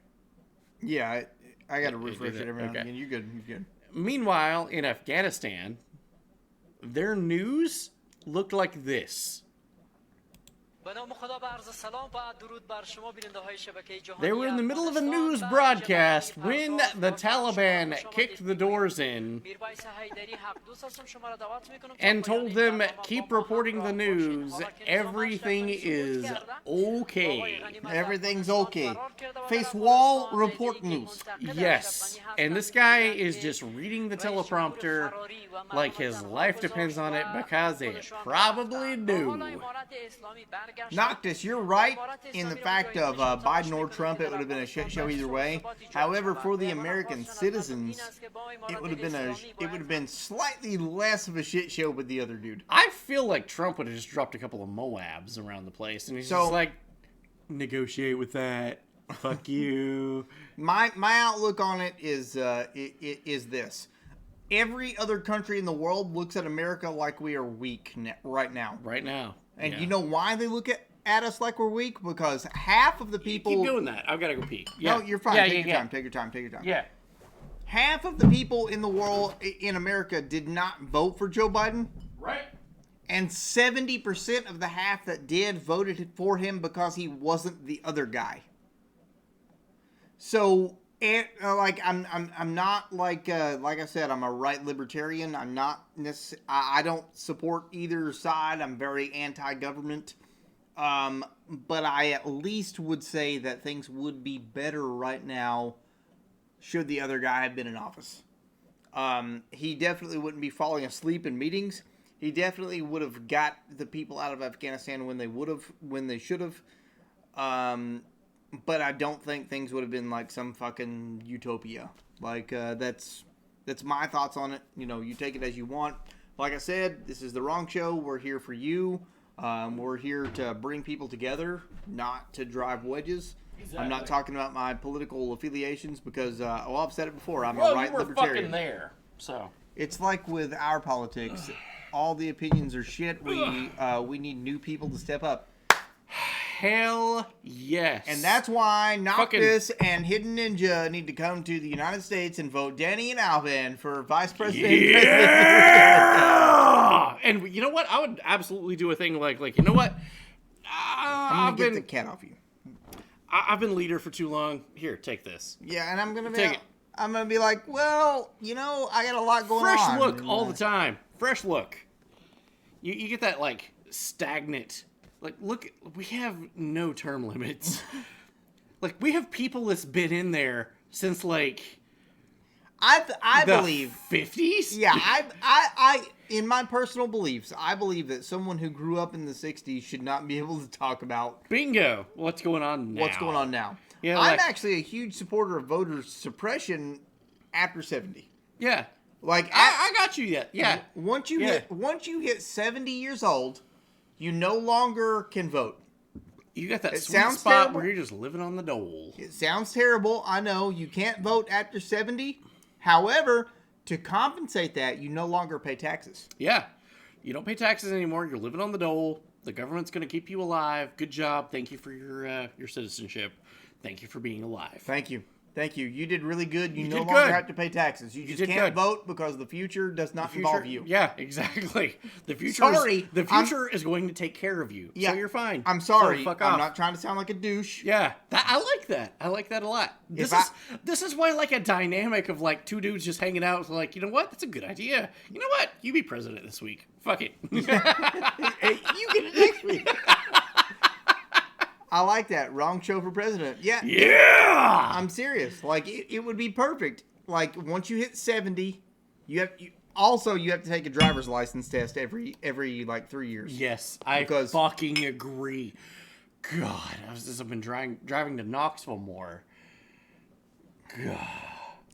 Yeah, I got to You refresh did it every now and okay. again. You're good. You're good. Meanwhile, in Afghanistan, their news looked like this. They were in the middle of a news broadcast when the Taliban kicked the doors in and told them, keep reporting the news. Everything is okay. Everything's okay. Face wall, report news. Yes. And this guy is just reading the teleprompter like his life depends on it because it probably do. Noctis, you're right in the fact of Biden or Trump, it would have been a shit show either way. However, for the American citizens, it would have been slightly less of a shit show with the other dude. I feel like Trump would have just dropped a couple of Moabs around the place, and he's just like, negotiate with that. Fuck you. My outlook on it is this. every other country in the world looks at America like we are weak right now. Right now. And yeah. you know why they look at us like we're weak? Because half of the people... Keep doing that. I've got to go pee. Yeah. No, you're fine. Yeah, Take your time. Take your time. Take your time. Yeah. Half of the people in the world, in America, did not vote for Joe Biden. Right. And 70% of the half that did voted for him because he wasn't the other guy. So, I'm not like I said, I'm a right libertarian. I'm not I don't support either side. I'm very anti-government. But I at least would say that things would be better right now should the other guy have been in office. He definitely wouldn't be falling asleep in meetings. He definitely would have got the people out of Afghanistan when they should have. But I don't think things would have been like some fucking utopia. Like, that's my thoughts on it. You know, you take it as you want. Like I said, this is the wrong show. We're here for you. We're here to bring people together, not to drive wedges. Exactly. I'm not talking about my political affiliations because, I've said it before. I'm a right libertarian. Fucking there, so it's like with our politics. All the opinions are shit. We need new people to step up. Hell yes. And that's why Noctis and Hidden Ninja need to come to the United States and vote Danny and Alvin for vice president. Yeah! And you know what? I would absolutely do a thing like you know what? I'm going to get the cat off you. I've been leader for too long. Here, take this. Yeah, and I'm going to be like, well, you know, I got a lot going on. Fresh look all the time. Fresh look. You get that, like, stagnant... Like, look, we have no term limits. Like, we have people that's been in there since, like... I believe... 50s? Yeah, I in my personal beliefs, I believe that someone who grew up in the 60s should not be able to talk about... Bingo! What's going on now? What's going on now. Yeah, I'm actually a huge supporter of voter suppression after 70. Yeah. Like, I got you yet. Yeah. Once you hit 70 years old... You no longer can vote. You got that sweet spot where you're just living on the dole. It sounds terrible. I know. You can't vote after 70. However, to compensate that, you no longer pay taxes. Yeah. You don't pay taxes anymore. You're living on the dole. The government's going to keep you alive. Good job. Thank you for your citizenship. Thank you for being alive. Thank you. Thank you. You did really good. You no longer have to pay taxes. You just can't vote because the future does not involve you. Yeah, exactly. The future is going to take care of you. Yeah. So you're fine. I'm sorry. So fuck off. I'm not trying to sound like a douche. Yeah. I like that. I like that a lot. This is why, like, a dynamic of, like, two dudes just hanging out. Like, you know what? That's a good idea. You know what? You be president this week. Fuck it. Hey, you get it next week. I like that. Wrong show for president. Yeah. Yeah. I'm serious. Like, it would be perfect. Like, once you hit 70, you have to take a driver's license test every like 3 years. Yes, I fucking agree. God, I've been driving to Knoxville more. God.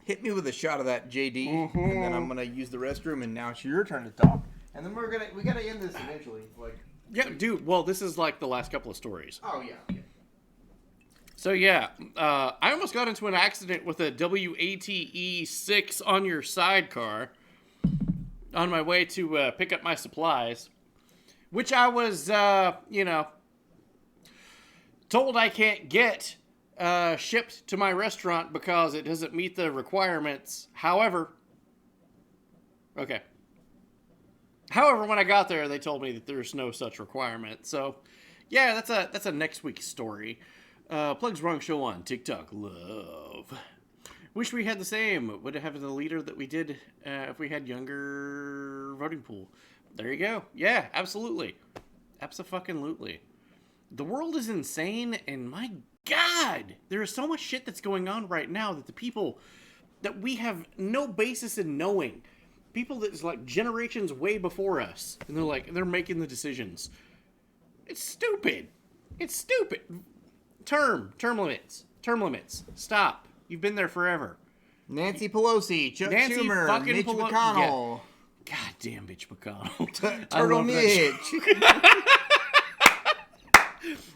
Hit me with a shot of that, JD, and then I'm gonna use the restroom. And now it's your turn to talk. And then we gotta end this eventually. Like. Yeah, dude. Well, this is like the last couple of stories. Oh, yeah. So, yeah. I almost got into an accident with a WATE 6 on your sidecar on my way to pick up my supplies, which I was, told I can't get shipped to my restaurant because it doesn't meet the requirements. However, when I got there, they told me that there's no such requirement. So, yeah, that's a next week's story. Plugs Wrong Show on TikTok. Love. Wish we had the same. Would have the leader that we did if we had younger voting pool. There you go. Yeah, absolutely. Abso-fucking-lutely. The world is insane, and my God, there is so much shit that's going on right now that the people that we have no basis in knowing... People that's like generations way before us, and they're making the decisions. It's stupid. It's stupid. Term limits. Stop. You've been there forever. Nancy Pelosi, Chuck Schumer, Mitch McConnell. Yeah. God damn Mitch McConnell. Turtle Mitch.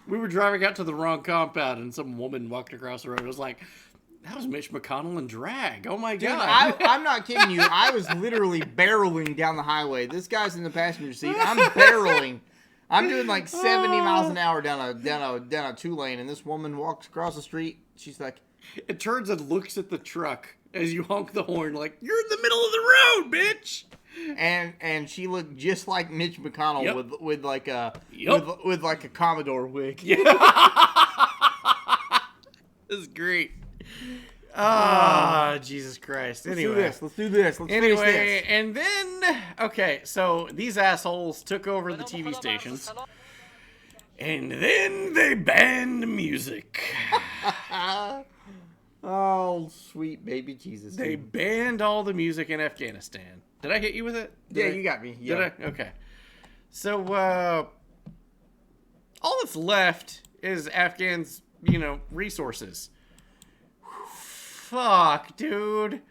We were driving out to the wrong compound, and some woman walked across the road. It was like, That was Mitch McConnell in drag. Oh my Dude, god! I'm not kidding you. I was literally barreling down the highway. This guy's in the passenger seat. I'm barreling. I'm doing like 70 miles an hour down a 2-lane, and this woman walks across the street. She's like, it turns and looks at the truck as you honk the horn, like, you're in the middle of the road, bitch. And she looked just like Mitch McConnell Yep. with like a Yep. with like a Commodore wig. Yeah. This is great. Ah, Jesus Christ. Anyway. Let's do this. Let's finish Anyway, this. and then, okay, so these assholes took over the TV stations, and then they banned music. Oh, sweet baby Jesus. They banned all the music in Afghanistan. Did I hit you with it? Yeah, you got me. Yeah. Did I? Okay. So, all that's left is Afghans, resources. Fuck, dude.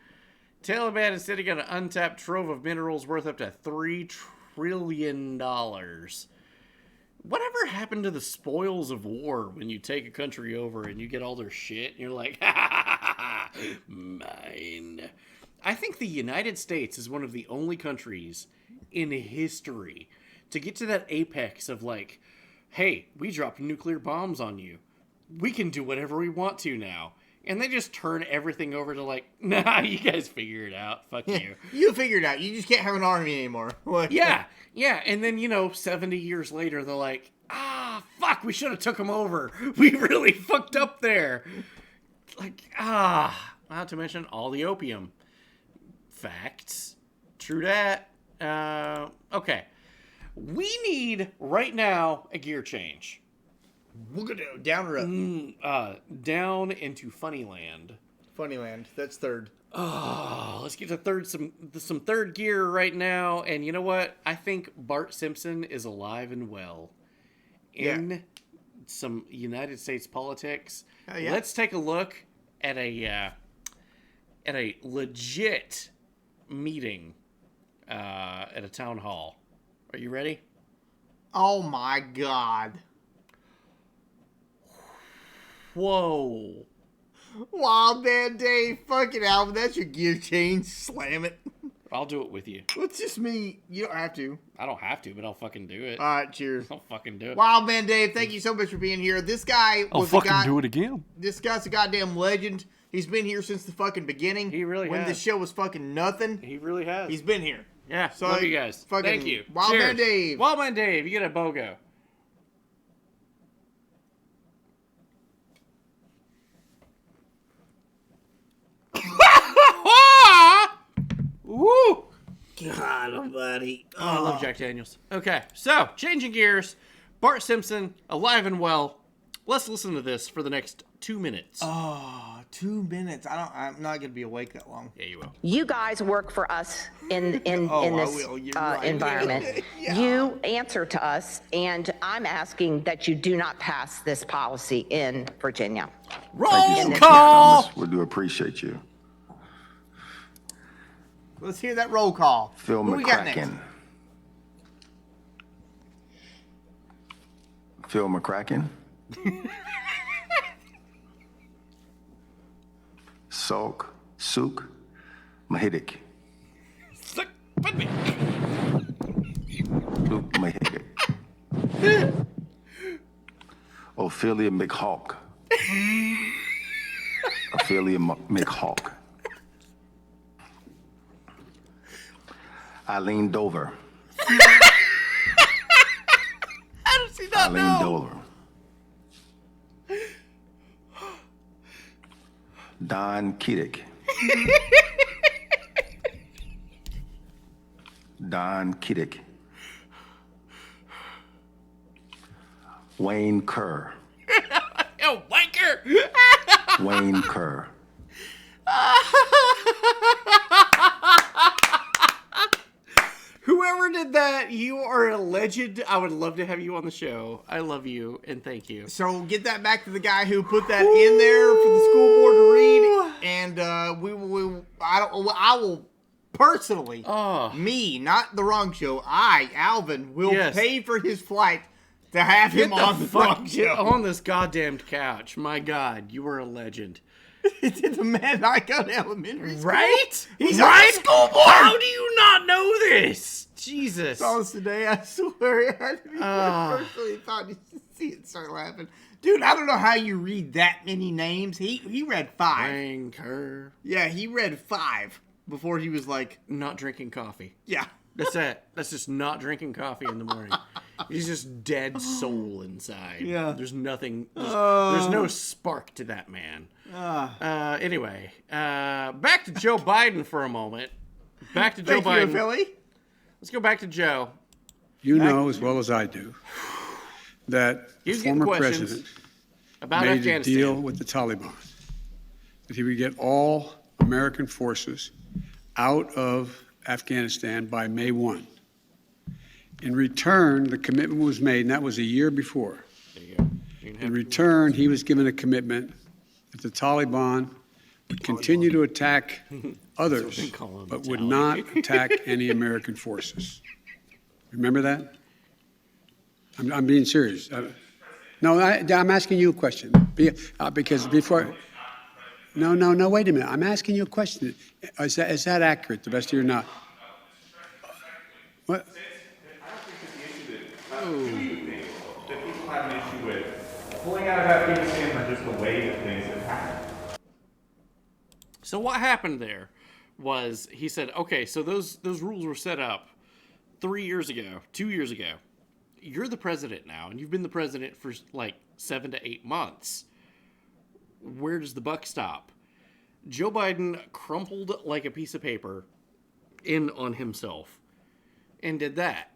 Taliban is sitting on an untapped trove of minerals worth up to $3 trillion. Whatever happened to the spoils of war when you take a country over and you get all their shit and you're like, ha ha ha ha, mine. I think the United States is one of the only countries in history to get to that apex of like, hey, we dropped nuclear bombs on you. We can do whatever we want to now. And they just turn everything over to like, nah, you guys figure it out. Fuck you. You figure it out. You just can't have an army anymore. Yeah. And then, 70 years later, they're like, fuck, we should have took them over. We really fucked up there. Like, not to mention all the opium. Facts. True that. Okay. We need, right now, a gear change. We'll go down or up? Down into Funnyland. Funnyland. That's third. Oh, let's get to some third gear right now. And you know what? I think Bart Simpson is alive and well in some United States politics. Yeah. Let's take a look at a legit meeting at a town hall. Are you ready? Oh my God. Whoa. Wild Man Dave, fucking Alvin, that's your gear change. Slam it. I'll do it with you. It's just me. You don't have to. I don't have to, but I'll fucking do it. All right, cheers. I'll fucking do it. Wild Man Dave, thank you so much for being here. This guy I'll was fucking do it again. This guy's a goddamn legend. He's been here since the fucking beginning. He really when has. the show was fucking nothing. He really has. He's been here. Yeah, So, love you guys. fucking Thank you. Wild Cheers. Man Dave. Wild Man Dave, you get a BOGO. Woo! God, buddy. Oh, I love Jack Daniels. Okay, so changing gears. Bart Simpson, alive and well. Let's listen to this for the next 2 minutes. Oh, 2 minutes. I'm not gonna be awake that long. Yeah, you will. You guys work for us in this right. environment. Yeah. You answer to us, and I'm asking that you do not pass this policy in Virginia. Roll call. We do appreciate you. Let's hear that roll call. Phil Who we got next? McCracken. Phil McCracken. Sook Mahidic. Luke Mahidic. Ophelia McHawk. Ophelia McHawk. Eileen Dover. How does he not Eileen Dover. Don Kiddick. Don Kiddick. Wayne Kerr. Oh, wanker! Wayne Kerr. Whoever did that, you are a legend. I would love to have you on the show. I love you and thank you. So get that back to the guy who put that in there for the school board to read, and I will personally, me, not the wrong show. Alvin, will pay for his flight to have him on the wrong show. On this goddamn couch. My God, you were a legend. Did the man not go to elementary school? Right? He's right? on the school board! How do you not know this? Jesus. Saw this today, I swear it had to be personally thought you should see it start laughing. Dude, I don't know how you read that many names. He read 5. Anchor. Yeah, he read 5 before he was like... Not drinking coffee. Yeah. That's it. That's just not drinking coffee in the morning. He's just dead soul inside. Yeah. There's nothing. There's no spark to that man. Anyway, back to Joe Biden for a moment. Back to Joe Thank you, Biden. Philly. Let's go back to Joe. You know as well as I do that the He's getting former questions president about made Afghanistan. a deal with the Taliban that he would get all American forces out of Afghanistan by May 1. In return, the commitment was made, and that was a year before. There you go. In return, he was given a commitment that the Taliban would continue to attack others, but would not attack any American forces. Remember that? I'm being serious. No, I'm asking you a question. Because before... No, wait a minute. I'm asking you a question. Is that accurate, to the best of your knowledge? What? Do you think that people have an issue with pulling out of Afghanistan or just the way that things have happened? So what happened there was he said, okay, so those rules were set up 2 years ago. You're the president now, and you've been the president for like 7 to 8 months. Where does the buck stop? Joe Biden crumpled like a piece of paper in on himself and did that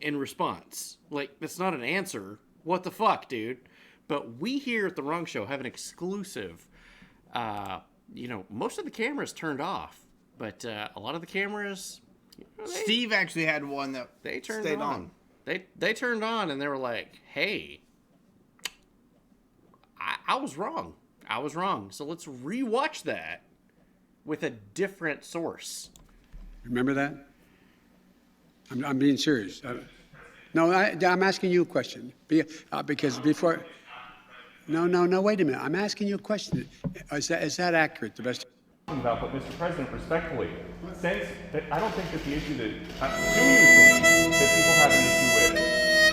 in response. Like, that's not an answer. What the fuck, dude? But we here at The Wrong Show have an exclusive. Most of the cameras turned off, but a lot of the cameras... Steve actually had one that they turned stayed on. They turned on, and they were like, hey, I was wrong. I was wrong. So let's rewatch that with a different source. Remember that? I'm being serious. No, I'm asking you a question. Because before... No, wait a minute. I'm asking you a question. Is that accurate, the best... About, but Mr. President, respectfully, since that I don't think that the issue that... do you think that people have an issue with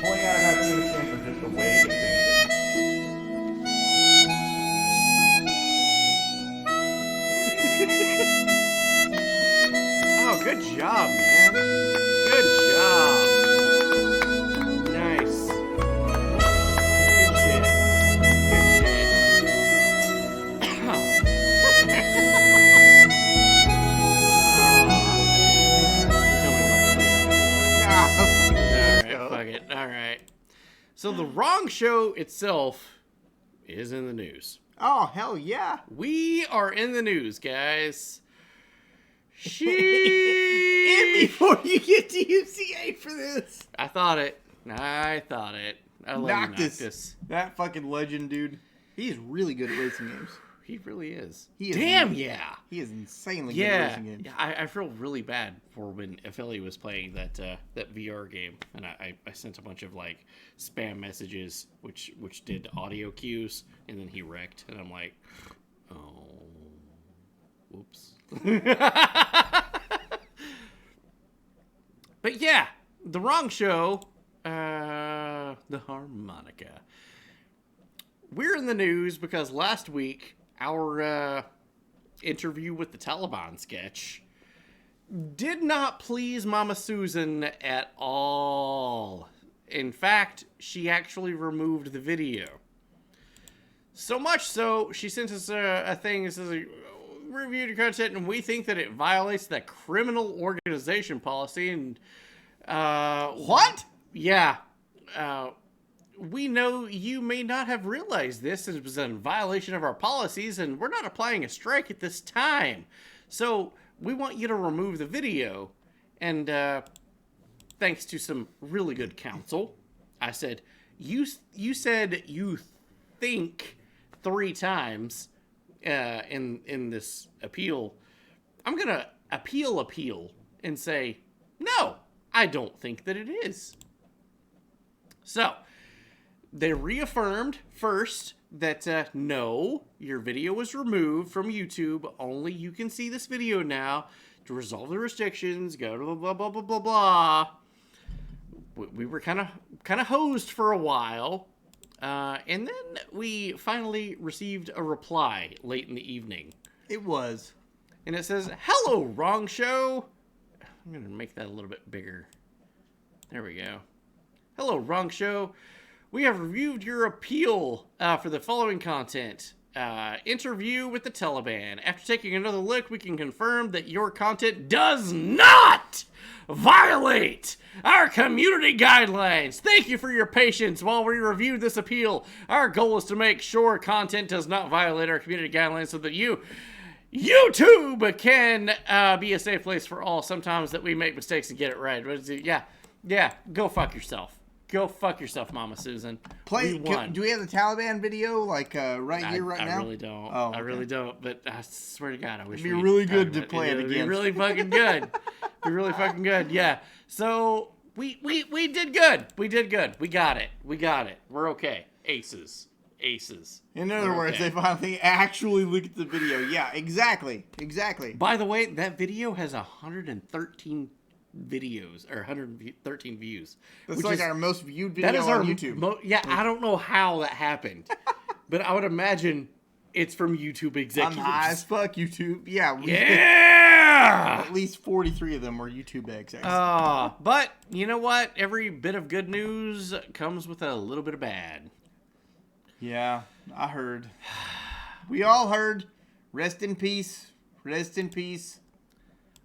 pulling out of Afghanistan or just the way that Oh, good job, man. Good job. Nice. Good shit. Good shit. Alright, fuck it. Alright. So the Wrong Show itself is in the news. Oh, hell yeah. We are in the news, guys. And before you get to UCA for this. I thought it. I love Noctis. That fucking legend, dude. He's really good at racing games. He really is. He is. Damn, yeah. He is insanely good at racing games. Yeah, I feel really bad for when Philly was playing that VR game, and I sent a bunch of like spam messages, which did audio cues, and then he wrecked, and I'm like, oh, whoops. But yeah, The Wrong Show, the harmonica. We're in the news because last week, our interview with the Taliban sketch did not please Mama Susan at all. In fact, she actually removed the video. So much so, she sent us a thing that says, reviewed your content, and we think that it violates the criminal organization policy. And what? Yeah. We know you may not have realized this. It was in violation of our policies, and we're not applying a strike at this time. So we want you to remove the video. And thanks to some really good counsel, I said, you said you think 3 times in this appeal. I'm going to appeal and say, no, I don't think that it is. So they reaffirmed first that, no, your video was removed from YouTube. Only you can see this video now. To resolve the restrictions, go to blah, blah, blah, blah, blah. We were kind of hosed for a while. And then we finally received a reply late in the evening. It was. And it says, "Hello, Wrong Show." I'm going to make that a little bit bigger. There we go. "Hello, Wrong Show. We have reviewed your appeal for the following content. Interview with the Taliban. After taking another look, we can confirm that your content does not violate our community guidelines. Thank you for your patience while we reviewed this appeal. Our goal is to make sure content does not violate our community guidelines so that YouTube can be a safe place for all. Sometimes that we make mistakes and get it right." Yeah, go fuck yourself. Go fuck yourself, Mama Susan. We won. Do we have the Taliban video right here, right now? I really don't. Oh, okay. I really don't. But I swear to God, I wish it'd be really good to play it again. It'd be really fucking good. Be really fucking good. Yeah. So we did good. We did good. We got it. We're okay. Aces. In other words, they finally actually look at the video. Yeah, exactly. By the way, that video has 113 videos, or 113 views. That's like our most viewed video on YouTube. I don't know how that happened, but I would imagine it's from YouTube executives. I'm high as fuck, YouTube. Yeah. At least 43 of them were YouTube executives. But you know what? Every bit of good news comes with a little bit of bad. Yeah, I heard. We all heard. Rest in peace. Rest in peace.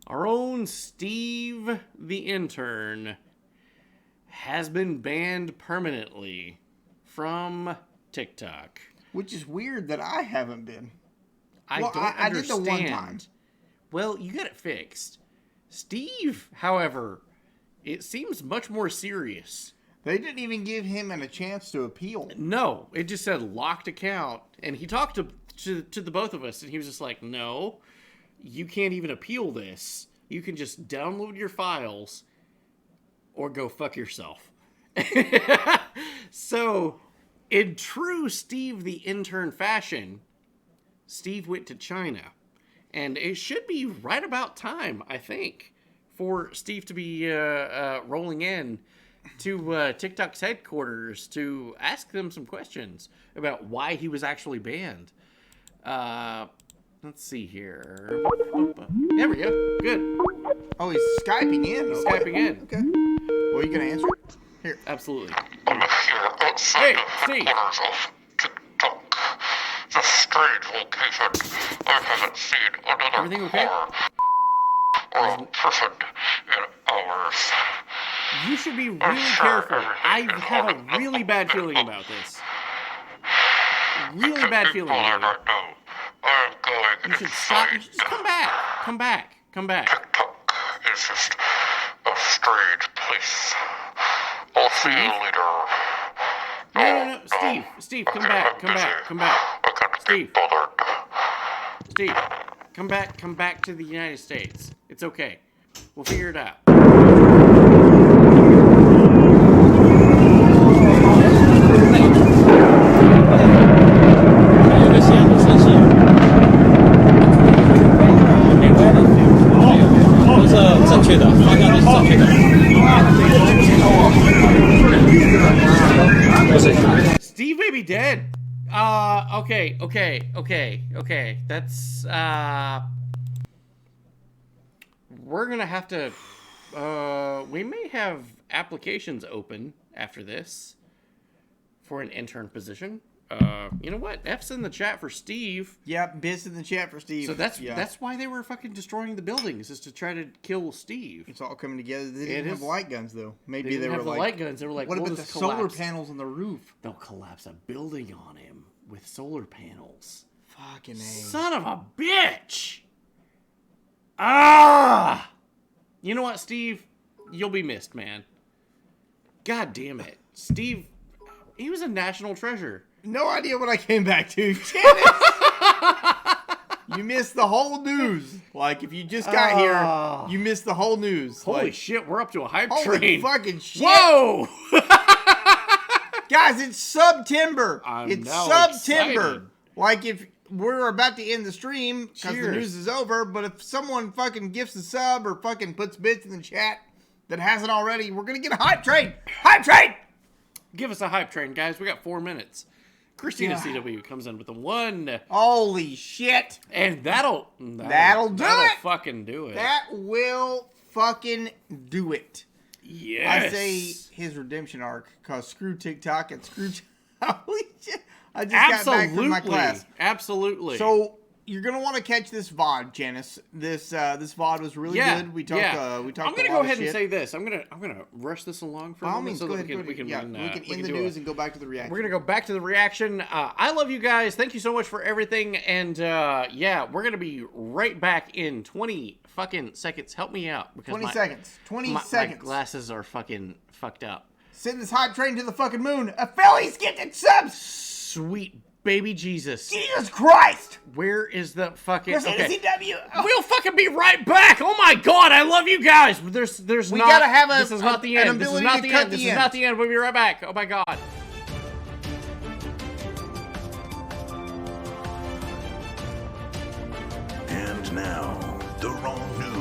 Our own Steve the intern has been banned permanently from TikTok. Which is weird that I haven't been. I don't understand. I did the one time. Well, you got it fixed. Steve, however, it seems much more serious. They didn't even give him a chance to appeal. No, it just said locked account. And he talked to the both of us, and he was just like, no, you can't even appeal this. You can just download your files or go fuck yourself. So, in true Steve the intern fashion, Steve went to China. And it should be right about time, I think, for Steve to be rolling in to TikTok's headquarters to ask them some questions about why he was actually banned. Let's see here. There we go. Good. Oh, he's Skyping in. He's Skyping in. Okay. Well, you gonna answer it? Here. Absolutely. I'm here outside Steve. the borders of TikTok. It's a strange location. I haven't seen another Everything okay? car or a person in hours. You should be really careful. I have a really bad feeling about this. Really bad feeling about it. I'm going You should stop. You should just come back. Come back. Come back. TikTok is just a strange place. I'll see you later. No. Steve, come back. Come back. Come back. Steve, come back to the United States. It's okay. We'll figure it out. Steve may be dead. Okay. That's, we're gonna have to, we may have applications open after this for an intern position. You know what? F's in the chat for Steve. Yep, B's in the chat for Steve. So that's why they were fucking destroying the buildings, is to try to kill Steve. It's all coming together. They didn't have light guns, though. Maybe they were have like, the light guns. They were like, what we'll about the just solar collapse. panels on the roof? They'll collapse a building on him with solar panels. Fucking A. Son of a bitch! Ah! You know what, Steve? You'll be missed, man. God damn it. Steve, he was a national treasure. No idea what I came back to. Damn it! You missed the whole news. Like, if you just got here, you missed the whole news. Holy like, shit, we're up to a hype holy train. Fucking shit. Whoa! Guys, it's September. It's now September. excited. Like if we're about to end the stream because the Cheers. news is over, but if someone fucking gifts a sub or fucking puts bits in the chat that hasn't already, we're gonna get a hype train. Hype train. Give us a hype train, guys. We got 4 minutes. Christina CW comes in with a 1. Holy shit. And that'll fucking do it. That will fucking do it. Yes. I say his redemption arc, cause screw TikTok and screw. Holy shit! I just got back from my class. Absolutely. So you're gonna want to catch this VOD, Janice. This VOD was really good. We talked. We talked. I'm gonna go ahead and say this. I'm gonna rush this along for a moment so that we can end the news and go back to the reaction. We're gonna go back to the reaction. I love you guys. Thank you so much for everything. And yeah, we're gonna be right back in 20 fucking seconds. Help me out because 20 seconds. 20 seconds. My glasses are fucking fucked up. Send this hype train to the fucking moon. A Philly's getting subs. Sweet baby Jesus. Jesus Christ. Where is the fucking... Where's NCW? Oh. We'll fucking be right back. Oh my God, I love you guys. There's we gotta have this is not the end. This is not the end. This is not the end. We'll be right back. Oh my God. And now, the wrong news